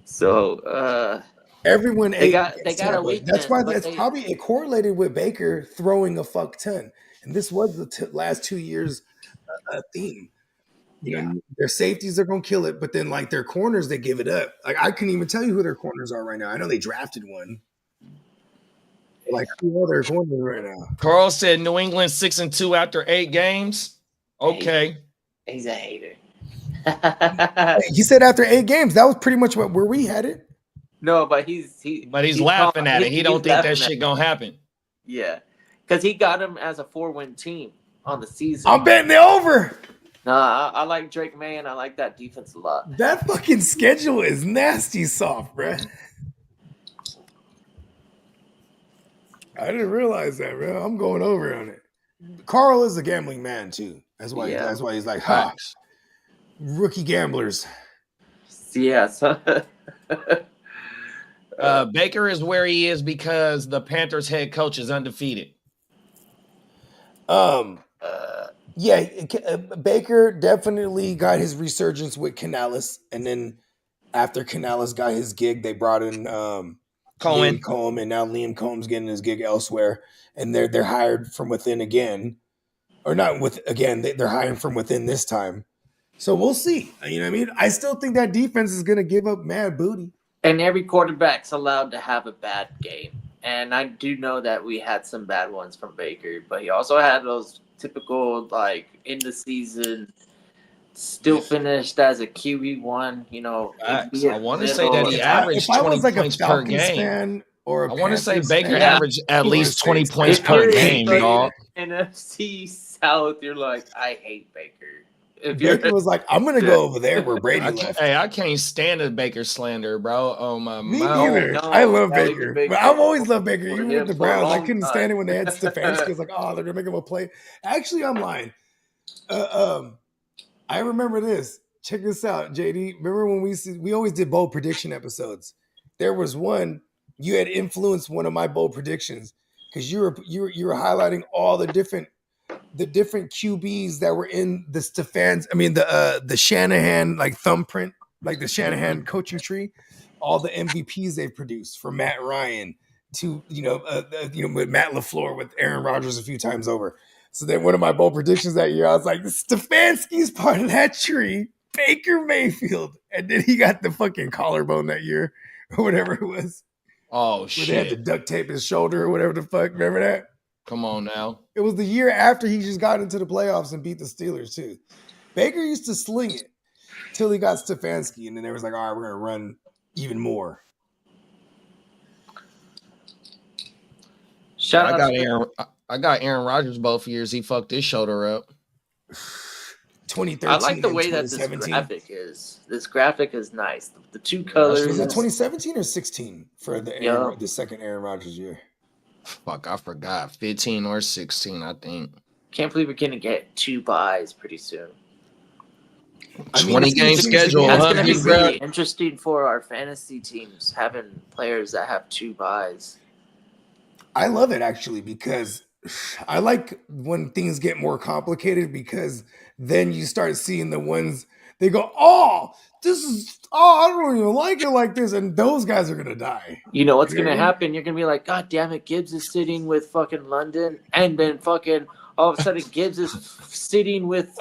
So everyone they got a weakness. That's why probably it correlated with Baker throwing a fuck ton, and this was the last 2 years theme. You know, their safeties are gonna kill it, but then like their corners, they give it up. Like I couldn't even tell you who their corners are right now. I know they drafted one. Like who are their corners right now? Carl said New England 6-2 after 8 games. Okay, he's a hater. He said after 8 games. That was pretty much where we had it. No, but he's laughing at it. He don't think that shit gonna happen. Yeah, because he got him as a 4-win team on the season. I'm betting the over. Nah, I like Drake May, and I like that defense a lot. That fucking schedule is nasty soft, bro. I didn't realize that, bro. I'm going over on it. Carl is a gambling man too. That's why he's like, ha, rookie gamblers. Yeah. So Baker is where he is because the Panthers head coach is undefeated. Yeah, Baker definitely got his resurgence with Canales, and then after Canales got his gig, they brought in Cohen, and now Liam Cohen's getting his gig elsewhere, and they're hired from within again, or not with again. They're hiring from within this time, so we'll see. You know what I mean? I still think that defense is going to give up mad booty, and every quarterback's allowed to have a bad game, and I do know that we had some bad ones from Baker, but he also had those typical, like, in the season, still finished as a QB1, you know. I want to say that he averaged 20 points per game. I want to say Baker averaged at least 20 points per game, dog. NFC South, you're like, I hate Baker. Baker was like, I'm going to go over there where Brady left. Hey, I can't stand the Baker slander, bro. Oh, my Me neither. No, I love Baker. But I've always loved Baker. Even with the Browns, I couldn't stand it when they had Stefanski. I was like, oh, they're going to make him a play. Actually, I'm lying. I remember this. Check this out, JD. Remember when we always did bold prediction episodes? There was one, you had influenced one of my bold predictions because you were highlighting all the different QBs that were in the the Shanahan like thumbprint, like the Shanahan coaching tree, all the MVPs they've produced, from Matt Ryan to with Matt LaFleur, with Aaron Rodgers a few times over. So then one of my bold predictions that year, I was like, Stefanski's part of that tree, Baker Mayfield, and then he got the fucking collarbone that year or whatever it was. Oh shit! They had to duct tape his shoulder or whatever the fuck. Remember that? Come on now. It was the year after he just got into the playoffs and beat the Steelers too. Baker used to sling it till he got Stefanski, and then they was like, all right, we're gonna run even more. I got Aaron Rodgers both years. He fucked his shoulder up. 2013. I like the and way that this 2017. graphic is. This graphic is nice. The two Was colors. it 2017 or 16 for the second Aaron Rodgers year? Fuck, I forgot. 15 or 16, I think. Can't believe we're gonna get 2 buys pretty soon. 20 game schedule. That's Huh, gonna be big really bro? interesting for our fantasy teams, having players that have 2 buys. I love it actually because I like when things get more complicated because then you start seeing the ones they go, I don't even like it like this, and those guys are gonna die. You know what's You know what gonna I mean? happen? You're gonna be like, God damn it, Gibbs is sitting with fucking London, and then fucking all of a sudden Gibbs is sitting with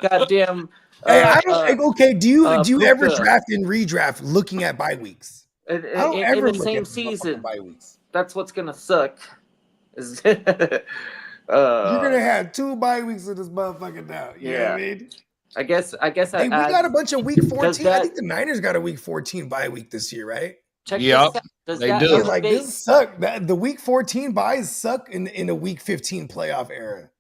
goddamn. Hey, I don't. Okay, do you ever Puka. draft and redraft looking at bye weeks? I don't in ever the look same at season? bye weeks. That's what's gonna suck. Is You're gonna have 2 bye weeks of this motherfucking now. You know what I mean? I guess. Hey, we got a bunch of week 14. I that- think the Niners got a week 14 bye week this year, right? Check Yep, this out. Does they that do. Like elevate- this suck. The week 14 buys suck in a week 15 playoff era.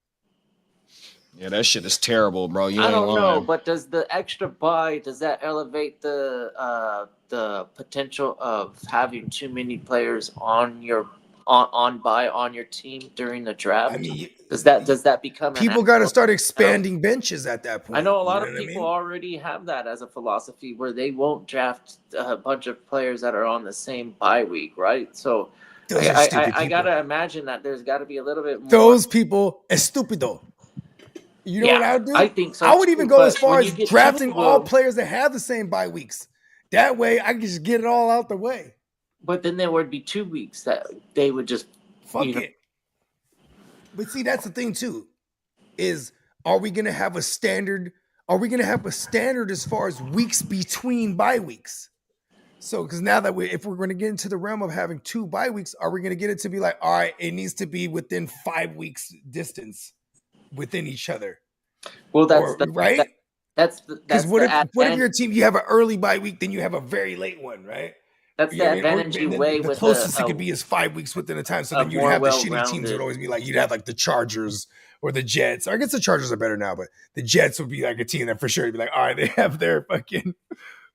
Yeah, that shit is terrible, bro. You I ain't don't know, lying. but does the extra buy elevate the potential of having too many players on your buy on your team during the draft? I mean, does that become an people got to actual- start expanding benches at that point. I know a lot You of what I people mean? already have that as a philosophy where they won't draft a bunch of players that are on the same bye week, right? So Those are I stupid people. gotta imagine that there's got to be a little bit more. Those people estupido. You know what I would do? I think so. I would too, even go but as far when as you get drafting too all low- players that have the same bye weeks. That way, I can just get it all out the way. But then there would be 2 weeks that they would just Fuck you know- it. But see, that's the thing too. Is are we gonna have a standard? Are we gonna have a standard as far as weeks between bye weeks? So, because now that if we're going to get into the realm of having 2 bye weeks, are we going to get it to be like, all right, it needs to be within 5 weeks distance within each other? Well, that's Or- the, right. That's Because the what if advantage- your team you have an early bye week, then you have a very late one, right? That's You the know what I mean? Or- advantage you and then weigh the with closest a, it could be is 5 weeks within a time. So a then you'd more have the shitty teams well-rounded- would always be like, you'd have like the Chargers or the Jets. Or I guess the Chargers are better now, but the Jets would be like a team that for sure would be like, all right, they have their fucking,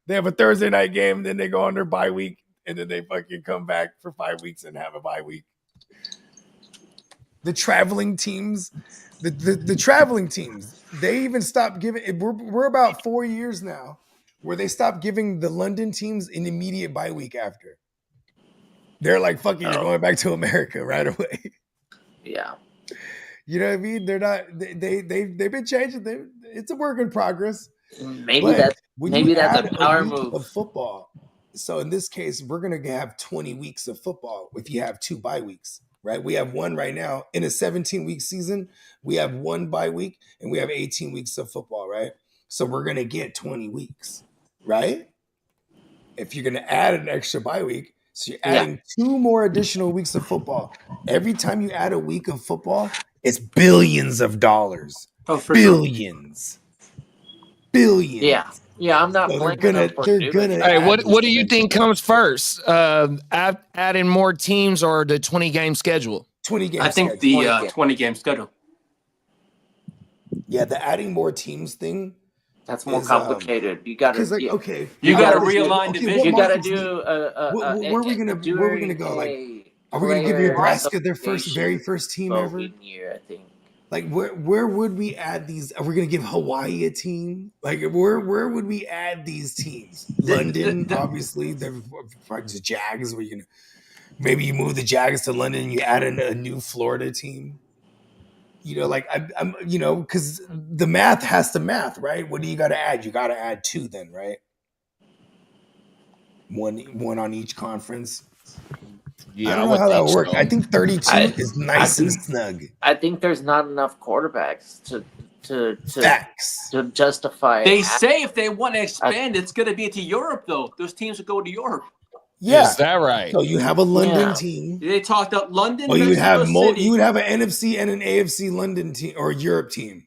they have a Thursday night game, and then they go on their bye week, and then they fucking come back for 5 weeks and have a bye week. The traveling teams, the traveling teams, they even stopped giving. We're about 4 years now where they stopped giving the London teams an immediate bye week after. They're like, "Fuck it, you're going back to America right away." Yeah. You know what I mean? They're not. They've been changing. It's a work in progress. Maybe But that's when maybe you that's add a power week move. of football. So in this case, we're gonna have 20 weeks of football if you have 2 bye weeks, right? We have one right now in a 17-week season. We have 1 bye week, and we have 18 weeks of football, right? So we're gonna get 20 weeks, right? If you're gonna add an extra bye week, so you're adding 2 more additional weeks of football. Every time you add a week of football, it's billions of dollars. Oh, for sure. Billions. Billions. Yeah, I'm not So blaming them for doing it. Hey, what do you think comes first? Adding more teams or the 20-game schedule? 20 games. I think the 20-game schedule. Yeah, the adding more teams thing. That's more is, complicated. You got to Because like, okay, You how gotta about this? realign Okay, division. what you got to markets do where are we gonna go? Like, are we gonna give Nebraska their very first team ever? Year, I think. Like, where would we add these? Are we gonna give Hawaii a team? Like, where would we add these teams? London, obviously. They're the Jags. Where you gonna maybe you move the Jags to London and you add in a new Florida team. You know, like I'm you know, because the math has to math, right? What do you got to add? You got to add 2 then, right? One on each conference. Yeah, I don't know how that would work. so. I think 32 is nice and snug. I think there's not enough quarterbacks to Facts. justify. They say if they want to expand, it's going to be to Europe, though. Those teams will go to Europe. Yeah. Is that right? So you have a London Yeah. team. They talked up London. Or you would have Mexico City. you would have an NFC and an AFC London team or Europe team.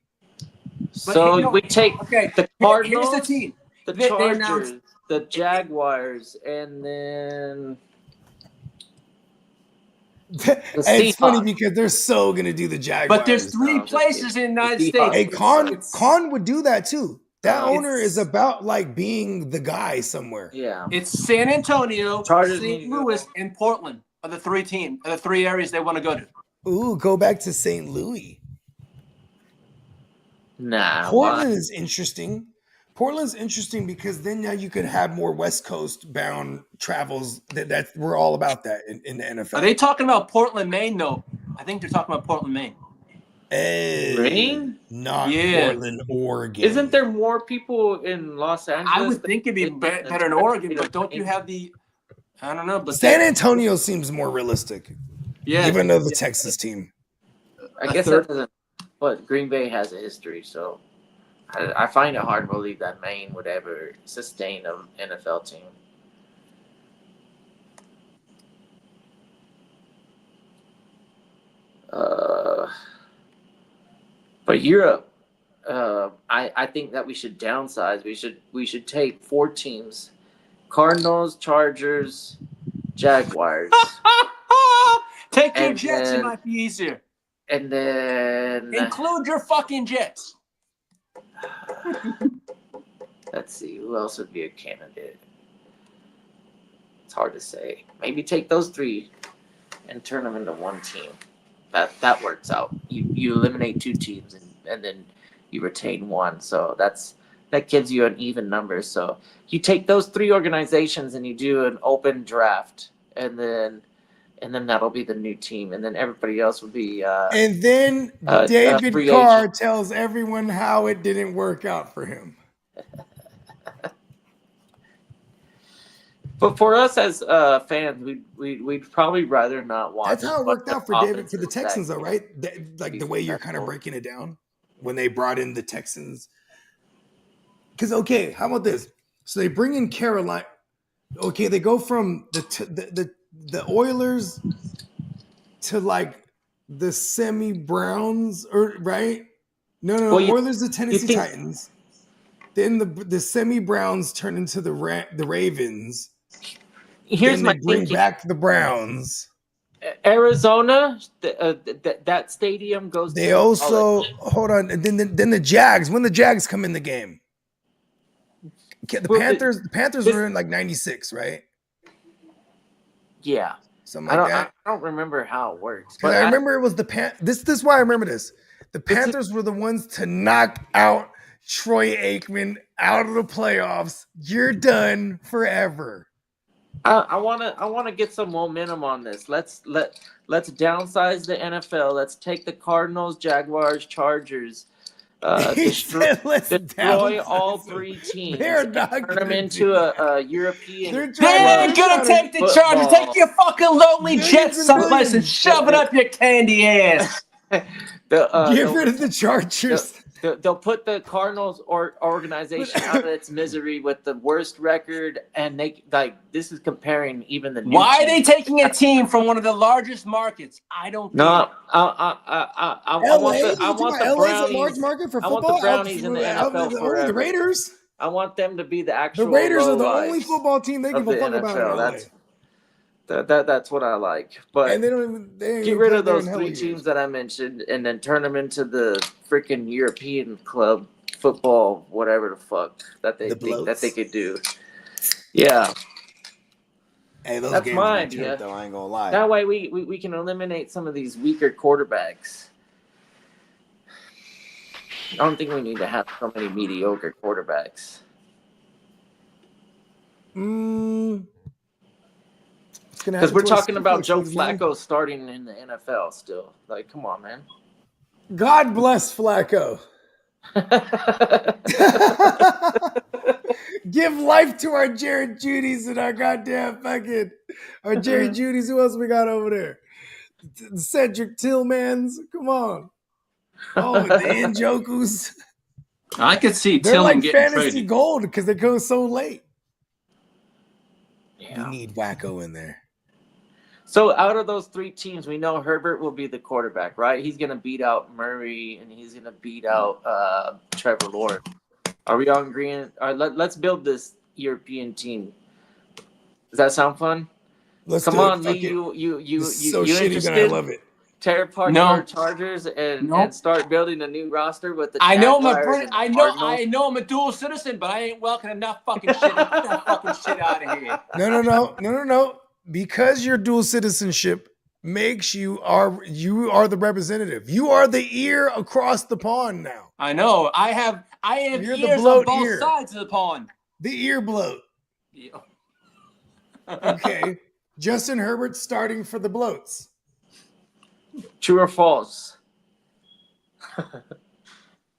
So But, no, we take okay. the Here's Cardinals, the team. the They Chargers, announced- the Jaguars, and then It's funny Seahawks. because they're so gonna do the Jaguars. But there's three No, just places in the United the States. Seahawks. Hey, It's- Con would do that too. That owner it's- is about like being the guy somewhere. Yeah. It's San Antonio, Chargers need St. to go. Louis, and Portland are the three areas they want to go to. Ooh, go back to St. Louis. Nah. Portland why? is interesting. Portland's interesting because then now you could have more West Coast bound travels. That we're all about that in the NFL. Are they talking about Portland, Maine? No, I think they're talking about Portland, Maine. Maine? Not Yeah. Portland, Oregon. Isn't there more people in Los Angeles? I would think it'd be better in Oregon, but don't you have the? I don't know, but San Antonio seems more realistic, yeah, even though the Texas team. I guess that doesn't. But Green Bay has a history, so I find it hard to believe that Maine would ever sustain an NFL team. But Europe, I think that we should downsize. We should take 4 teams: Cardinals, Chargers, Jaguars, take your And Jets. then- It might be easier. and then Include your fucking Jets. let's see who else would be a candidate. It's hard to say. Maybe take those 3 and turn them into one team. That works out. You eliminate 2 teams and then you retain 1. So that gives you an even number. So you take those 3 organizations and you do an open draft, and then that'll be the new team, and then everybody else will be. And then David free Carr agent. tells everyone how it didn't work out for him. But for us as fans, we'd probably rather not watch. That's how it worked out for David for the offenses Texans, that- though, right? Like the way you're kind of breaking it down when they brought in the Texans. Because okay, how about this? So they bring in Carolina. Okay, they go from the Oilers to like the semi Browns, or right? No, Well, you- Oilers to Tennessee think- Titans. Then the semi Browns turn into the Ravens. Here's then my they bring thinking. back the Browns. Arizona, that stadium goes. They to also hold on, and then the Jags. When the Jags come in the game, okay, the Well, Panthers this- were in like '96, right? Yeah, Something I like don't. that. I don't remember how it works. 'Cause But I remember it was This is why I remember this. The Panthers were the ones to knock out Troy Aikman out of the playoffs. You're done forever. I want to get some momentum on this. Let's downsize the NFL. Let's take the Cardinals, Jaguars, Chargers, He destroy said, "Let's downsize all them." 3 teams. They're and not turn gonna them do into that. a European. They're They trying ain't to- gonna take the Football. Chargers. Take your fucking lonely Millions Jets and someplace and millions. shove it up your candy ass. Get rid of the Chargers. They'll put the Cardinals organization out of its misery with the worst record, and this is comparing even the. New Why are team. they taking a team from one of the largest markets? I don't. No, get it. I LA, want the LA's a large Brownies. market for I want football. the Brownies in the NFL only the forever. Raiders. I want them to be the actual. The Raiders are the lowlights only football team they of give a the fuck about in NFL. LA. That's what I like. But And they don't even they ain't get even rid played of there those in hell 3 years. teams that I mentioned, and then turn them into the freaking European club football, whatever the fuck that they The think that bloats. they could do. Yeah, Hey, those That's games my are turnt, idea. though. I ain't gonna lie. that way we can eliminate some of these weaker quarterbacks. I don't think we need to have so many mediocre quarterbacks. Because we're talking about Joe Flacco starting in the NFL still. Like, come on, man. God bless Flacco. Give life to our Jared Judys and our goddamn fucking our Jerry Judys. Who else we got over there? Cedric Tillmans. Come on. Oh, the Njokus. I could see They're Tillman like getting fantasy traded. gold because they go so late. Yeah. You need Wacko in there. So out of those 3 teams, we know Herbert will be the quarterback, right? He's going to beat out Murray, and he's going to beat out Trevor Lawrence. Are we on green? All right, let's build this European team. Does that sound fun? Let's Come do on, it. Lee. Fuck it. You This is so you shitty, but I interested? love it. Tear apart No. your Chargers and Nope. start building a new roster with the I know I'm a Jaguars and the Cardinals? I know I'm a dual citizen, but I ain't welcoming that fucking shit. Get that fucking shit out of here. No. Because your dual citizenship makes you are the representative. You are the ear across the pond now. I know. I have You're the ears on bloat both ear. sides of the pond. The ear bloat. Yeah. Okay. Justin Herbert starting for the bloats. True or false?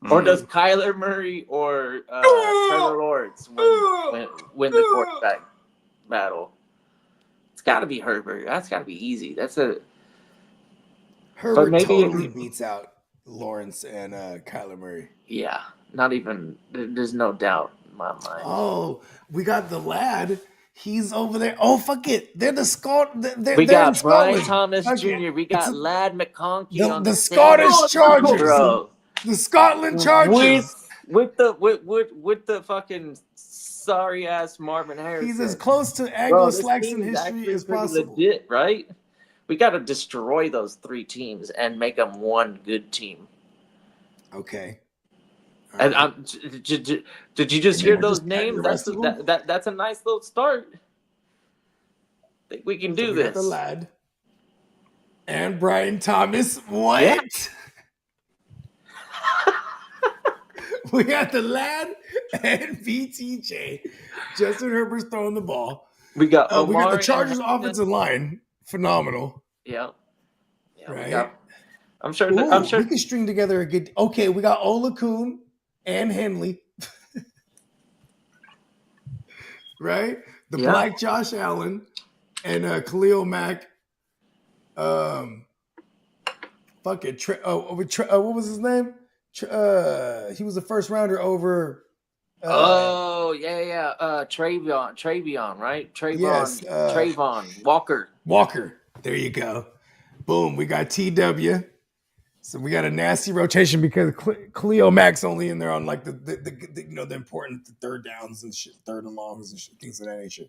Or does Kyler Murray or Trevor Lawrence win the quarterback battle? It's got to be Herbert. That's got to be easy. Herbert maybe- totally beats out Lawrence and Kyler Murray. Yeah, not even. There's no doubt in my mind. Oh, we got the lad. He's over there. Oh, fuck it. They're the We got in Brian Scotland. Thomas Okay. Jr. We got It's Lad McConkey the on the the Scottish same- Chargers. bro. The Scotland Chargers. With the fucking sorry ass Marvin Harrison. He's as close to Bro, this Anglo-Saxon team is history actually as pretty possible. legit, right? We got to destroy those 3 teams and make them one good team. Okay. And did you just And hear then we're those just cutting names? the rest of them? That's a nice little start. Think we can do So we got this. the lad. And Brian Thomas. What? Yeah. We got the lad and BTJ. Justin Herbert's throwing the ball. We got We got the Omari Chargers and- offensive line. Phenomenal. Yeah. We Right? got- I'm sure. Ooh, I'm sure. we can string together a good. Okay, we got Ola Kuhn and Henley. Right? The Yeah. black Josh Allen and Khalil Mack. Fuck it. What was his name? He was a first rounder over. Travion, right? Yes, Trayvon Walker. Walker. There you go. Boom. We got TW. So we got a nasty rotation because Khalil Mack's only in there on like the the important third downs and shit, third and longs and shit, things of that nature.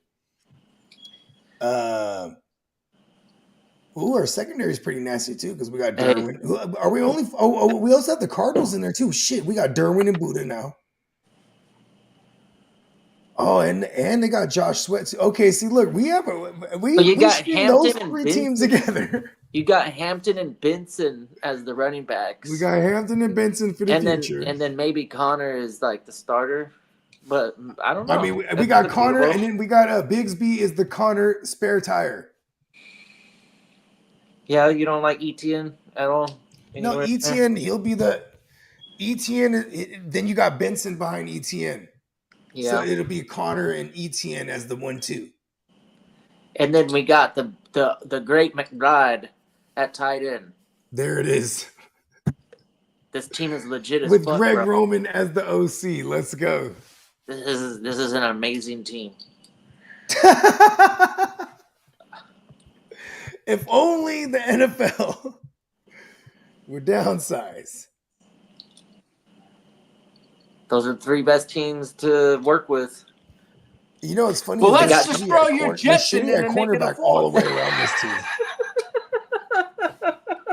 Our secondary is pretty nasty too because we got Derwin. Are we only? We also have the Cardinals in there too. Shit, we got Derwin and Buddha now. Oh, and they got Josh Sweat. Okay, see, look, we got Hampton those and 3 teams together. You got Hampton and Benson as the running backs. We got Hampton and Benson for the future. And then maybe Connor is like the starter. But I don't know. I mean, we got Connor, and then we got Bigsby is the Connor spare tire. Yeah, you don't like Etienne at all? No, Etienne, he'll be the Etienne. Then you got Benson behind Etienne. Yeah. So it'll be Connor and Etienne as the 1-2. And then we got the great McBride at tight end. There it is. This team is legit as With fuck, Greg bro. Roman as the OC. Let's go. This is an amazing team. If only the NFL would downsize. Those are 3 best teams to work with. You know, it's funny. Well, they let's got just Shitty throw at your corner- Jets they're in Shitty there at and make it a cornerback all the fourth. way around this team.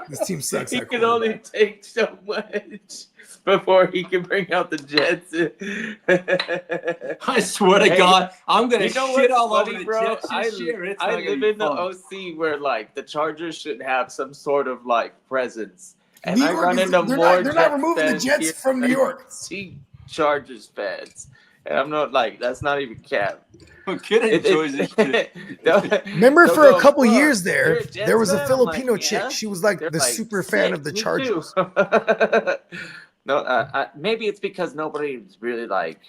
This team sucks He at can only cornerback. take so much before he can bring out the Jets. I swear to Hey, God, I'm gonna You know shit what's all funny, over the bro? Jets this year. It's I not gonna live be in the fun. OC where like the Chargers should have some sort of like presence, and New I York run is- into they're more. not Jets removing the fans Jets here from New than York. See Chargers fans, and I'm not like that's not even cap. Who could enjoy this shit? Remember, They'll for a go, couple "Bro, years you're there, a Jets there was a fan?" I'm like, Filipino "Yeah." chick. She was like They're the like, super fan "Sick, of the me Chargers. too." No, maybe it's because nobody really like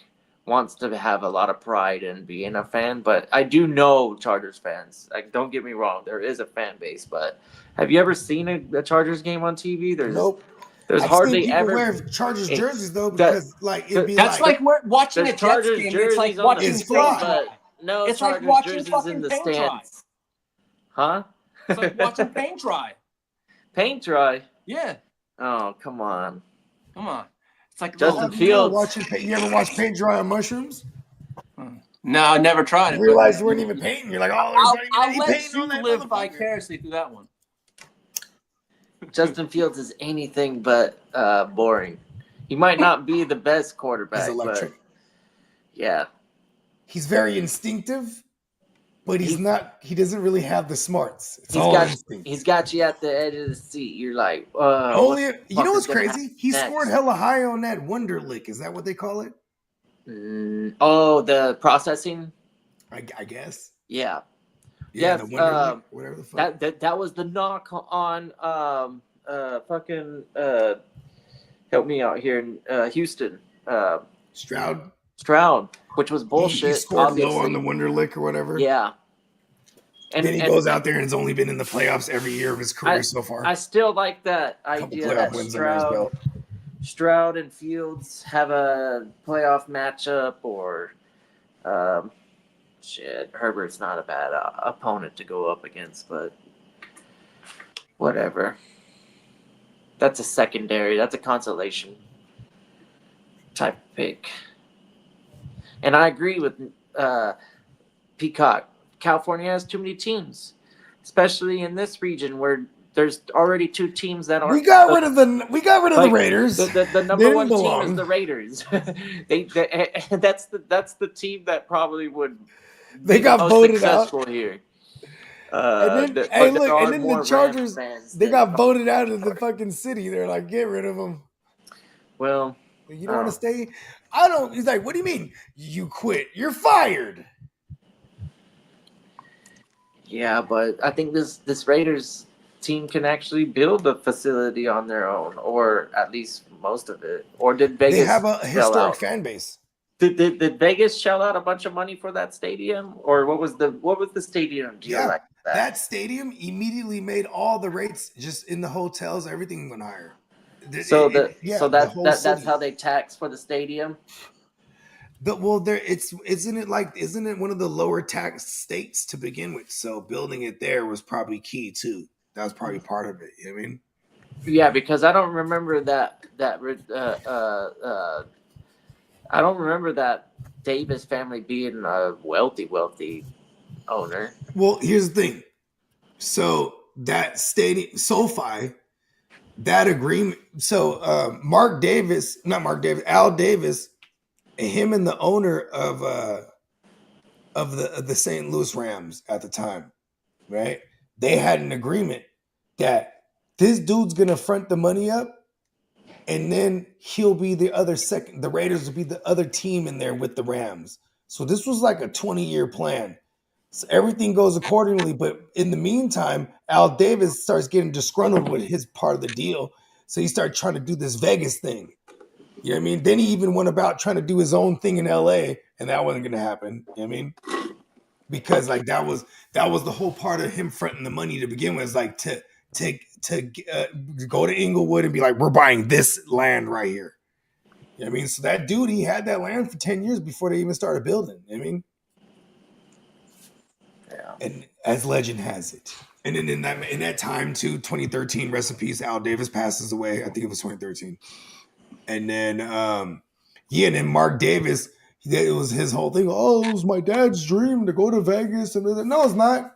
wants to have a lot of pride in being a fan. But I do know Chargers fans. Like, don't get me wrong, there is a fan base. But have you ever seen a Chargers game on TV? Nope. There's I've hardly seen people ever. wear Chargers It's- jerseys though, that- because like it'd be That's like like we're watching a There's Jets Chargers game. jerseys It's like on watching It's the fly. field, but no It's like Chargers watching jerseys fucking in the paint dry. stands. Huh? It's like watching paint dry. Paint dry. Yeah, Oh, come on. come on. It's like Justin little- Fields. You ever watch paint dry on mushrooms? No, I never tried You it. realized you weren't even painting. You're like, oh, there's not even I'll any let paint you on that live motherfucker. vicariously through that one. Justin Fields is anything but boring. He might not be the best quarterback, He's electric. but yeah, He's very instinctive, but he's not. He doesn't really have the smarts. It's he's all got instinct. he's got you at the edge of the seat. You're like, Only you know fuck what's is gonna crazy? He happen scored next? hella high on that Wonderlic. Is that what they call it? Oh, the processing. I guess. Yeah, Yeah, yes. the Wonderlic, whatever the fuck. That was the knock on fucking help me out here in Houston. Stroud. Which was bullshit. He scored obviously. low on the Wonderlic or whatever. Yeah. And then he goes out there and has only been in the playoffs every year of his career so far. I still like that Couple idea playoff that wins under his belt. Stroud and Fields have a playoff matchup, or Herbert's not a bad opponent to go up against, but whatever. That's a secondary. That's a consolation type pick. And I agree with Peacock. California has too many teams, especially in this region where there's already two teams that are. We got rid of the Raiders. The number one team is the Raiders. That's the team that probably would. They got most voted successful out here. and then the Chargers. They got voted out of the fucking city. They're like, get rid of them. Well, you don't want to stay. I don't. He's like, what do you mean? You quit? You're fired. Yeah, but I think this Raiders team can actually build a facility on their own, or at least most of it. Or did Vegas? They have a historic fan base. Did Vegas shell out a bunch of money for that stadium, or what was the stadium deal like? That stadium immediately made all the rates just in the hotels. Everything went higher. So that's how they tax for the stadium. Isn't it one of the lower tax states to begin with? So building it there was probably key too. That was probably part of it. You know what I mean? Yeah, because I don't remember that I don't remember that Davis family being a wealthy owner. Well, here's the thing. So that stadium, SoFi, that agreement. So Al Davis, him and the owner of the St. Louis Rams at the time, right? They had an agreement that this dude's gonna front the money up, and then he'll be the other second. The Raiders will be the other team in there with the Rams. So this was like a 20-year plan. So everything goes accordingly. But in the meantime, Al Davis starts getting disgruntled with his part of the deal. So he started trying to do this Vegas thing. You know what I mean? Then he even went about trying to do his own thing in LA, and that wasn't going to happen. You know what I mean? Because like that was the whole part of him fronting the money to begin with, is like to go to Inglewood and be like, we're buying this land right here. You know what I mean? So that dude, he had that land for 10 years before they even started building. You know what I mean? Yeah. And as legend has it. And then in that time too, 2013, rest in peace, Al Davis passes away. I think it was 2013. And then and then Mark Davis, it was his whole thing. Oh, it was my dad's dream to go to Vegas. And no, it's not.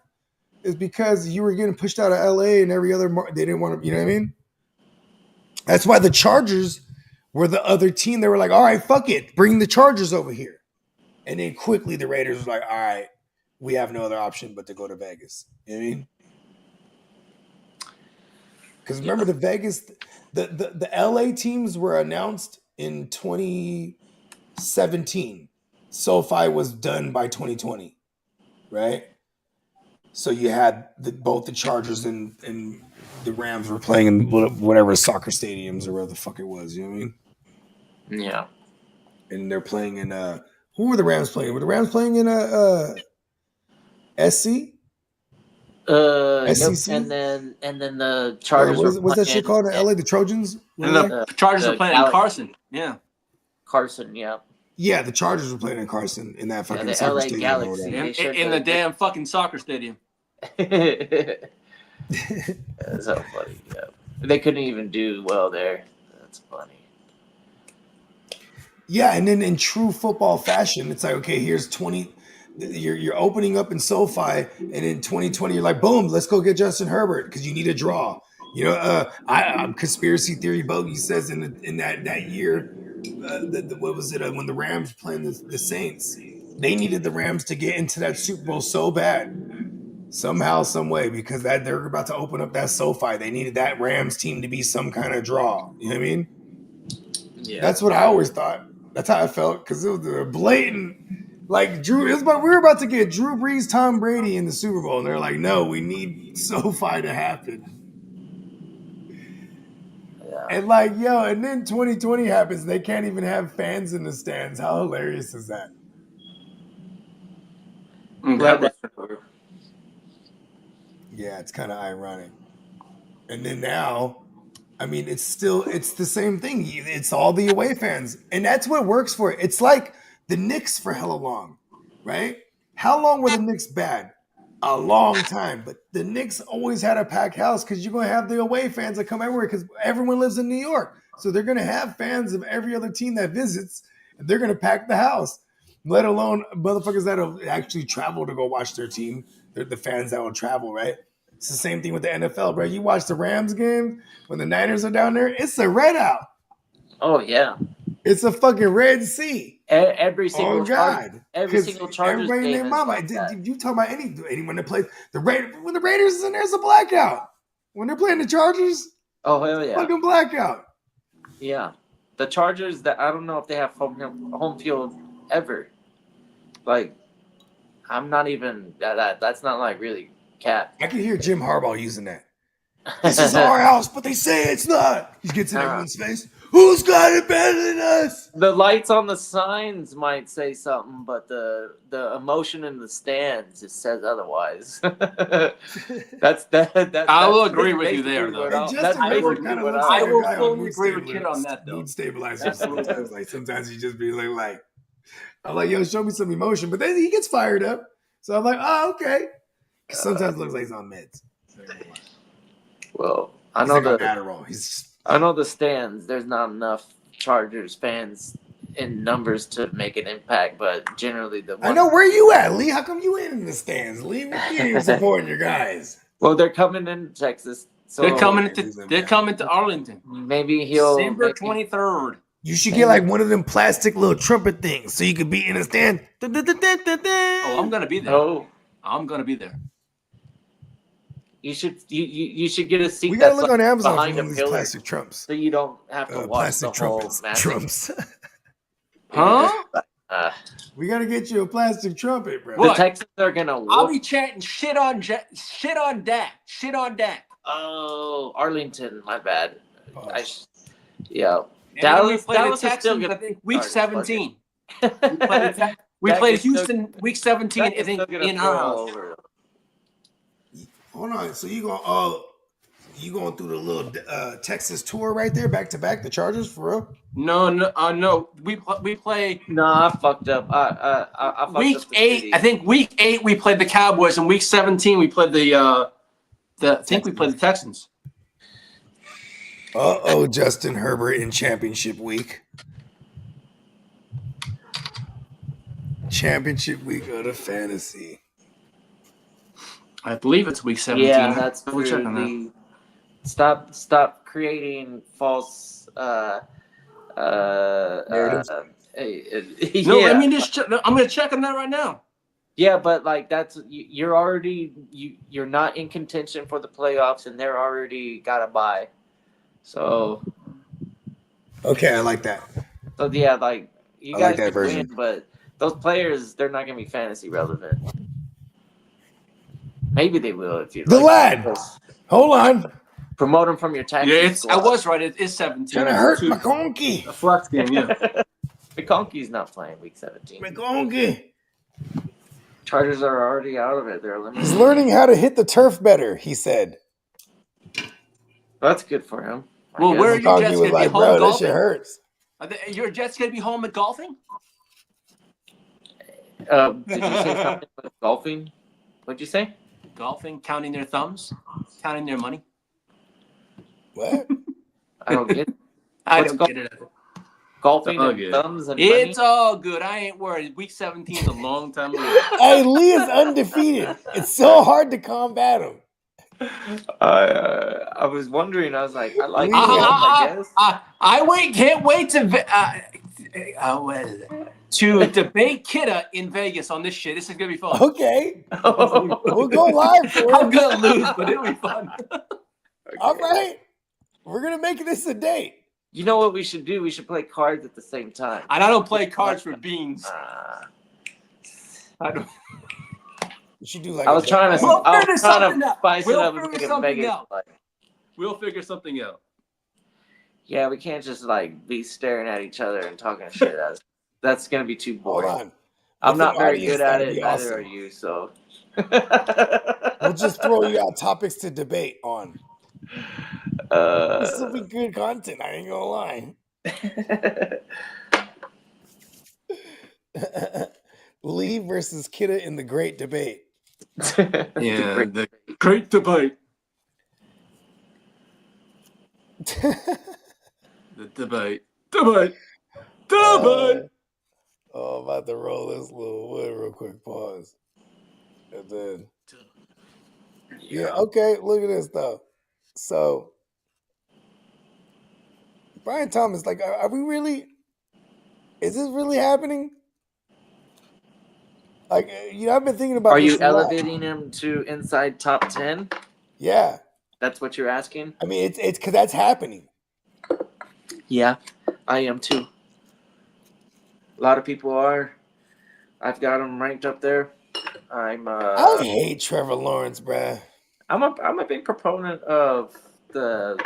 It's because you were getting pushed out of LA and every other they didn't want to, you know what I mean? That's why the Chargers were the other team. They were like, all right, fuck it. Bring the Chargers over here. And then quickly the Raiders was like, all right, we have no other option but to go to Vegas. You know what I mean? Because remember the Vegas, the LA teams were announced in 2017. SoFi was done by 2020, right? So you had both the Chargers and the Rams were playing in whatever soccer stadiums or whatever the fuck it was. You know what I mean? Yeah. And they're playing in who were the Rams playing? Were the Rams playing in SC? SEC? And then the Chargers. What's that shit called in LA? The Trojans? And the Chargers are playing in Carson. Yeah. Carson, yeah. Yeah, the Chargers were playing in Carson in that fucking the soccer LA stadium. Galaxy. In the damn fucking soccer stadium. That's so funny. Yeah. They couldn't even do well there. That's funny. Yeah, and then in true football fashion, it's like, okay, here's 20. you're opening up in SoFi, and in 2020 you're like, boom, let's go get Justin Herbert because you need a draw. You know, conspiracy theory bogey says in that year, what was it when the Rams playing the Saints? They needed the Rams to get into that Super Bowl so bad, somehow, some way, because that they're about to open up that SoFi. They needed that Rams team to be some kind of draw. You know what I mean? Yeah. That's what I always thought. That's how I felt because it was a blatant. Like we were about to get Drew Brees, Tom Brady in the Super Bowl, and they're like, "No, we need SoFi to happen." Yeah. And like, and then 2020 happens. They can't even have fans in the stands. How hilarious is that? Yeah, it's kind of ironic. And then now, I mean, it's the same thing. It's all the away fans, and that's what works for it. It's like the Knicks for hella long, right? How long were the Knicks bad? A long time. But the Knicks always had a packed house because you're going to have the away fans that come everywhere because everyone lives in New York. So they're going to have fans of every other team that visits, and they're going to pack the house, let alone motherfuckers that will actually travel to go watch their team. They're the fans that will travel, right? It's the same thing with the NFL, bro. You watch the Rams game when the Niners are down there, it's a red out. Oh, yeah. It's a fucking Red Sea. Every single God. every single Chargers everybody game and their is mama. like that. You talk about anyone that plays when the Raiders is in there, it's a blackout. When they're playing the Chargers, oh hell yeah, fucking blackout. Yeah, the Chargers. That I don't know if they have home field ever. Like, I'm not even that's not like really cap. I can hear Jim Harbaugh using that. This is our house, but they say it's not. He gets in everyone's face. Who's got it better than us? The lights on the signs might say something, but the emotion in the stands it says otherwise. that's. I will agree with you there, though. I will fully agree with Kid on that, though. Mood stabilizer. Sometimes you just be like, I'm like, yo, show me some emotion, but then he gets fired up. So I'm like, oh, okay. Sometimes it looks like he's on meds. Well, I know Adderall. I know the stands. There's not enough Chargers fans in numbers to make an impact, but generally I know where you at, Lee. How come you ain't in the stands, Lee? You're supporting your guys. Well, they're coming into Texas. So they're coming to Arlington. Maybe he'll December 23rd. You should get like one of them plastic little trumpet things so you could be in a stand. Oh, I'm gonna be there. Oh, I'm gonna be there. You should get a seat. We gotta look on Amazon behind for one of these plastic trumps, so you don't have to watch the whole trumps. Huh? We gotta get you a plastic trumpet, bro. The Texans are gonna. I'll be chanting shit on Dak. Oh, Arlington, my bad. And Dallas Texans, is still good. I think week 17. We played Houston week 17. I think in our house. Hold on. So you going through the little Texas tour right there, back to back, the Chargers for real? No. We play. No, I fucked up. I fucked week up 8. I think week 8 we played the Cowboys, and week 17 we played the Texans. Justin Herbert in championship week. Championship week of the fantasy. I believe it's week 17. Yeah, that's true. Stop creating false narratives. No, I mean, I'm going to check on that right now. Yeah, but like you're not in contention for the playoffs, and they're already got a bye. So. Okay, I like that. So yeah, like you guys like that can version. win, but those players, they're not going to be fantasy relevant. Maybe they will if you. The lad. Hold on. Promote them from your taxes. Yeah, I was right. It is 17. Gonna hurt McConkey. A flex game, yeah. McConkey's not playing week 17. McConkey. Chargers are already out of it. They're eliminated. He's learning how to hit the turf better, he said. That's good for him. Well, where are your Jets going to be home bro, golfing? That shit hurts. Your Jets going to be home at golfing? Did you say something about golfing? What'd you say? Golfing, counting their thumbs, counting their money. What? I don't get it. I don't get it. Golfing all and good. thumbs and money. It's all good. I ain't worried. Week 17 is a long time away. Hey, Lee is undefeated. It's so hard to combat him. I was wondering. I was like, I like Lee- golf, I guess. Can't wait to debate Kidda in Vegas on this shit. This is gonna be fun. Okay. We'll go live for I'm it. gonna lose, but it'll be fun. All right. We're going to make this a date. You know what we should do? We should play cards at the same time. And I don't play cards for beans. I don't. We should do like I was trying to. We'll I figure was trying something to out. spice We'll it up and figure make it something Vegas. out. We'll figure something out. Yeah, we can't just like be staring at each other and talking shit. That's gonna be too Hold boring. on. I'm With not an very audience, good at that'd it. be Neither awesome. are you. So. We'll just throw you out topics to debate on. This will be good content. I ain't gonna lie. Lee versus Kidda in the great debate. Yeah, the great debate. The debate. Debate. Debate. Oh, I'm about to roll this little wood real quick. Pause. And then, yeah, okay. Look at this though. So, Brian Thomas, like, are we really? Is this really happening? Like, I've been thinking about. Are this you a lot. elevating him to inside top 10? Yeah. That's what you're asking? I mean, it's because that's happening. Yeah, I am too. A lot of people are. I've got him ranked up there. I hate Trevor Lawrence, bruh. I'm a big proponent of the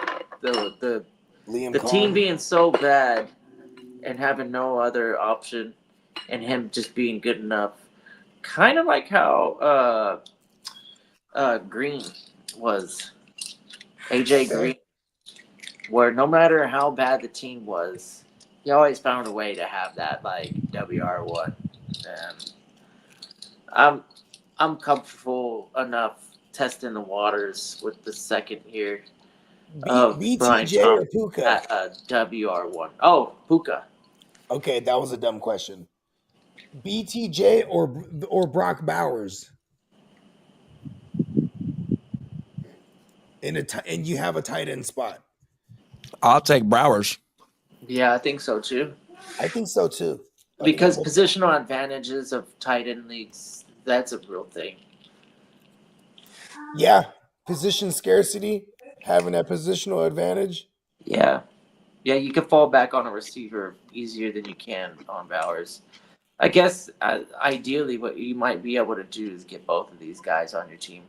Liam team Cohen. being so bad and having no other option, and him just being good enough. Kind of like how Green was, AJ Green, where no matter how bad the team was, he always found a way to have that like WR1. And I'm comfortable enough testing the waters with the second year of Brian BTJ or Thomas Puka? at WR1. Oh, Puka. Okay, that was a dumb question. BTJ or Brock Bowers? And you have a tight end spot. I'll take Browers. Yeah, I think so too. I think so too. Because positional advantages of tight end leagues, that's a real thing. Yeah, position scarcity, having that positional advantage. Yeah. Yeah, you can fall back on a receiver easier than you can on Bowers. I guess ideally what you might be able to do is get both of these guys on your team.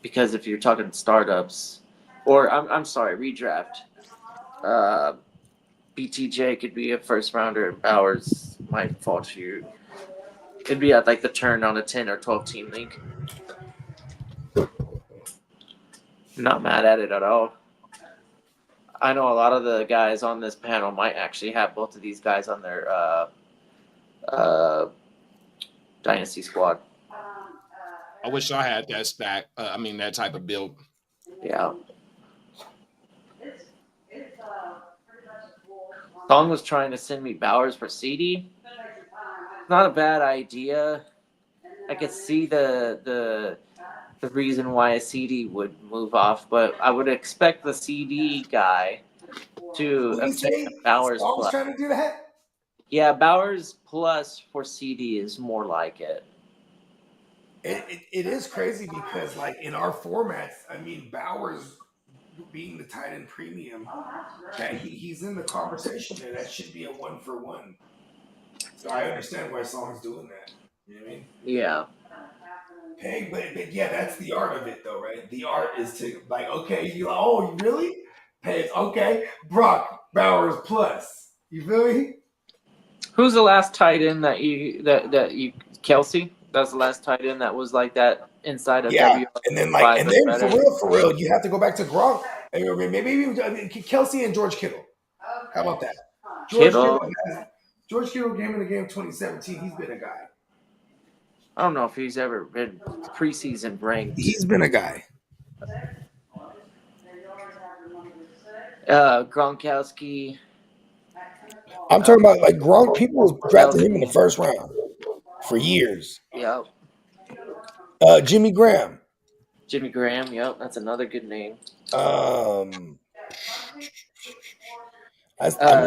Because if you're talking startups, or I'm sorry, redraft, BTJ could be a first rounder and Bowers might fall to you. It'd be at like the turn on a 10 or 12 team league. Not mad at it at all. I know a lot of the guys on this panel might actually have both of these guys on their dynasty squad. I wish I had that stack. That type of build. Yeah. Song was trying to send me Bowers for CD. Not a bad idea. I could see the reason why a CD would move off, but I would expect the CD guy to obtain Bowers plus. Trying to do that? Yeah, Bowers plus for CD is more like it. It is crazy because, like, in our formats, I mean, Bowers being the tight end premium, that he's in the conversation there. That should be a 1-for-1. So I understand why Song's doing that. You know what I mean? Yeah. Hey, but yeah, that's the art of it, though, right? The art is to, like, okay, oh, really? Hey, okay, Brock Bowers plus. You feel me? Who's the last tight end that you Kelsey? That's the last tight end that was like that inside of Yeah, W. and then for real, you have to go back to Gronk. I mean, maybe even Kelsey and George Kittle. How about that? George Kittle came in the game 2017. He's been a guy. I don't know if he's ever been preseason ranked. He's been a guy. Gronkowski. I'm talking about like Gronk. People was drafting him in the first round for years. Yep. Jimmy Graham. Jimmy Graham. Yep, that's another good name. I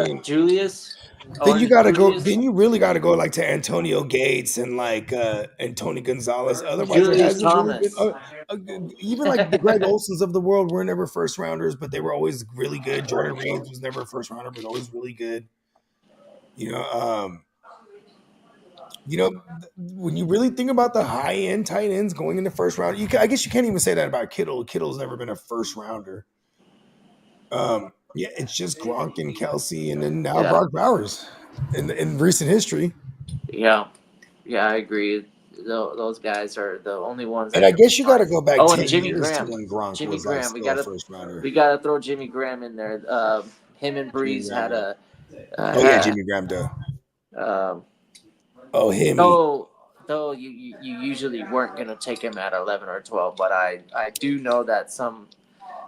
mean, Julius. then you gotta Julius. go. Then you really gotta go like to Antonio Gates and like Tony Gonzalez. Otherwise, it Julius hasn't Thomas. really been. Even like the Greg Olsons of the world were never first rounders, but they were always really good. Jordan Reeves was never a first rounder, but always really good. When you really think about the high end tight ends going in the first round, I guess you can't even say that about Kittle. Kittle's never been a first rounder. Yeah, it's just Gronk and Kelsey, and then now Brock Bowers in recent history. Yeah, I agree. Those guys are the only ones. And I guess you got to go back 10 and Jimmy years Graham. to when Gronk Jimmy was Graham. like still a first rounder. We got to throw Jimmy Graham in there. Him and Breeze had a. Jimmy Graham though. Him. Though you usually weren't gonna take him at 11 or 12, but I do know that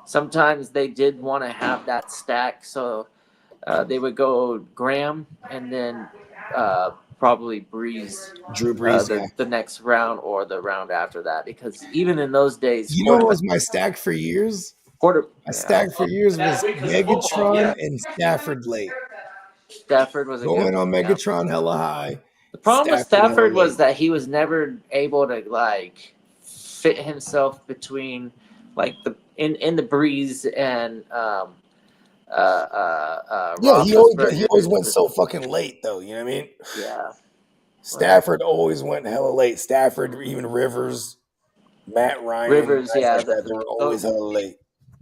sometimes they did want to have that stack, so they would go Graham and then probably Breeze, Drew Brees, the next round or the round after that, because even in those days, you know what was my stack for years? My stack for years was Megatron and Stafford late. Stafford was going on Megatron hella high. The problem with Stafford was that he was never able to like fit himself between like in the Breeze and he always went so fucking late though, you know what I mean? Yeah. Stafford always went hella late. Stafford, even Rivers, Matt Ryan. Rivers, they were always hella late.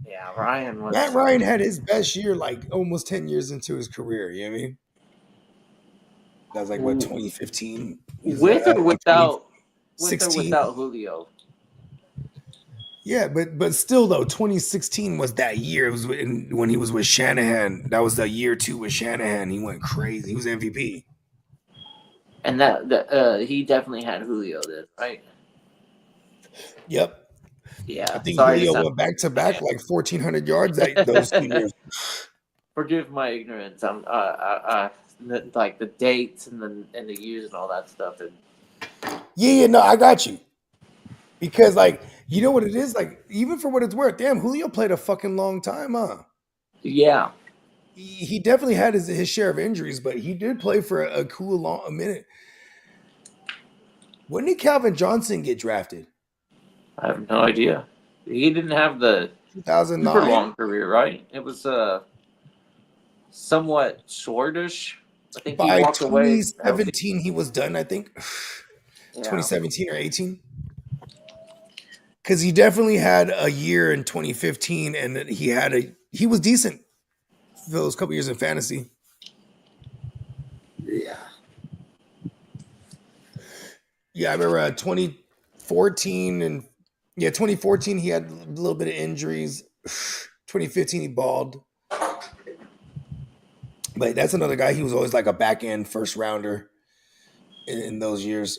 Yeah, Ryan was. Matt Ryan had his best year like almost 10 years into his career, you know what I mean? That was like what, 2015? With or without Julio? Yeah, but still though, 2016 was that year. It was when he was with Shanahan. That was the year 2 with Shanahan. He went crazy. He was MVP. And that he definitely had Julio then, right? Yep. Yeah. I think Julio went back to back like 1,400 yards those 2 years. Forgive my ignorance. I'm like the dates and the years and all that stuff. No, I got you. Because like, you know what it is? Like, even for what it's worth, damn, Julio played a fucking long time, huh? Yeah. He definitely had his share of injuries, but he did play for a minute. When did Calvin Johnson get drafted? I have no idea. He didn't have the 2009 super long career, right? It was somewhat shortish. I think by he walked 2017 away. he was done, I think. Yeah. 2017 or 18. Because he definitely had a year in 2015, and he was decent for those couple years in fantasy. Yeah, I remember 2014 and 2014 he had a little bit of injuries. 2015 he balled. But that's another guy. He was always like a back end first rounder in those years.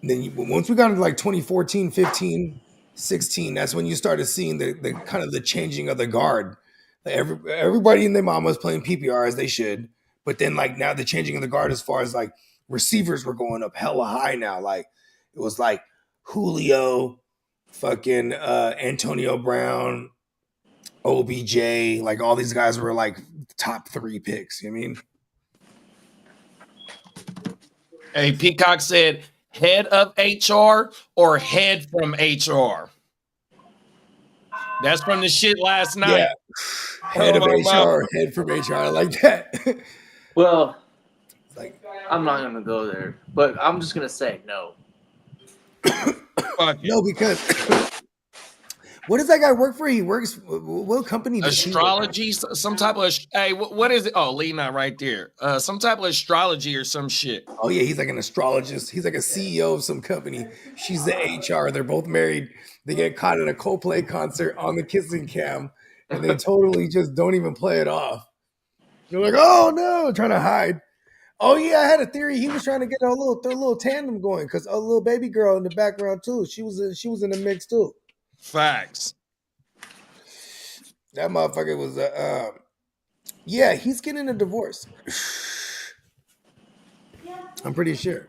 Then once we got into like 2014, 15, 16, that's when you started seeing the kind of the changing of the guard. Like everybody and their mama was playing PPR as they should, but then like now the changing of the guard as far as like receivers were going up hella high now. Like it was like Julio, fucking Antonio Brown, OBJ, like all these guys were like top 3 picks. You know what I mean? Hey, Peacock said, head of HR or head from HR? That's from the shit last night. Yeah. Head of HR, head from HR. I like that. Well, I'm not going to go there, but I'm just going to say no. No, because what does that guy work for? He works, what company does Astrology, some type of, hey, what is it? Oh, Lee, not right there. Some type of astrology or some shit. Oh, yeah, he's like an astrologist. He's like a CEO of some company. She's the HR. They're both married. They get caught at a Coldplay concert on the kissing cam, and they totally just don't even play it off. They're like, oh, no, trying to hide. Oh, yeah, I had a theory. He was trying to get a little tandem going because a little baby girl in the background, too. She was in the mix, too. Facts. That motherfucker was yeah, he's getting a divorce. I'm pretty sure.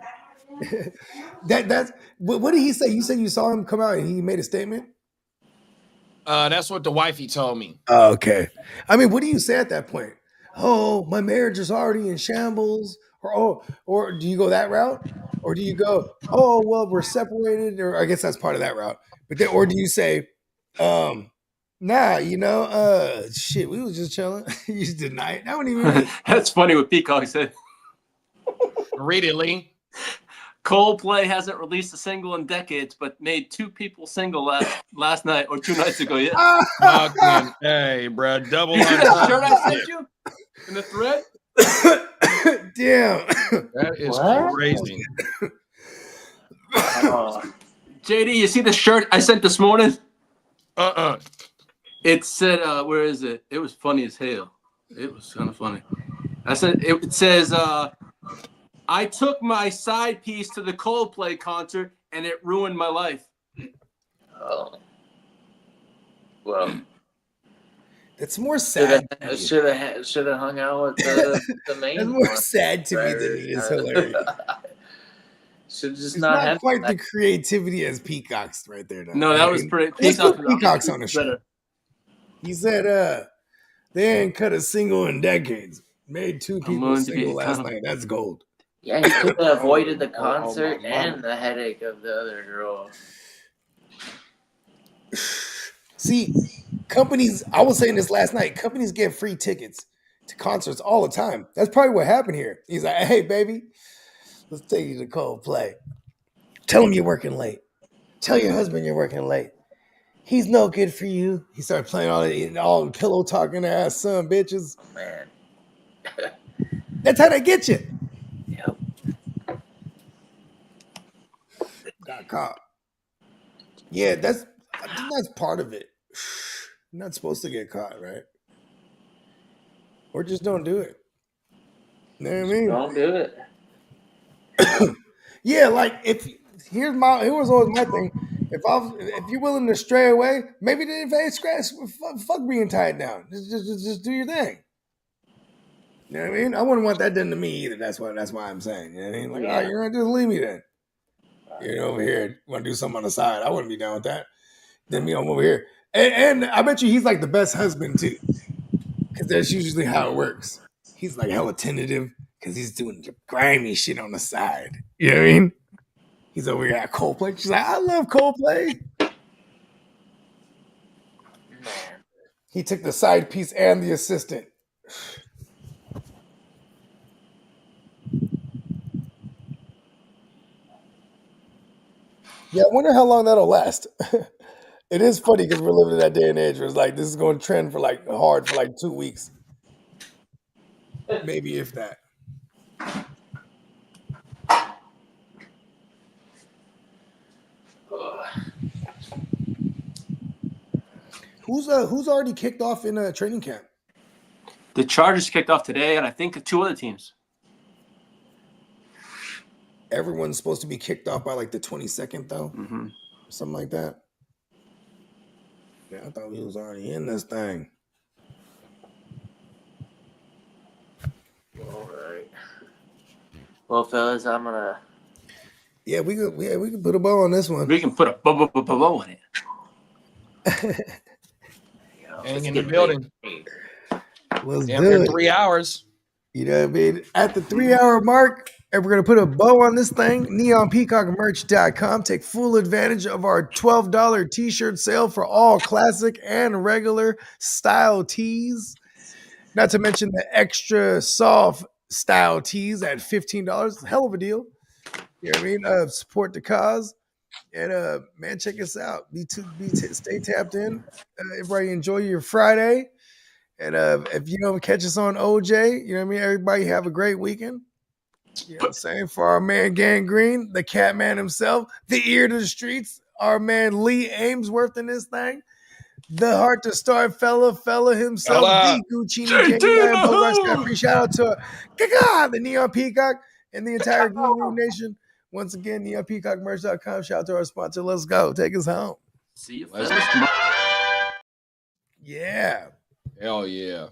That's what did he say? You said you saw him come out and he made a statement? That's what the wifey told me. Oh, okay. I mean, what do you say at that point? Oh, my marriage is already in shambles. Or do you go that route? Or do you go, oh well, we're separated, or I guess that's part of that route. But then or do you say, nah, shit, we was just chilling. You just deny it. That wouldn't even That's funny what Peacock said. Read it, Lee. Coldplay hasn't released a single in decades, but made 2 people single last night or 2 nights ago. Yeah. Fucking, hey, bro, double You see that on shirt I sent you in the thread? damn. That is What? crazy. JD, you see the shirt I sent this morning? Uh-uh. It said, where is it? It was funny as hell. It was kind of funny. I said, it says, I took my side piece to the Coldplay concert and it ruined my life. Oh. Well, It's more sad. should have hung out with the main It's one. more sad to me than it is hilarious. Should just It's not not have quite the creativity as Peacock's right there. Though. No, that was pretty. Let's put Peacock- Peacock's on the show. He said, they ain't cut a single in decades. Made 2 people willing to be single last accountable. night. That's gold. Yeah, you could have avoided the concert and the headache of the other girl. See, companies, I was saying this last night, companies get free tickets to concerts all the time. That's probably what happened here. He's like, hey, baby, let's take you to Coldplay. Tell him you're working late. Tell your husband you're working late. He's no good for you. He started playing all the pillow talking ass son bitches. Man. That's how they get you. Yep. Got caught. Yeah, I think that's part of it. You're not supposed to get caught, right? Or just don't do it. You know what I mean? Don't do it. Yeah, like here was always my thing. If you're willing to stray away, maybe if they scratch, fuck being tied down. Just do your thing. You know what I mean? I wouldn't want that done to me either. That's why I'm saying. You know what I mean? Like, all right, you're gonna just leave me then. You're over here, want to do something on the side. I wouldn't be down with that. Then me, I'm over here. And I bet you he's like the best husband too. Because that's usually how it works. He's like hella tentative because he's doing the grimy shit on the side. You know what I mean? He's over here at Coldplay. She's like, I love Coldplay. Man. He took the side piece and the assistant. Yeah, I wonder how long that'll last. It is funny because we're living in that day and age where it's like this is going to trend for like hard for like 2 weeks. Maybe if that. Who's already kicked off in a training camp? The Chargers kicked off today, and I think 2 other teams. Everyone's supposed to be kicked off by like the 22nd, though, something like that. Yeah, I thought he was already in this thing. All right. Well, fellas, I'm gonna. Yeah, we could put a bow on this one. We can put a bow on it. Hang in the building. Let's do After it. 3 hours. You know what I mean? At the 3-hour mark, and we're going to put a bow on this thing, neonpeacockmerch.com. Take full advantage of our $12 t-shirt sale for all classic and regular style tees. Not to mention the extra soft style tees at $15. Hell of a deal. You know what I mean? Support the cause. And man, check us out. Stay tapped in. Everybody enjoy your Friday. And if you don't catch us on OJ, you know what I mean? Everybody have a great weekend. You know what I'm saying? For our man Gangrene, the cat man himself, the ear to the streets, our man Lee Amesworth in this thing, the heart to start fella himself, the Guccini King. Shout out to the Neon Peacock and the entire Guru Nation. Once again, neonpeacockmerch.com. Shout out to our sponsor. Let's go. Take us home. See you fellas tomorrow. Yeah. Hell yeah.